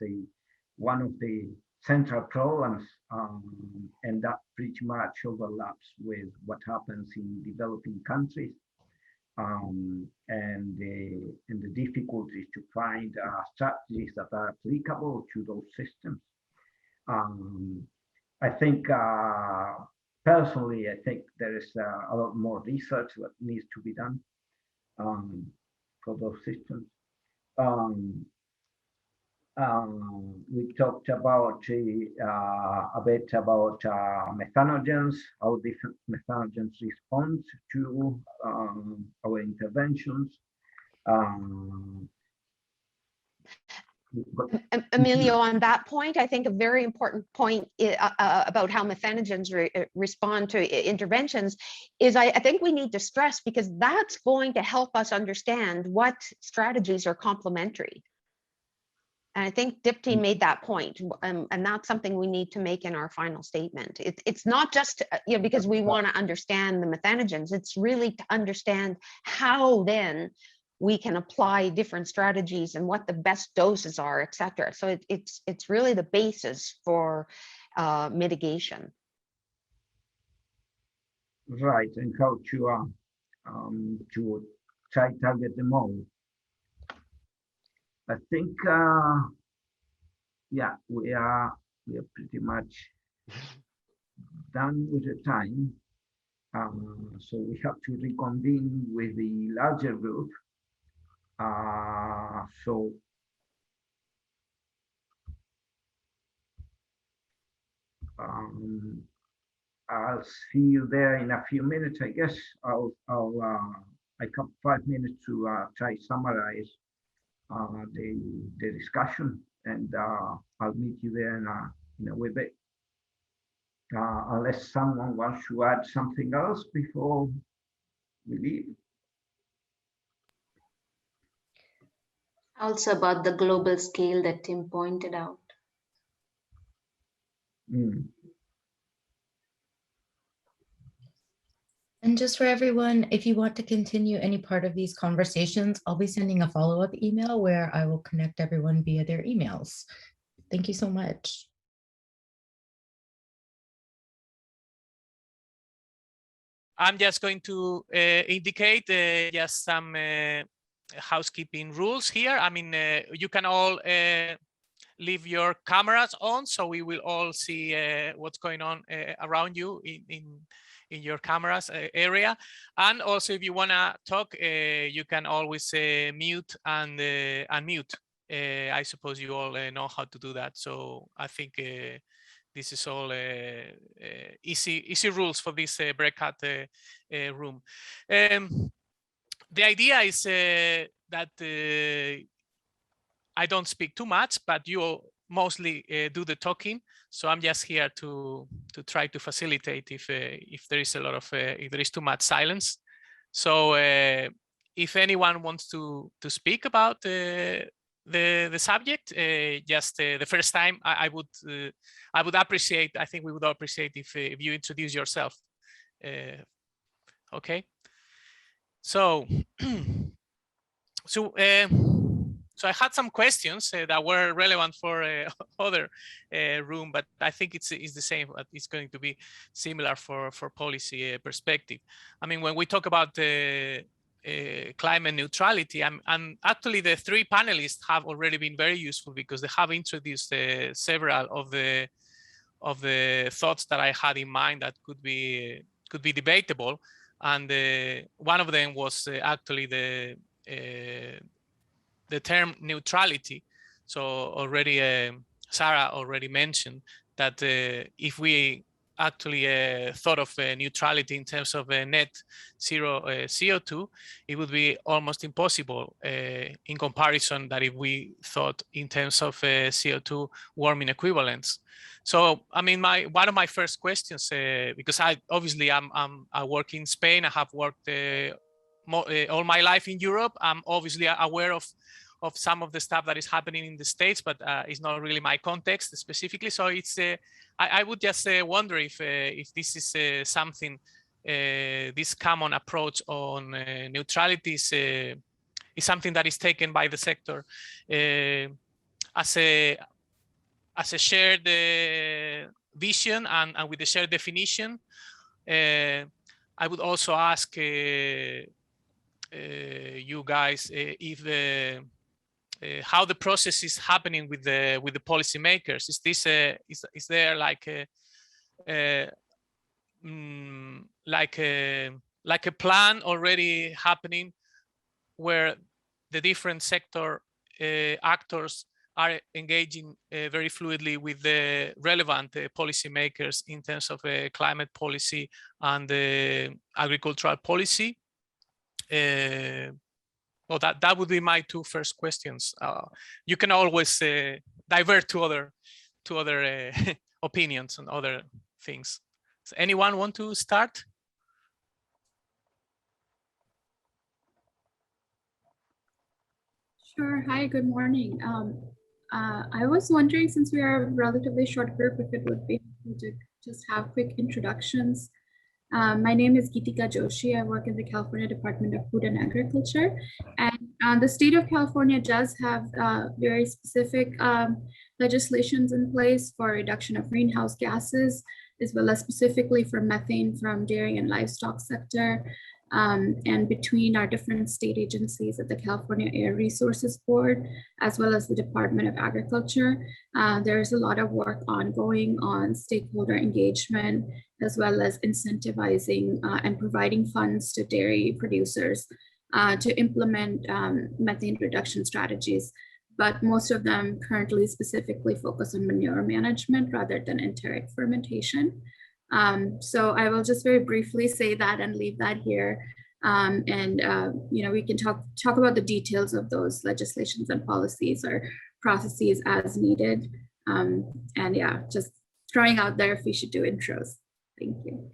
[SPEAKER 14] one of the central problems, and that pretty much overlaps with what happens in developing countries, and the difficulties to find strategies that are applicable to those systems. I think personally, I think there is a lot more research that needs to be done for those systems. We talked about a bit about methanogens, how different methanogens respond to our interventions.
[SPEAKER 5] Emilio, on that point, I think a very important point about how methanogens respond to interventions is I think we need to stress, because that's going to help us understand what strategies are complementary. And I think Dipti made that point, and that's something we need to make in our final statement. It's not just because we want to understand the methanogens, it's really to understand how then we can apply different strategies and what the best doses are, et cetera. So it's really the basis for mitigation.
[SPEAKER 14] Right, and how to target them all. I think, yeah, we are pretty much done with the time. So we have to reconvene with the larger group. So I'll see you there in a few minutes. I guess I have 5 minutes to try summarize the discussion, and I'll meet you there in a wee bit. Unless someone wants to add something else before we leave.
[SPEAKER 16] Also about the global scale that Tim pointed out.
[SPEAKER 1] And just for everyone, if you want to continue any part of these conversations, I'll be sending a follow-up email where I will connect everyone via their emails. Thank you so much.
[SPEAKER 3] I'm just going to indicate just some housekeeping rules here. I mean, you can all leave your cameras on, so we will all see what's going on around you in your cameras area. And also, if you want to talk, you can always mute and unmute. I suppose you all know how to do that. So I think this is all easy rules for this breakout room. The idea is that I don't speak too much, but you mostly do the talking. So I'm just here to try to facilitate if there is a lot of if there is too much silence. So if anyone wants to speak about the subject, just the first time, I would appreciate. I think we would appreciate if you introduce yourself. Okay. So so I had some questions that were relevant for other room, but I think it's the same. It's going to be similar for policy perspective. I mean, when we talk about climate neutrality, and actually the three panelists have already been very useful because they have introduced several of the thoughts that I had in mind that could be debatable, and one of them was actually the term neutrality. So already Sarah already mentioned that if we actually thought of neutrality in terms of net zero CO2, it would be almost impossible in comparison that if we thought in terms of CO2 warming equivalents. So, I mean, one of my first questions, because I work in Spain, I have worked all my life in Europe. I'm obviously aware of some of the stuff that is happening in the States, but it's not really my context specifically. So it's I would just wonder if this is something, this common approach on neutrality is something that is taken by the sector as a shared vision and with a shared definition. I would also ask you guys if how the process is happening with the policymakers. Is this is there like a plan already happening where the different sector actors are engaging very fluidly with the relevant policymakers in terms of climate policy and agricultural policy? Well, that would be my two first questions. You can always divert to other opinions and other things. So anyone want to start?
[SPEAKER 8] Sure. Hi, good morning. I was wondering, since we are a relatively short group, if it would be helpful to just have quick introductions. My name is Geetika Joshi. I work in the California Department of Food and Agriculture. And the state of California does have very specific legislations in place for reduction of greenhouse gases, as well as specifically for methane from dairy and livestock sector. And between our different state agencies at the California Air Resources Board, as well as the Department of Agriculture, there's a lot of work ongoing on stakeholder engagement, as well as incentivizing and providing funds to dairy producers to implement methane reduction strategies. But most of them currently specifically focus on manure management rather than enteric fermentation. So I will just very briefly say that and leave that here. You know, we can talk about the details of those legislations and policies or processes as needed. And yeah, just throwing out there if we should do intros. Thank you.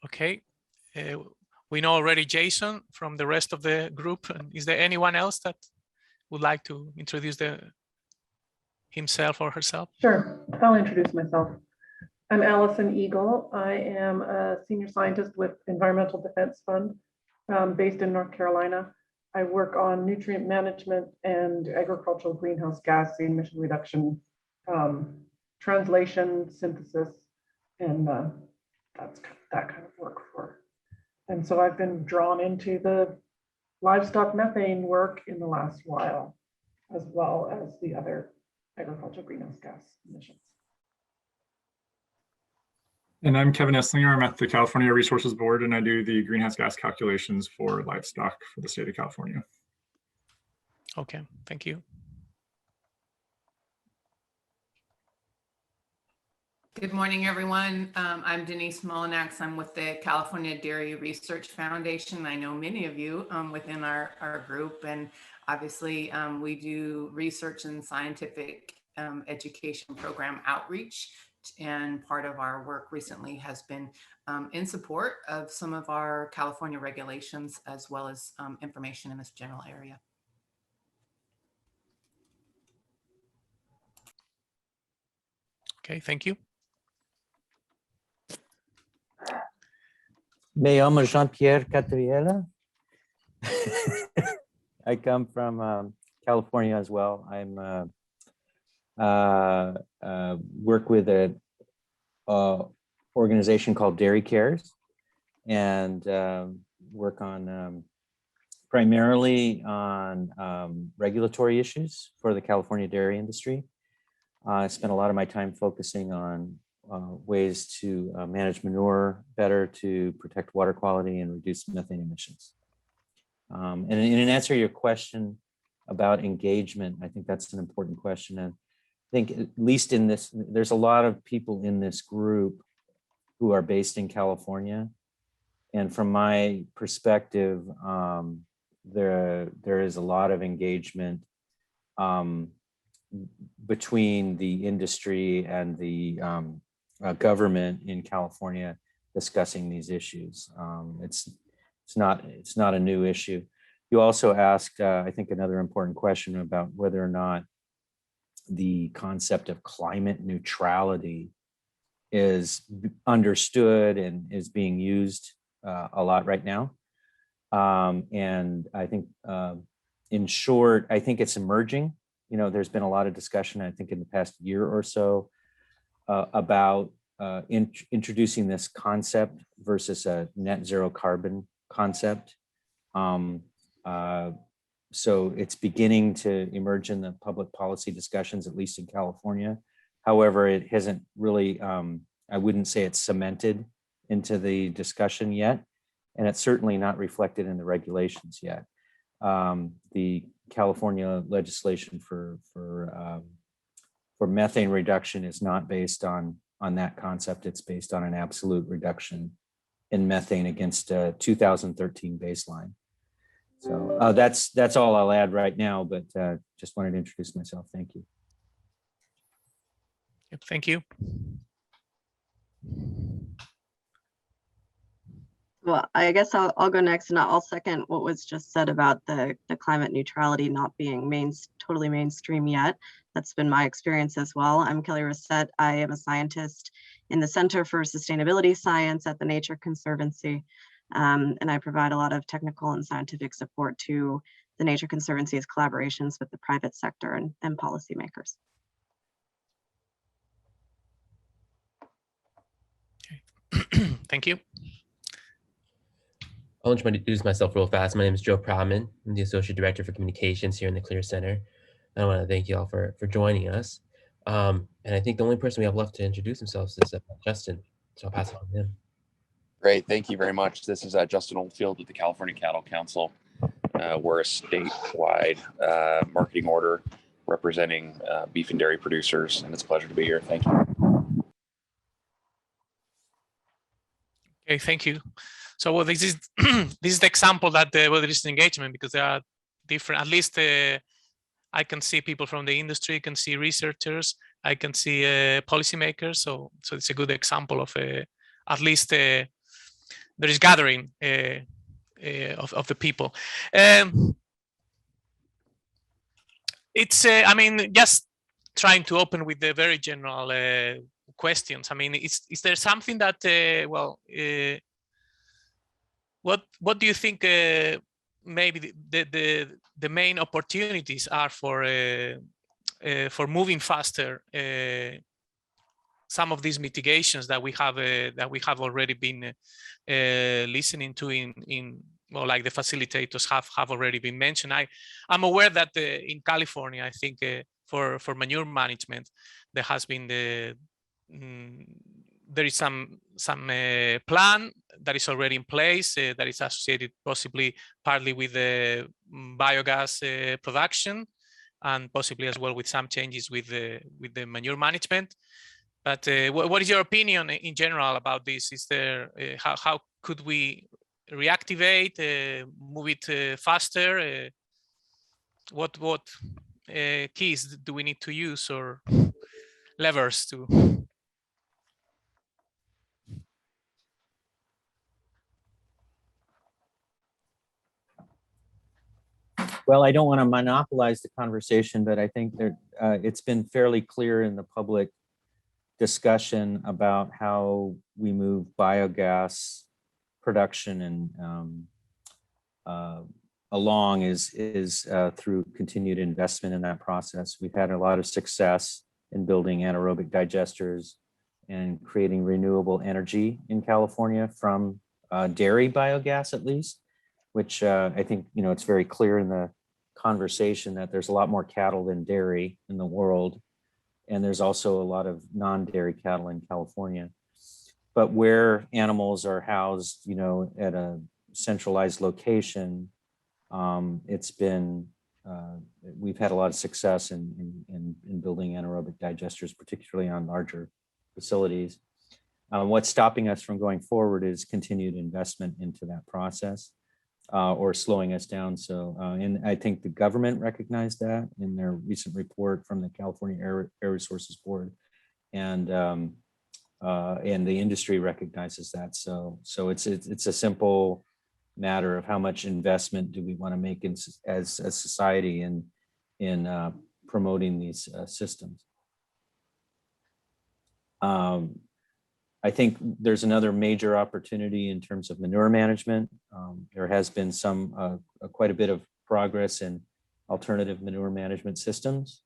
[SPEAKER 3] Okay. We know already Jason from the rest of the group. Is there anyone else that would like to introduce himself or herself?
[SPEAKER 12] Sure, I'll introduce myself. I'm Allison Eagle. I am a senior scientist with Environmental Defense Fund based in North Carolina. I work on nutrient management and agricultural greenhouse gas emission reduction, translation, synthesis, and that's that kind of work for. And so I've been drawn into the livestock methane work in the last while, as well as the other agricultural greenhouse gas emissions.
[SPEAKER 23] And I'm Kevin Esslinger. I'm at the California Resources Board, and I do the greenhouse gas calculations for livestock for the state of California.
[SPEAKER 3] Okay, thank you.
[SPEAKER 24] Good morning, everyone. I'm Denise Molinax. I'm with the California Dairy Research Foundation. I know many of you within our group, and obviously we do research and scientific education program outreach. And part of our work recently has been in support of some of our California regulations, as well as information in this general area.
[SPEAKER 3] Okay, thank you.
[SPEAKER 25] Me llamo Jean-Pierre Catriella. I come from California as well. I'm work with an organization called Dairy Cares, and work on primarily on regulatory issues for the California dairy industry. I spent a lot of my time focusing on ways to manage manure better, to protect water quality and reduce methane emissions. And in an answer to your question, about engagement. I think that's an important question. And I think at least in this, there's a lot of people in this group who are based in California. And from my perspective, there is a lot of engagement between the industry and the government in California discussing these issues. It's not a new issue. You also asked, I think, another important question about whether or not the concept of climate neutrality is understood and is being used a lot right now. And I think, in short, I think it's emerging. You know, there's been a lot of discussion, I think, in the past year or so about introducing this concept versus a net zero carbon concept. So it's beginning to emerge in the public policy discussions, at least in California. However, it hasn't really, I wouldn't say it's cemented into the discussion yet, and it's certainly not reflected in the regulations yet. The California legislation for methane reduction is not based on that concept. It's based on an absolute reduction in methane against a 2013 baseline. So that's all I'll add right now, but just wanted to introduce myself. Thank you.
[SPEAKER 3] Yep, thank you.
[SPEAKER 4] Well, I guess I'll go next, and I'll second what was just said about the climate neutrality not being totally mainstream yet. That's been my experience as well. I'm Kelly Rossett. I am a scientist in the Center for Sustainability Science at the Nature Conservancy, and I provide a lot of technical and scientific support to the Nature Conservancy's collaborations with the private sector and policymakers.
[SPEAKER 3] Thank you.
[SPEAKER 7] I'll introduce myself real fast. My name is Joe Proudman. I'm the Associate Director for Communications here in the Clear Center. I want to thank you all for joining us. And I think the only person we have left to introduce themselves is Justin. So I'll pass it on to him.
[SPEAKER 9] Great, thank you very much. This is Justin Oldfield with the California Cattle Council. We're a statewide marketing order representing beef and dairy producers, and it's a pleasure to be here. Thank you.
[SPEAKER 3] Okay, thank you. So well, this is this is the example that there is engagement, because there are different. At least I can see people from the industry, I can see researchers, I can see policymakers. So it's a good example of at least there is gathering of the people. It's I mean, just trying to open with the very general questions. I mean, is there something that what do you think maybe the main opportunities are for moving faster some of these mitigations that we have already been listening to in well, like the facilitators have already been mentioned. I'm aware that in California, I think for manure management, there has been there is some plan that is already in place that is associated possibly partly with the biogas production, and possibly as well with some changes with the manure management. But what is your opinion in general about this? Is there how could we reactivate, move it faster? What keys do we need to use, or levers to?
[SPEAKER 25] Well, I don't want to monopolize the conversation, but I think that it's been fairly clear in the public discussion about how we move biogas production and along is through continued investment in that process. We've had a lot of success in building anaerobic digesters and creating renewable energy in California from dairy biogas, at least, which I think, you know, it's very clear in the conversation that there's a lot more cattle than dairy in the world. And there's also a lot of non-dairy cattle in California. But where animals are housed, you know, at a centralized location, it's been we've had a lot of success in building anaerobic digesters, particularly on larger facilities. What's stopping us from going forward is continued investment into that process, or slowing us down. So, and I think the government recognized that in their recent report from the California Air Resources Board, and the industry recognizes that. So it's a simple matter of how much investment do we want to make as a society in promoting these systems. I think there's another major opportunity in terms of manure management. There has been quite a bit of progress in alternative manure management systems,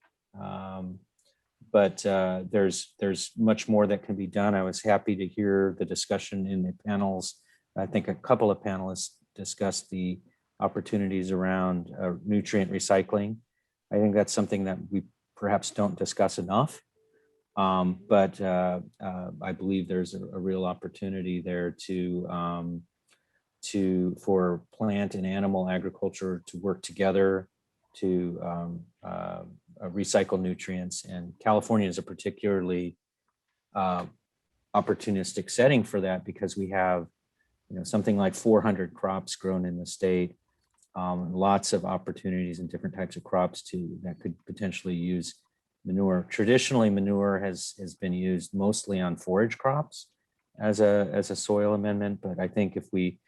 [SPEAKER 25] but there's much more that can be done. I was happy to hear the discussion in the panels. I think a couple of panelists discussed the opportunities around nutrient recycling. I think that's something that we perhaps don't discuss enough. But I believe there's a real opportunity there for plant and animal agriculture to work together to recycle nutrients. And California is a particularly opportunistic setting for that, because we have something like 400 crops grown in the state, lots of opportunities and different types of crops that could potentially use manure. Traditionally, manure has been used mostly on forage crops as a soil amendment, but I think if we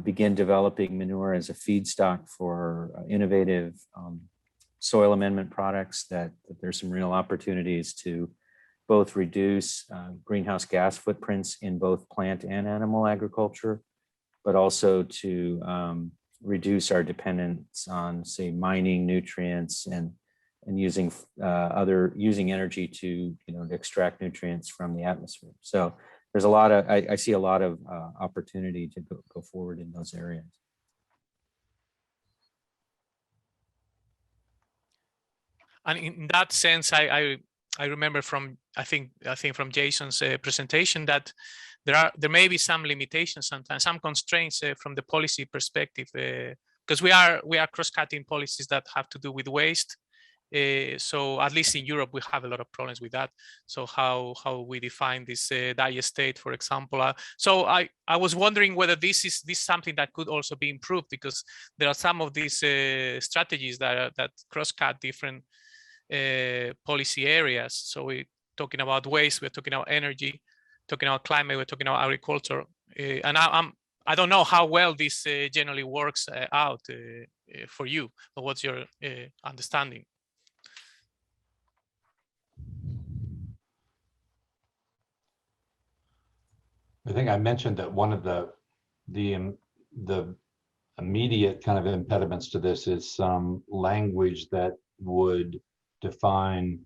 [SPEAKER 25] begin developing manure as a feedstock for innovative soil amendment products, that there's some real opportunities to both reduce greenhouse gas footprints in both plant and animal agriculture, but also to reduce our dependence on, say, mining nutrients and using energy to extract nutrients from the atmosphere. So there's a lot of I see a lot of opportunity to go forward in those areas.
[SPEAKER 3] And in that sense, I remember from I think from Jason's presentation that there may be some limitations sometimes, some constraints from the policy perspective, because we are cross-cutting policies that have to do with waste. So at least in Europe, we have a lot of problems with that. So how we define this dire state, for example. So I was wondering whether this is something that could also be improved, because there are some of these strategies that cross-cut different policy areas. So we're talking about waste, we're talking about energy, talking about climate, we're talking about agriculture, and I don't know how well this generally works out for you, but what's your understanding?
[SPEAKER 2] I think I mentioned that one of the immediate kind of impediments to this is some language that would define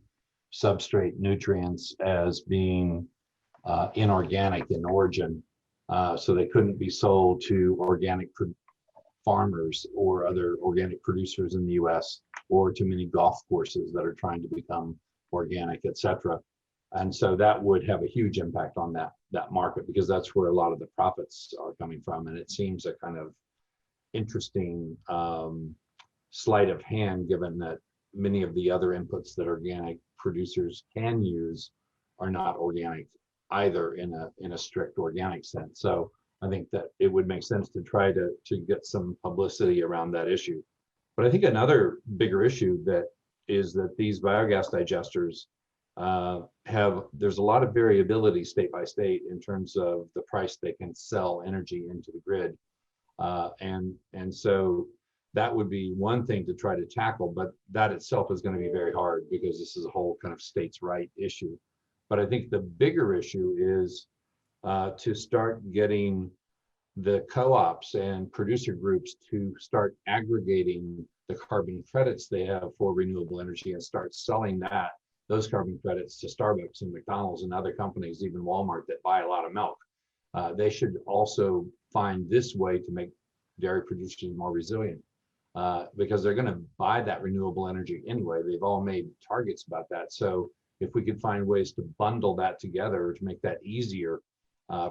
[SPEAKER 2] substrate nutrients as being inorganic in origin, so they couldn't be sold to organic farmers or other organic producers in the US, or to many golf courses that are trying to become organic, etc. And so that would have a huge impact on that market, because that's where a lot of the profits are coming from. And it seems a kind of interesting sleight of hand, given that many of the other inputs that organic producers can use are not organic either in a strict organic sense. So I think that it would make sense to try to get some publicity around that issue. But I think another bigger issue that is that these biogas digesters there's a lot of variability state by state in terms of the price they can sell energy into the grid. And so that would be one thing to try to tackle, but that itself is going to be very hard, because this is a whole kind of states' right issue. But I think the bigger issue is to start getting the co-ops and producer groups to start aggregating the carbon credits they have for renewable energy and start selling those carbon credits to Starbucks and McDonald's and other companies, even Walmart, that buy a lot of milk. They should also find this way to make dairy producers more resilient, because they're going to buy that renewable energy anyway. They've all made targets about that. So if we could find ways to bundle that together to make that easier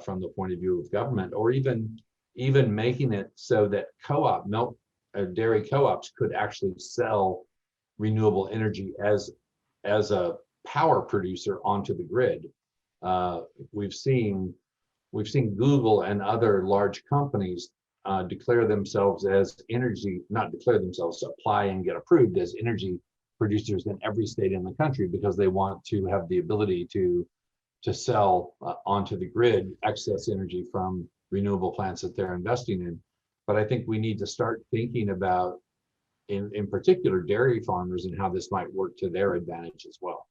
[SPEAKER 2] from the point of view of government, or even making it so that co-op milk dairy co-ops could actually sell renewable energy as a power producer onto the grid. We've seen Google and other large companies declare themselves as not declare themselves, apply and get approved as energy producers in every state in the country because they want to have the ability to sell onto the grid excess energy from renewable plants that they're investing in. But I think we need to start thinking about, in particular, dairy farmers and how this might work to their advantage as well.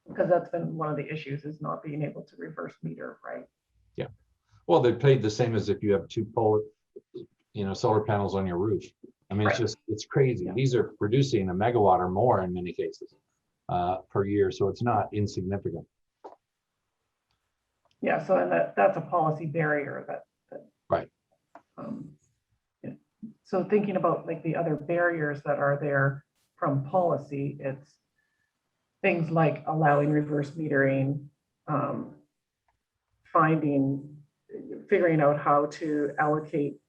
[SPEAKER 12] Because that's been one of the issues, is not being able to reverse meter, right?
[SPEAKER 2] Yeah. Well, they're paid the same as if you have two solar panels on your roof. I mean, it's crazy. Yeah. These are producing a megawatt or more in many cases per year, so it's not insignificant.
[SPEAKER 12] Yeah, so and that's a policy barrier that
[SPEAKER 2] right.
[SPEAKER 12] Yeah. So thinking about like the other barriers that are there from policy, it's things like allowing reverse metering, figuring out how to allocate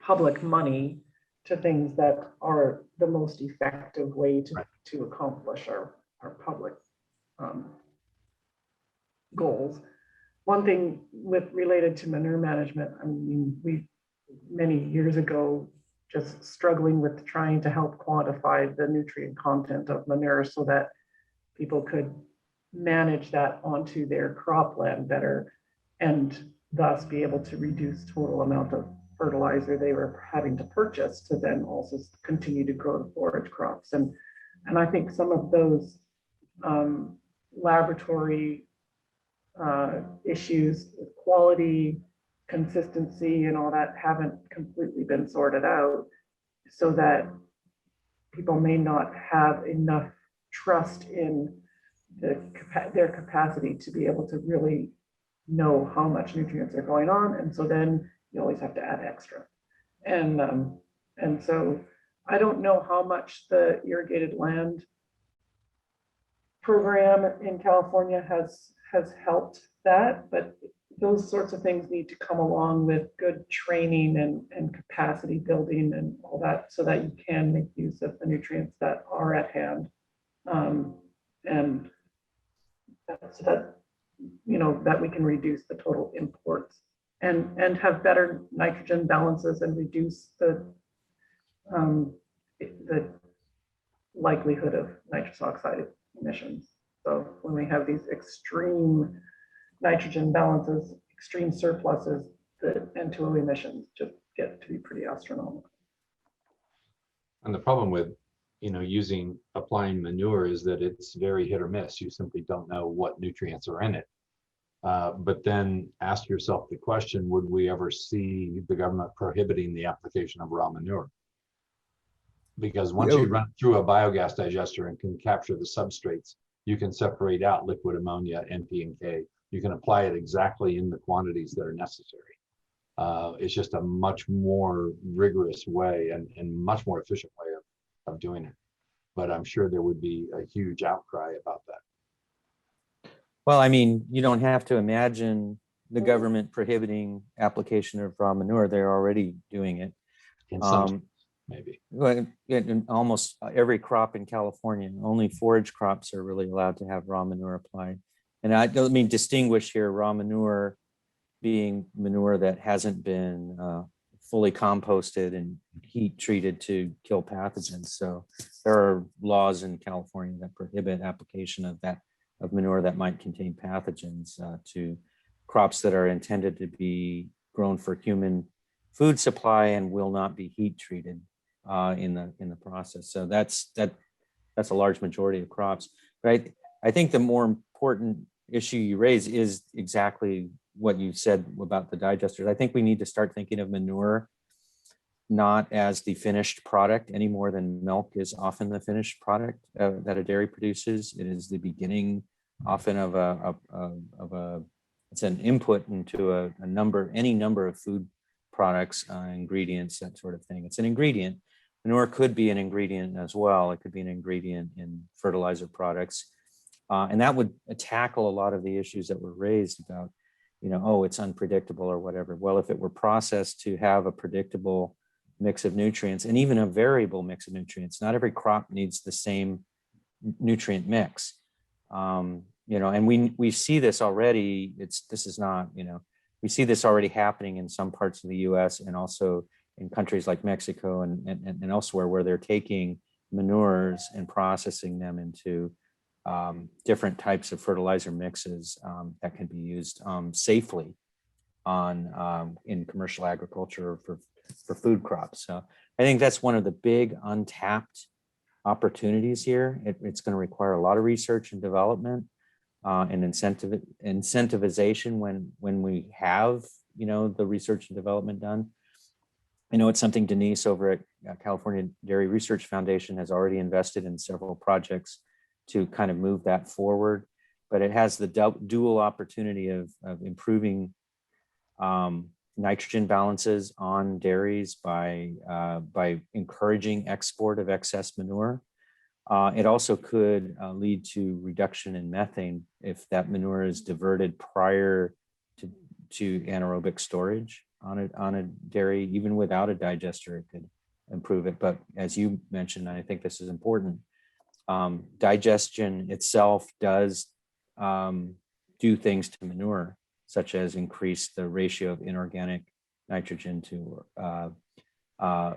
[SPEAKER 12] public money to things that are the most effective way to accomplish our public goals. One thing related to manure management, I mean, we many years ago just struggling with trying to help quantify the nutrient content of manure so that people could manage that onto their cropland better and thus be able to reduce total amount of fertilizer they were having to purchase to then also continue to grow the forage crops. And I think some of those laboratory issues with quality, consistency, and all that haven't completely been sorted out, so that people may not have enough trust in their capacity to be able to really know how much nutrients are going on, and so then you always have to add extra. And so I don't know how much the irrigated land program in California has helped that, but those sorts of things need to come along with good training and capacity building and all that, so that you can make use of the nutrients that are at hand, and so that that we can reduce the total imports and have better nitrogen balances and reduce the likelihood of nitrous oxide emissions. So when we have these extreme nitrogen balances, extreme surpluses, the N2O emissions just get to be pretty astronomical.
[SPEAKER 2] And the problem with applying manure is that it's very hit or miss. You simply don't know what nutrients are in it. But then ask yourself the question, would we ever see the government prohibiting the application of raw manure? Because once you run through a biogas digester and can capture the substrates, you can separate out liquid ammonia, NP and K. You can apply it exactly in the quantities that are necessary. It's just a much more rigorous way and much more efficient way of doing it. But I'm sure there would be a huge outcry about that.
[SPEAKER 25] Well, I mean, you don't have to imagine the government prohibiting application of raw manure. They're already doing it.
[SPEAKER 2] In some maybe.
[SPEAKER 25] In almost every crop in California, only forage crops are really allowed to have raw manure applied. And I don't mean distinguish here raw manure being manure that hasn't been fully composted and heat treated to kill pathogens. So there are laws in California that prohibit application of manure that might contain pathogens to crops that are intended to be grown for human food supply and will not be heat treated in the process. So that's a large majority of crops. But I think the more important issue you raise is exactly what you said about the digesters. I think we need to start thinking of manure not as the finished product any more than milk is often the finished product that a dairy produces. It is the beginning often of it's an input into any number of food products, ingredients, that sort of thing. It's an ingredient. Manure could be an ingredient as well. It could be an ingredient in fertilizer products. And that would tackle a lot of the issues that were raised about, it's unpredictable or whatever. Well, if it were processed to have a predictable mix of nutrients, and even a variable mix of nutrients. Not every crop needs the same nutrient mix. And we see this already. This is not, we see this already happening in some parts of the US and also in countries like Mexico and elsewhere, where they're taking manures and processing them into different types of fertilizer mixes that can be used safely in commercial agriculture for food crops. So I think that's one of the big untapped opportunities here. It's going to require a lot of research and development and incentivization when we have the research and development done. I know it's something Denise over at California Dairy Research Foundation has already invested in several projects to kind of move that forward, but it has the dual opportunity of improving nitrogen balances on dairies by encouraging export of excess manure. It also could lead to reduction in methane if that manure is diverted prior to anaerobic storage on a dairy. Even without a digester, it could improve it. But as you mentioned, and I think this is important, digestion itself does do things to manure, such as increase the ratio of inorganic nitrogen to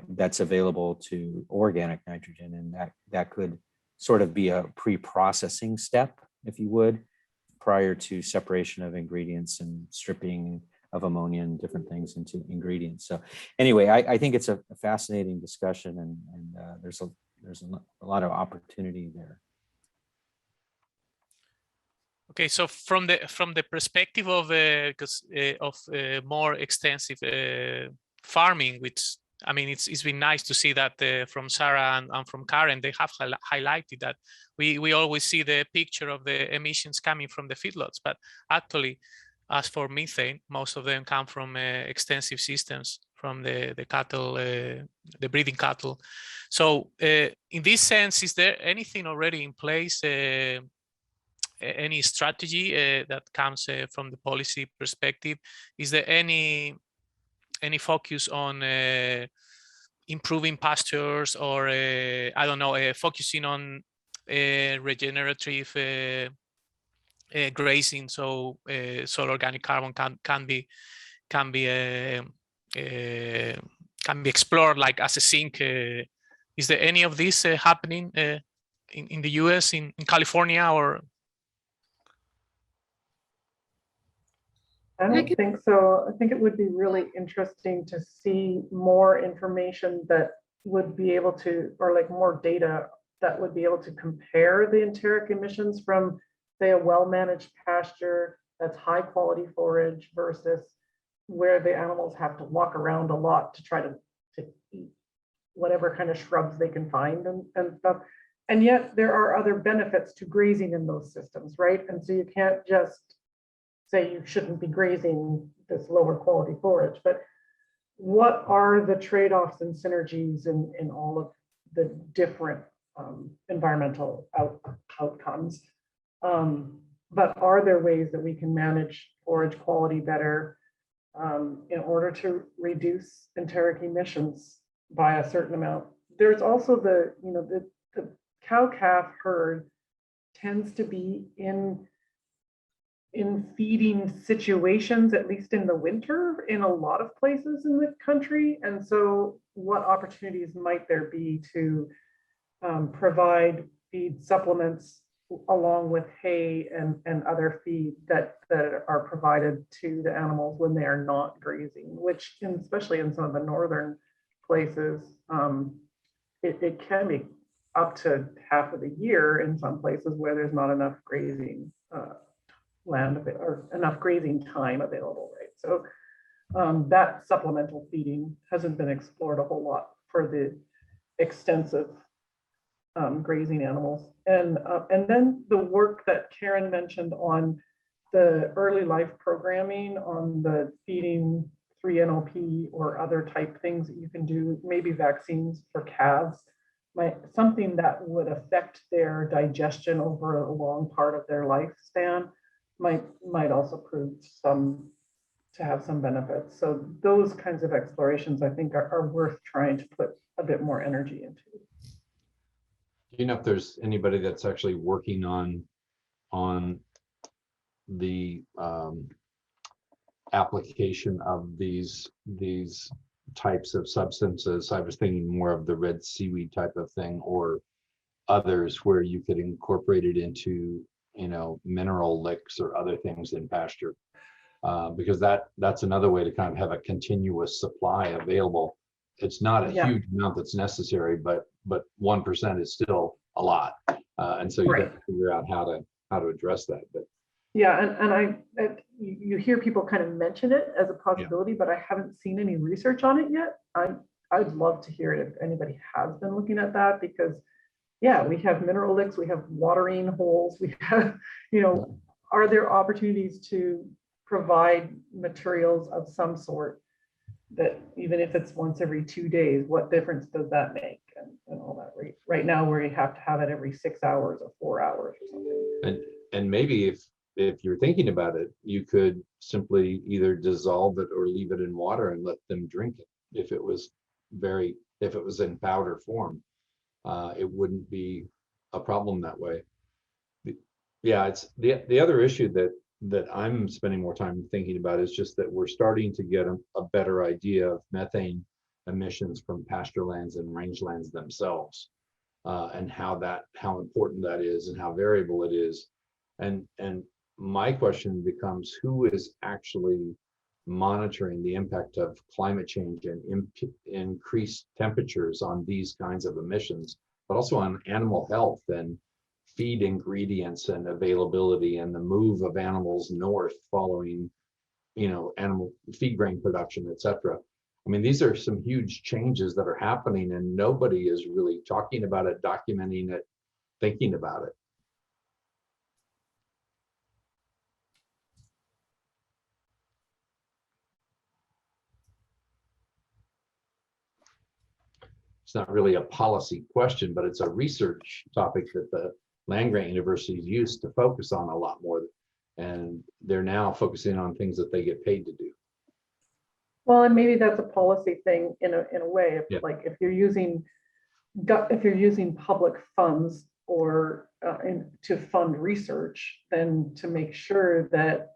[SPEAKER 25] that's available to organic nitrogen, and that could sort of be a pre-processing step, if you would, prior to separation of ingredients and stripping of ammonia and different things into ingredients. So anyway, I think it's a fascinating discussion, and there's a lot of opportunity there.
[SPEAKER 3] Okay, so from the perspective of more extensive farming, which I mean, it's been nice to see that from Sarah and from Karen, they have highlighted that we always see the picture of the emissions coming from the feedlots, but actually, as for methane, most of them come from extensive systems from the cattle, the breeding cattle. So in this sense, is there anything already in place? Any strategy that comes from the policy perspective? Is there any focus on improving pastures, or I don't know, focusing on regenerative grazing, so soil organic carbon can be explored like as a sink? Is there any of this happening in the US, in California, or?
[SPEAKER 12] I don't think so. I think it would be really interesting to see more information that would be able to, or like more data that would be able to compare the enteric emissions from, say, a well-managed pasture that's high quality forage versus where the animals have to walk around a lot to try to eat whatever kind of shrubs they can find and stuff. And yet there are other benefits to grazing in those systems, right? And so you can't just say you shouldn't be grazing this lower quality forage, but what are the trade-offs and synergies in all of the different environmental outcomes? But are there ways that we can manage forage quality better in order to reduce enteric emissions by a certain amount? There's also the cow-calf herd tends to be in feeding situations, at least in the winter, in a lot of places in the country. And so what opportunities might there be to provide feed supplements along with hay and other feed that are provided to the animals when they are not grazing, which especially in some of the northern places, it can be up to half of the year in some places where there's not enough grazing land or enough grazing time available, right? So that supplemental feeding hasn't been explored a whole lot for the extensive grazing animals. And then the work that Karen mentioned on the early life programming, on the feeding 3-NOP or other type things that you can do, maybe vaccines for calves, something that would affect their digestion over a long part of their lifespan might also prove to have some benefits. So those kinds of explorations, I think, are worth trying to put a bit more energy into.
[SPEAKER 2] Do you know if there's anybody that's actually working on the application of these types of substances? I was thinking more of the red seaweed type of thing, or others where you could incorporate it into, you know, mineral licks or other things in pasture, because that's another way to kind of have a continuous supply available. It's not a huge amount that's necessary, but 1% is still a lot, and so you have to figure out how to address that. But
[SPEAKER 12] yeah, and you hear people kind of mention it as a possibility, but I haven't seen any research on it yet. I'd love to hear it if anybody has been looking at that, because yeah, we have mineral licks, we have watering holes, we have, you know, are there opportunities to provide materials of some sort that, even if it's once every 2 days, what difference does that make, and all that? Right now, where you have to have it every 6 hours or 4 hours or something.
[SPEAKER 2] And maybe if you're thinking about it, you could simply either dissolve it or leave it in water and let them drink it. If it was in powder form, it wouldn't be a problem that way. Yeah, it's the other issue that I'm spending more time thinking about is just that we're starting to get a better idea of methane emissions from pasture lands and rangelands themselves, and how important that is and how variable it is. And my question becomes, who is actually monitoring the impact of climate change and increased temperatures on these kinds of emissions, but also on animal health and feed ingredients and availability and the move of animals north following, you know, animal feed grain production, etc. I mean, these are some huge changes that are happening, and nobody is really talking about it, documenting it, thinking about it. It's not really a policy question, but it's a research topic that the land-grant universities used to focus on a lot more, and they're now focusing on things that they get paid to do.
[SPEAKER 12] Well, and maybe that's a policy thing in a way. Like if you're using public funds or to fund research, then to make sure that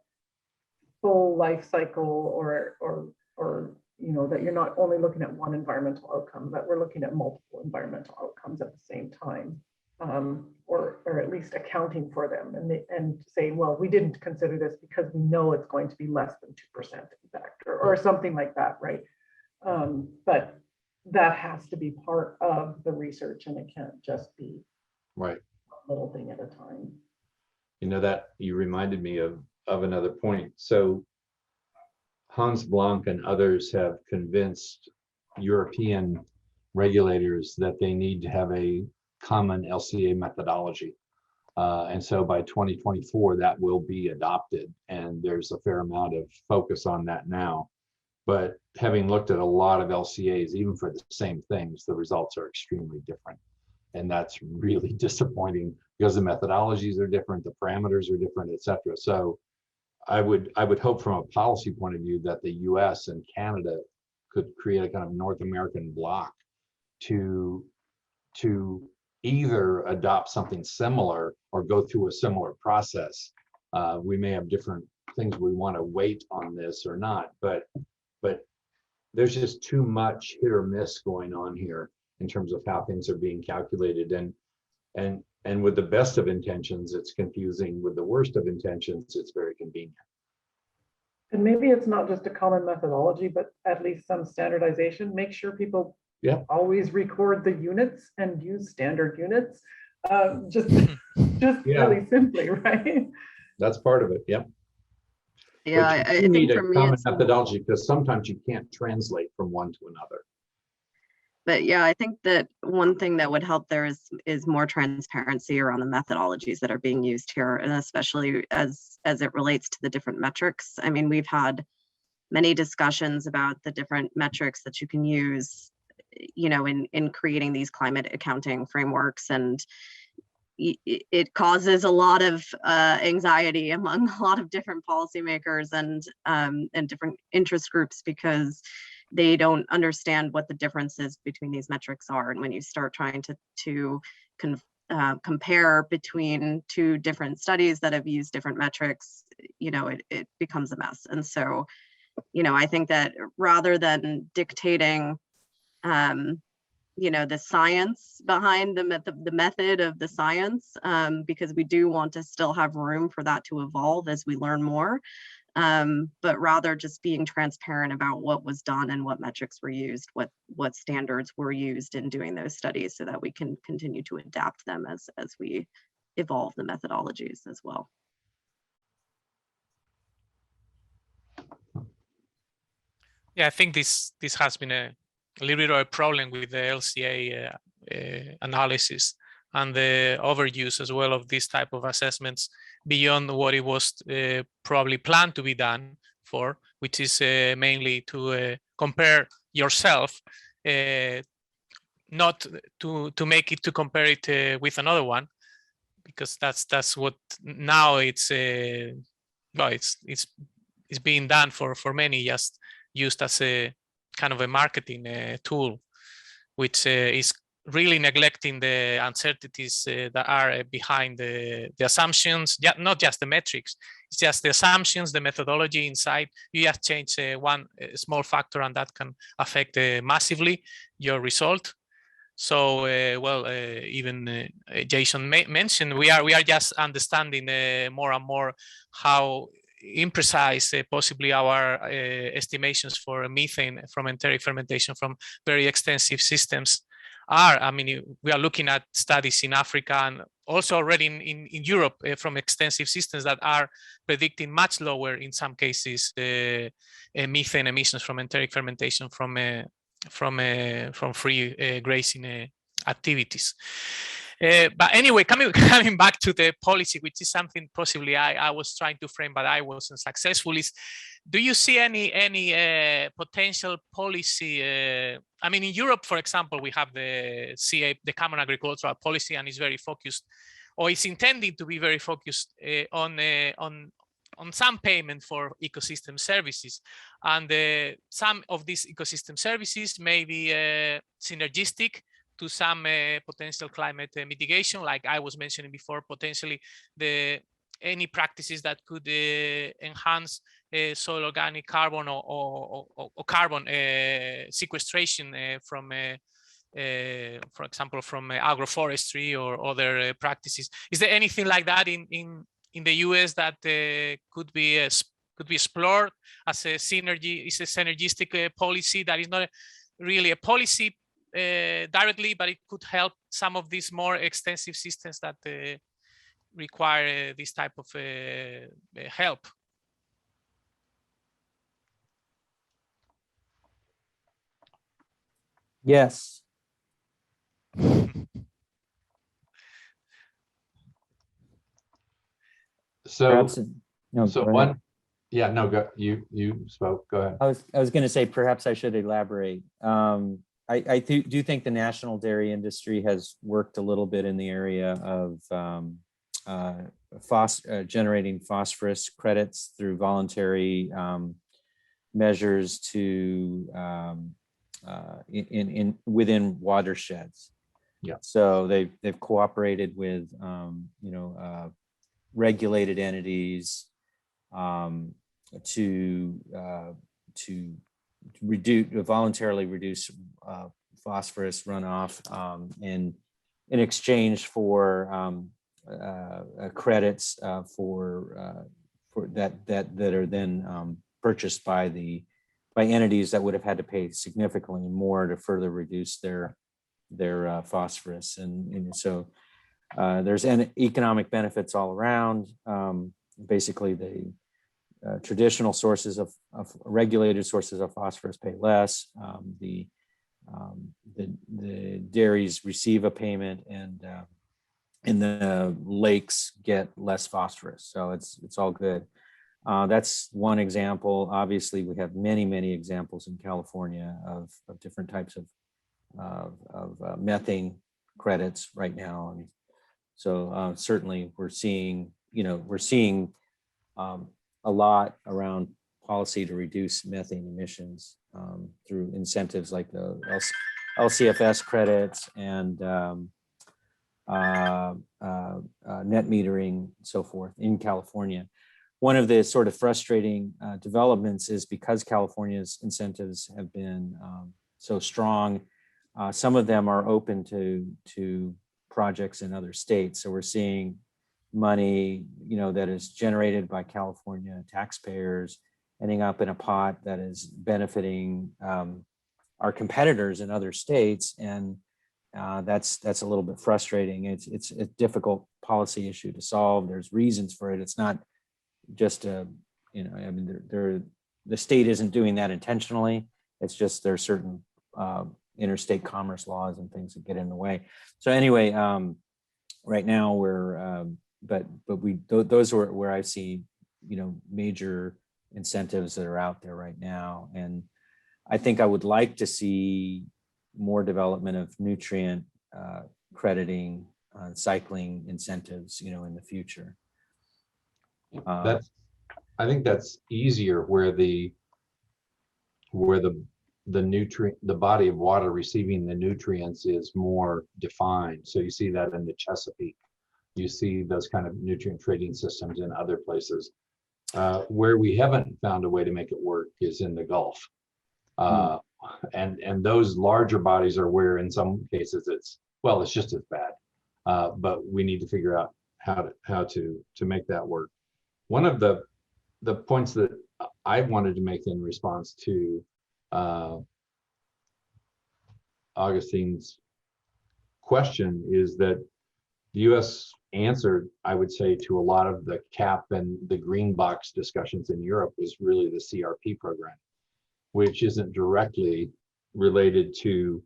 [SPEAKER 12] full life cycle or you know, that you're not only looking at one environmental outcome, that we're looking at multiple environmental outcomes at the same time, or at least accounting for them, and say, well, we didn't consider this because we know it's going to be less than 2% impact, or something like that, right? But that has to be part of the research, and it can't just be
[SPEAKER 2] right
[SPEAKER 12] a little thing at a time.
[SPEAKER 2] You know, that you reminded me of another point. So Hans Blank and others have convinced European regulators that they need to have a common LCA methodology. And so by 2024, that will be adopted. And there's a fair amount of focus on that now. But having looked at a lot of LCAs, even for the same things, the results are extremely different. And that's really disappointing because the methodologies are different, the parameters are different, et cetera. So I would hope from a policy point of view that the US and Canada could create a kind of North American bloc to either adopt something similar or go through a similar process. We may have different things we want to weight on this or not, but there's just too much hit or miss going on here in terms of how things are being calculated. And with the best of intentions, it's confusing. With the worst of intentions, it's very convenient.
[SPEAKER 12] And maybe it's not just a common methodology, but at least some standardization. Make sure people always record the units and use standard units. Just really simply, right?
[SPEAKER 2] That's part of it. Yep.
[SPEAKER 4] Yeah,
[SPEAKER 2] I need a common methodology because sometimes you can't translate from one to another.
[SPEAKER 4] But yeah, I think that one thing that would help there is more transparency around the methodologies that are being used here, and especially as it relates to the different metrics. I mean, we've had many discussions about the different metrics that you can use, you know, in creating these climate accounting frameworks. And, it causes a lot of anxiety among a lot of different policymakers and different interest groups, because they don't understand what the differences between these metrics are. And when you start trying to compare between two different studies that have used different metrics, it becomes a mess. And so, I think that rather than dictating, the science behind the method of the science, because we do want to still have room for that to evolve as we learn more, but rather just being transparent about what was done and what metrics were used, what standards were used in doing those studies, so that we can continue to adapt them as we evolve the methodologies as well.
[SPEAKER 3] Yeah, I think this has been a little bit of a problem with the LCA analysis and the overuse as well of this type of assessments beyond what it was probably planned to be done for, which is mainly to compare yourself, not to make it to compare it with another one, because that's what now it's being done for many, just used as a kind of a marketing tool, which is really neglecting the uncertainties that are behind the assumptions, not just the metrics, it's just the assumptions, the methodology inside. You just change one small factor and that can affect massively your result. So, even Jason mentioned, we are just understanding more and more how imprecise possibly our estimations for methane from enteric fermentation from very extensive systems are. I mean, we are looking at studies in Africa and also already in Europe from extensive systems that are predicting much lower, in some cases, methane emissions from enteric fermentation from free grazing activities. But anyway, coming back to the policy, which is something possibly I was trying to frame, but I wasn't successful, is, do you see any potential policy? I mean, in Europe, for example, we have the CA, the Common Agricultural Policy, and it's very focused, or it's intended to be very focused on some payment for ecosystem services. And some of these ecosystem services may be synergistic to some potential climate mitigation, like I was mentioning before, potentially any practices that could enhance soil organic carbon or carbon sequestration from, for example, from agroforestry or other practices. Is there anything like that in the US that could be explored as a synergy? Is a synergistic policy that is not really a policy directly, but it could help some of these more extensive systems that require this type of help?
[SPEAKER 25] Yes.
[SPEAKER 2] So,
[SPEAKER 25] perhaps, no,
[SPEAKER 2] so
[SPEAKER 25] go
[SPEAKER 2] one,
[SPEAKER 25] ahead.
[SPEAKER 2] yeah, no, go, you spoke, go ahead.
[SPEAKER 25] I was going to say, perhaps I should elaborate. I do think the national dairy industry has worked a little bit in the area of generating phosphorus credits through voluntary measures to within watersheds.
[SPEAKER 2] Yeah.
[SPEAKER 25] So they've cooperated with regulated entities to voluntarily reduce phosphorus runoff in exchange for credits for that are then purchased by entities that would have had to pay significantly more to further reduce their phosphorus, and so there's economic benefits all around. Basically, the traditional sources of regulated sources of phosphorus pay less. The dairies receive a payment, and the lakes get less phosphorus. So it's all good. That's one example. Obviously, we have many examples in California of different types of methane credits right now. And So certainly we're seeing, a lot around policy to reduce methane emissions through incentives like the LCFS credits and net metering and so forth in California. One of the sort of frustrating developments is because California's incentives have been so strong, some of them are open to projects in other states. So we're seeing money, that is generated by California taxpayers ending up in a pot that is benefiting our competitors in other states, and that's a little bit frustrating. It's a difficult policy issue to solve. There's reasons for it. It's not just the state isn't doing that intentionally. It's just there's certain interstate commerce laws and things that get in the way. So anyway, right now we're those are where I see major incentives that are out there right now, and I think I would like to see more development of nutrient crediting, cycling incentives, in the future.
[SPEAKER 2] I think that's easier where the nutrient, the body of water receiving the nutrients is more defined. So you see that in the Chesapeake. You see those kind of nutrient trading systems in other places. Where we haven't found a way to make it work is in the Gulf. And those larger bodies are where in some cases it's just as bad. But we need to figure out how to make that work. One of the points that I wanted to make in response to Augustine's question is that the U.S. answered, I would say, to a lot of the CAP and the green box discussions in Europe was really the CRP program, which isn't directly related to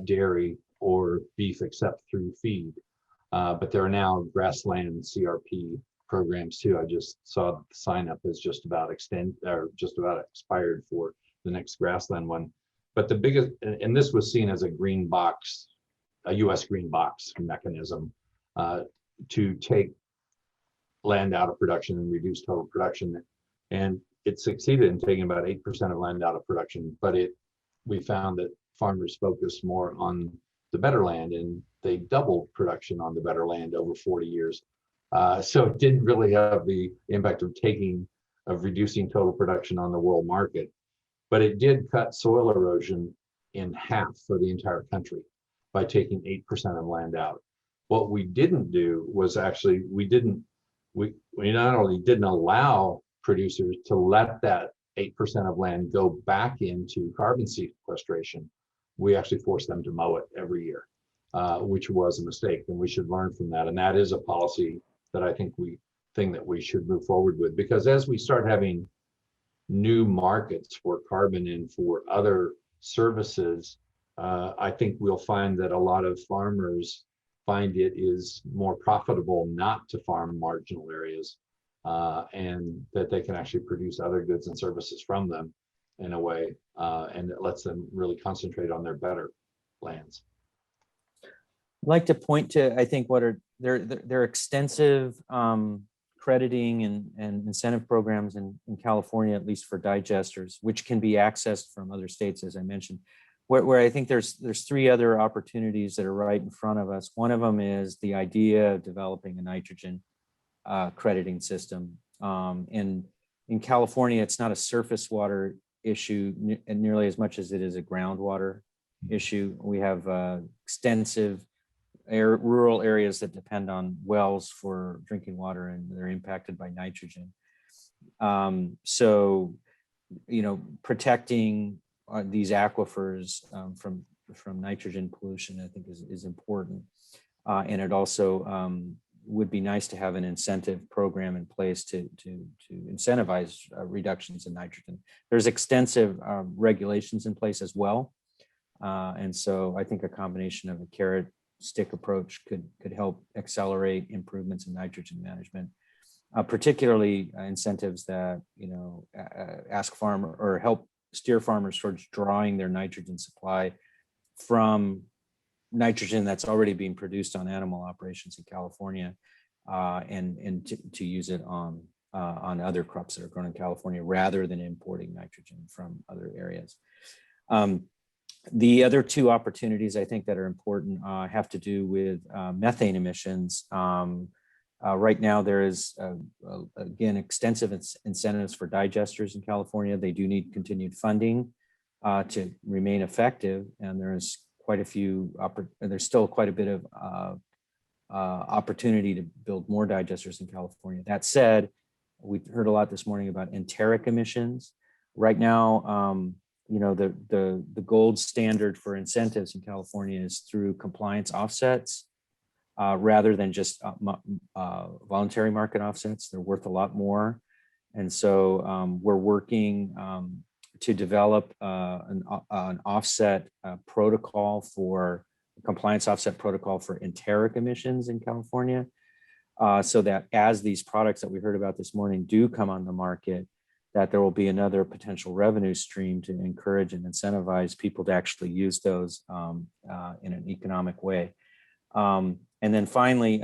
[SPEAKER 2] dairy or beef except through feed. But there are now grassland CRP programs too. I just saw the sign up is just about expired for the next grassland one. But the biggest, and this was seen as a green box, a US green box mechanism to take land out of production and reduce total production. And it succeeded in taking about 8% of land out of production, but we found that farmers focused more on the better land, and they doubled production on the better land over 40 years. So it didn't really have the impact of reducing total production on the world market, but it did cut soil erosion in half for the entire country by taking 8% of land out. What we didn't do was actually, we not only didn't allow producers to let that 8% of land go back into carbon sequestration, we actually forced them to mow it every year, which was a mistake, and we should learn from that. And that is a policy that I think that we should move forward with, because as we start having new markets for carbon and for other services, I think we'll find that a lot of farmers find it is more profitable not to farm marginal areas, and that they can actually produce other goods and services from them in a way, and it lets them really concentrate on their better lands.
[SPEAKER 25] I'd like to point to, I think, what are their extensive crediting and incentive programs in California, at least for digesters, which can be accessed from other states, as I mentioned, where I think there's three other opportunities that are right in front of us. One of them is the idea of developing a nitrogen crediting system. And in California, it's not a surface water issue nearly as much as it is a groundwater issue. We have extensive rural areas that depend on wells for drinking water, and they're impacted by nitrogen. So, protecting these aquifers from nitrogen pollution, I think, is important. And it also would be nice to have an incentive program in place to incentivize reductions in nitrogen. There's extensive regulations in place as well. And so I think a combination of a carrot stick approach could help accelerate improvements in nitrogen management, particularly incentives that ask farmer or help steer farmers towards drawing their nitrogen supply from nitrogen that's already being produced on animal operations in California, and to use it on other crops that are grown in California rather than importing nitrogen from other areas. The other two opportunities I think that are important have to do with methane emissions. Right now, there is, again, extensive incentives for digesters in California. They do need continued funding to remain effective, and there's quite a few, there's still quite a bit of opportunity to build more digesters in California. That said, we heard a lot this morning about enteric emissions. Right now, you know, the gold standard for incentives in California is through compliance offsets rather than just voluntary market offsets. They're worth a lot more. And so we're working to develop an offset protocol for compliance offset protocol for enteric emissions in California, so that as these products that we heard about this morning do come on the market, that there will be another potential revenue stream to encourage and incentivize people to actually use those in an economic way. And then finally,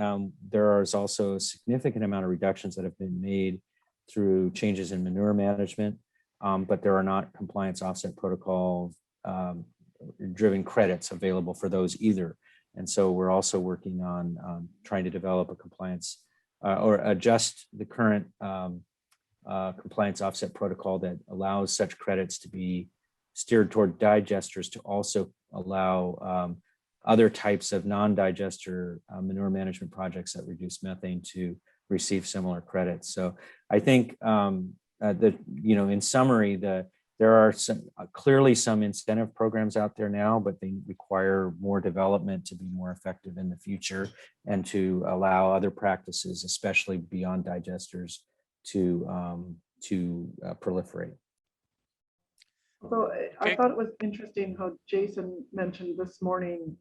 [SPEAKER 25] there is also a significant amount of reductions that have been made through changes in manure management, but there are not compliance offset protocol driven credits available for those either. And so we're also working on trying to develop a compliance or adjust the current compliance offset protocol that allows such credits to be steered toward digesters to also allow other types of non-digester manure management projects that reduce methane to receive similar credits. So I think that, you know, in summary, there are clearly some incentive programs out there now, but they require more development to be more effective in the future and to allow other practices, especially beyond digesters, to proliferate.
[SPEAKER 12] So I thought it was interesting how Jason mentioned this morning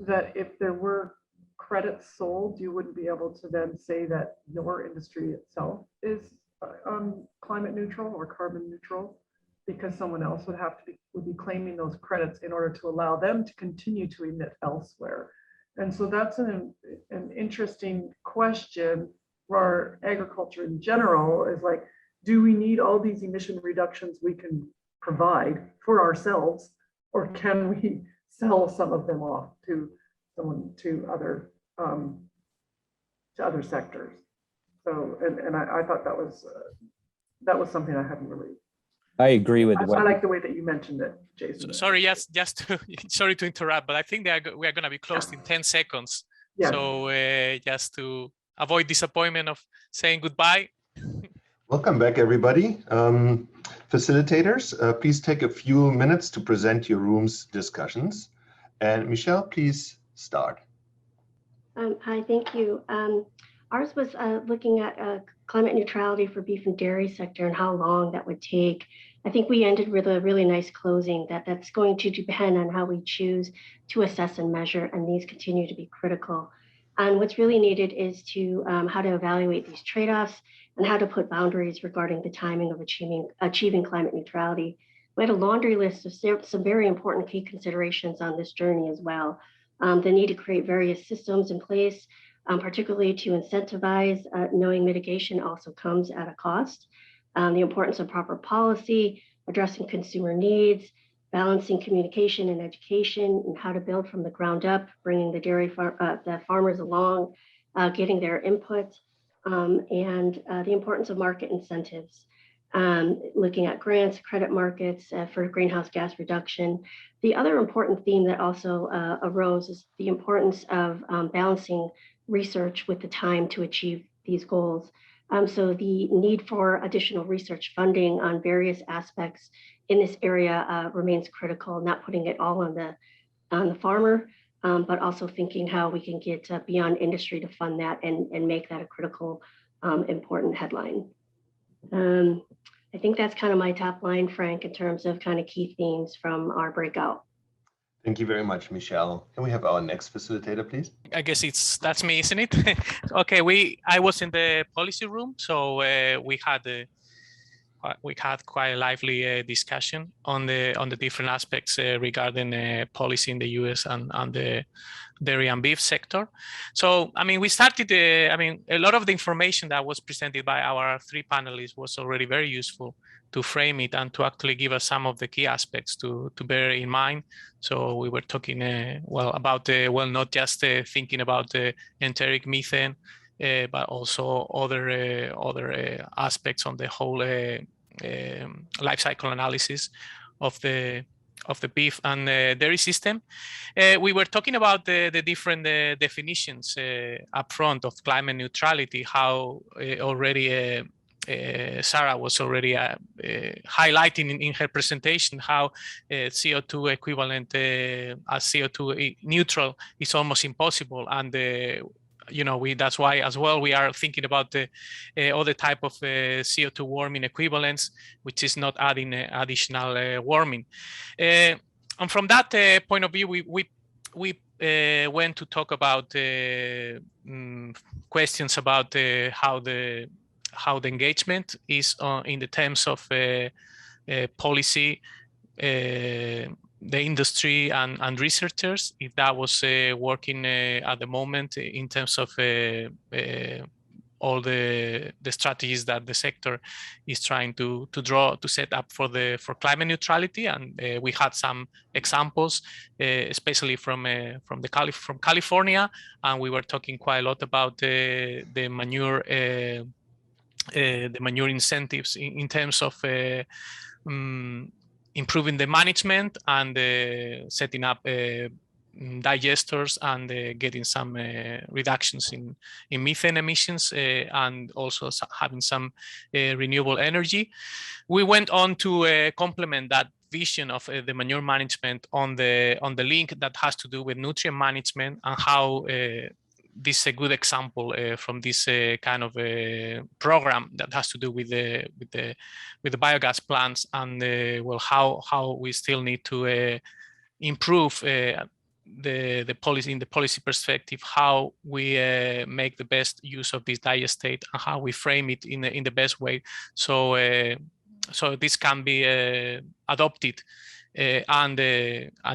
[SPEAKER 12] that if there were credits sold, you wouldn't be able to then say that your industry itself is climate neutral or carbon neutral, because someone else would be claiming those credits in order to allow them to continue to emit elsewhere. And so that's an interesting question for agriculture in general, is like, do we need all these emission reductions we can provide for ourselves, or can we sell some of them off to other sectors? So, and I thought that was something I hadn't really.
[SPEAKER 25] I agree with
[SPEAKER 12] I like the way that you mentioned it, Jason.
[SPEAKER 3] Sorry, yes, just to, sorry to interrupt, but I think we are going to be closed in 10 seconds. Yes. So just to avoid disappointment of saying goodbye.
[SPEAKER 6] Welcome back, everybody. Facilitators, please take a few minutes to present your room's discussions. And Michelle, please start.
[SPEAKER 10] Hi, thank you. Ours was looking at climate neutrality for beef and dairy sector and how long that would take. I think we ended with a really nice closing that's going to depend on how we choose to assess and measure, and these continue to be critical. And what's really needed is to how to evaluate these trade-offs and how to put boundaries regarding the timing of achieving climate neutrality. We had a laundry list of some very important key considerations on this journey as well. The need to create various systems in place, particularly to incentivize, knowing mitigation also comes at a cost. The importance of proper policy, addressing consumer needs, balancing communication and education, and how to build from the ground up, bringing the the farmers along, getting their input, and the importance of market incentives, looking at grants, credit markets for greenhouse gas reduction. The other important theme that also arose is the importance of balancing research with the time to achieve these goals. So the need for additional research funding on various aspects in this area remains critical, not putting it all on the farmer, but also thinking how we can get beyond industry to fund that and make that a critical, important headline. I think that's kind of my top line, Frank, in terms of kind of key themes from our breakout.
[SPEAKER 6] Thank you very much, Michelle. Can we have our next facilitator, please?
[SPEAKER 3] I guess that's me, isn't it? Okay, I was in the policy room, so we had we had quite a lively discussion on the different aspects regarding policy in the US and the dairy and beef sector. So, I mean, we started, I mean, a lot of the information that was presented by our three panelists was already very useful to frame it and to actually give us some of the key aspects to bear in mind. So we were talking, well, about, well, not just thinking about enteric methane, but also other aspects on the whole life cycle analysis of the beef and dairy system. We were talking about the different definitions up front of climate neutrality, how already Sarah was already highlighting in her presentation how CO2 equivalent as CO2 neutral is almost impossible, and you know, that's why as well we are thinking about the other type of CO2 warming equivalents, which is not adding additional warming. And from that point of view, we went to talk about questions about how the engagement is in the terms of policy, the industry and researchers, if that was working at the moment in terms of all the strategies that the sector is trying to set up for climate neutrality. And we had some examples, especially from California, and we were talking quite a lot about the manure incentives in terms of improving the management and setting up digesters and getting some reductions in methane emissions and also having some renewable energy. We went on to complement that vision of the manure management on the link that has to do with nutrient management, and how this is a good example from this kind of program that has to do with the biogas plants, and well, how we still need to improve the policy in the policy perspective, how we make the best use of this digestate and how we frame it in the best way, so so this can be adopted and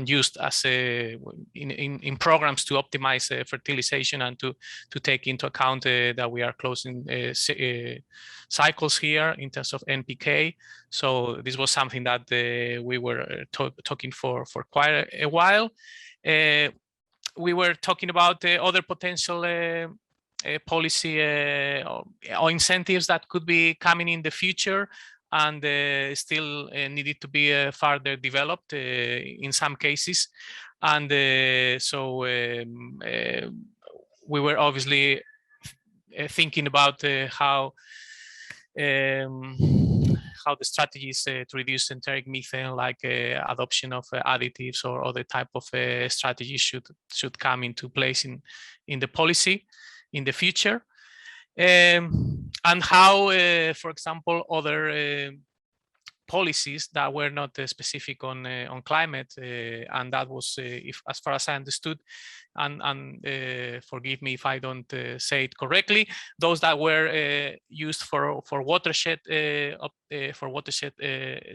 [SPEAKER 3] used as in programs to optimize fertilization and to take into account that we are closing cycles here in terms of NPK. So this was something that we were talking for quite a while. We were talking about other potential policy or incentives that could be coming in the future, and still needed to be further developed in some cases. And so we were obviously thinking about how the strategies to reduce enteric methane, like adoption of additives or other type of strategies should come into place in the policy in the future. And how, for example, other policies that were not specific on climate, and that was, if as far as I understood, and forgive me if I don't say it correctly, those that were used for watershed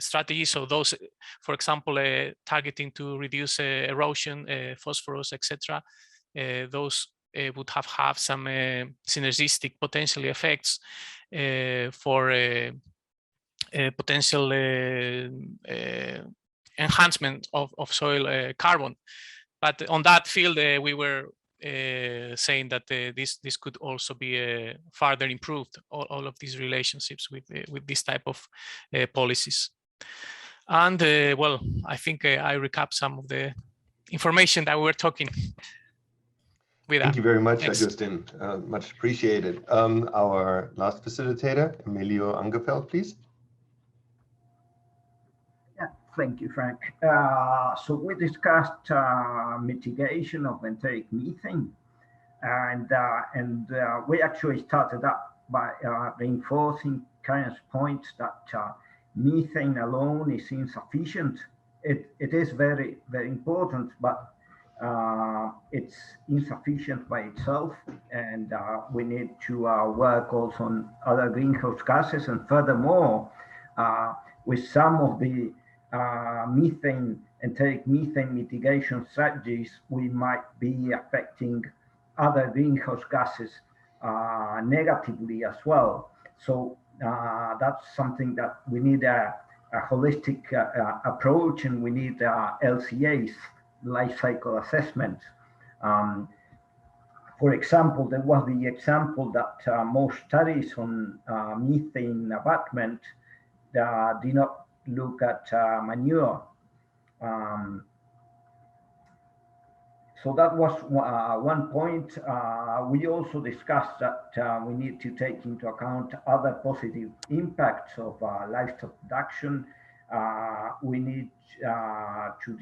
[SPEAKER 3] strategies. So those, for example, targeting to reduce erosion, phosphorus, etc. Those would have some synergistic potential effects for potential enhancement of soil carbon. But on that field, we were saying that this could also be further improved, all of these relationships with this type of policies. And well, I think I recap some of the information that we were talking.
[SPEAKER 6] Thank you very much, Justin. Much appreciated. Our last facilitator, Emilio Angefeld, please.
[SPEAKER 14] Yeah, thank you, Frank. So we discussed mitigation of enteric methane, and we actually started up by reinforcing Karen's point that methane alone is insufficient. It is very, very important, but it's insufficient by itself, and we need to work also on other greenhouse gases. And furthermore, with some of the methane mitigation strategies, we might be affecting other greenhouse gases negatively as well. So that's something that we need a holistic approach, and we need LCAs, life cycle assessment. For example, there was the example that most studies on methane abatement did not look at manure. So that was one point. We also discussed that we need to take into account other positive impacts of livestock production. We need to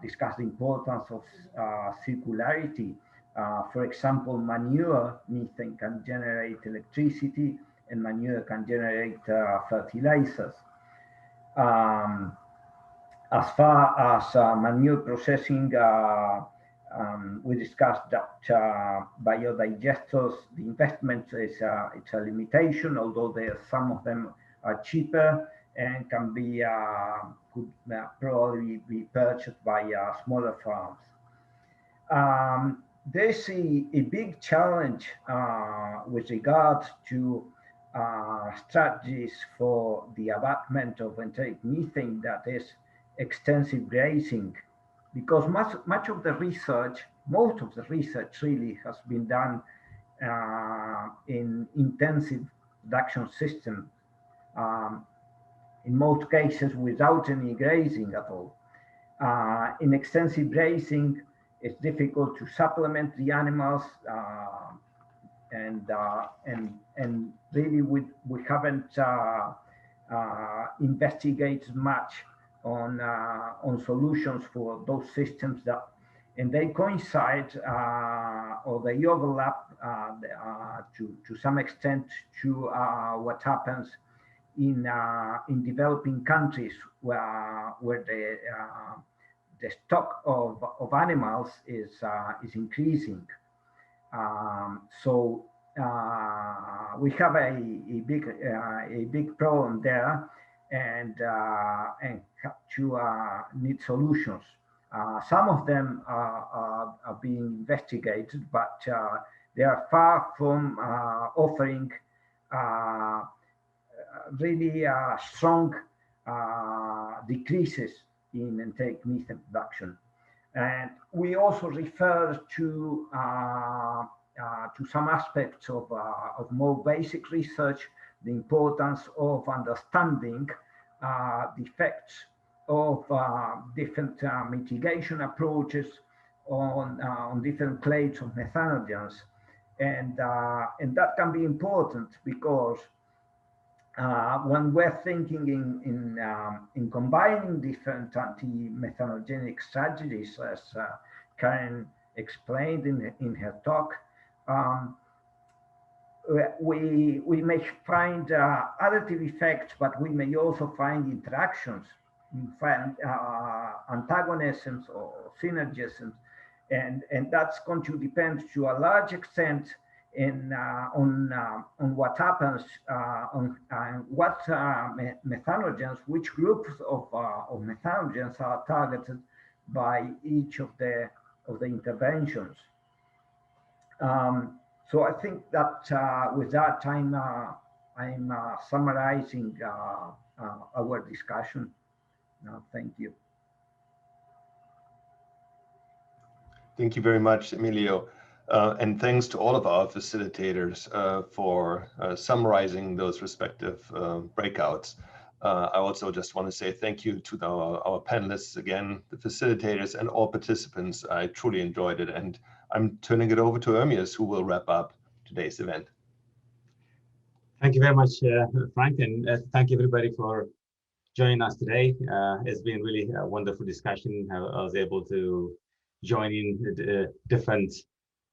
[SPEAKER 14] discuss the importance of circularity. For example, manure methane can generate electricity, and manure can generate fertilizers. As far as manure processing, we discussed that biodigesters, the investment is it's a limitation, although some of them are cheaper and can be could probably be purchased by smaller farms. There's a big challenge with regards to strategies for the abatement of enteric methane, that is extensive grazing, because much of the research, most of the research really has been done in intensive production systems, in most cases without any grazing at all. In extensive grazing, it's difficult to supplement the animals, and really we haven't investigated much on solutions for those systems and they coincide or they overlap to some extent to what happens in developing countries where the stock of animals is increasing. So we have a big problem there, and have to need solutions. Some of them are being investigated, but they are far from offering really strong decreases in enteric methane production. And we also refer to some aspects of more basic research, the importance of understanding the effects of different mitigation approaches on different clades of methanogens, and that can be important because when we're thinking in combining different anti-methanogenic strategies, as Karen explained in her talk, we may find additive effects, but we may also find interactions, find antagonisms or synergisms, and that's going to depend to a large extent on what happens on what methanogens, which groups of methanogens are targeted by each of the interventions. So I think that with that I'm summarizing our discussion. Thank you.
[SPEAKER 6] Thank you very much, Emilio. And thanks to all of our facilitators for summarizing those respective breakouts. I also just want to say thank you to our panelists again, the facilitators, and all participants. I truly enjoyed it. And I'm turning it over to Ermias, who will wrap up today's event.
[SPEAKER 11] Thank you very much, Frank, and thank you everybody for joining us today. It's been really a wonderful discussion. I was able to join in the different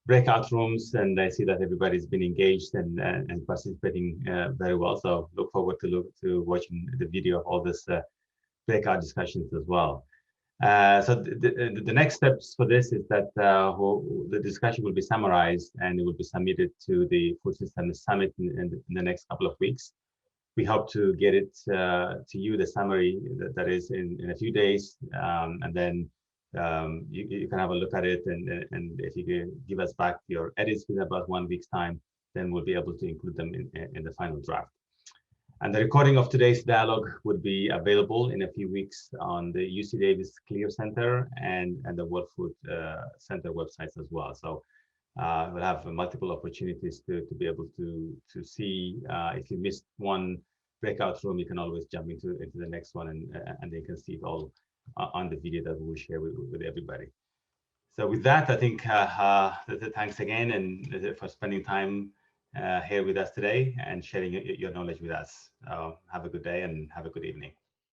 [SPEAKER 11] breakout rooms, and I see that everybody's been engaged and participating very well. So look forward to watching the video of all this breakout discussions as well. So the next steps for this is that the discussion will be summarized and it will be submitted to the Food Systems Summit in the next couple of weeks. we hope to get it to you, the summary that is in a few days, and then you can have a look at it, and if you can give us back your edits within about 1 week's time, then we'll be able to include them in the final draft. And the recording of today's dialogue would be available in a few weeks on the UC Davis Clear Center and the World Food Center websites as well. So we'll have multiple opportunities to be able to see. If you missed one breakout room, you can always jump into the next one, and they can see it all on the video that we will share with everybody. So with that, I think thanks again and for spending time here with us today and sharing your knowledge with us. Have a good day and have a good evening.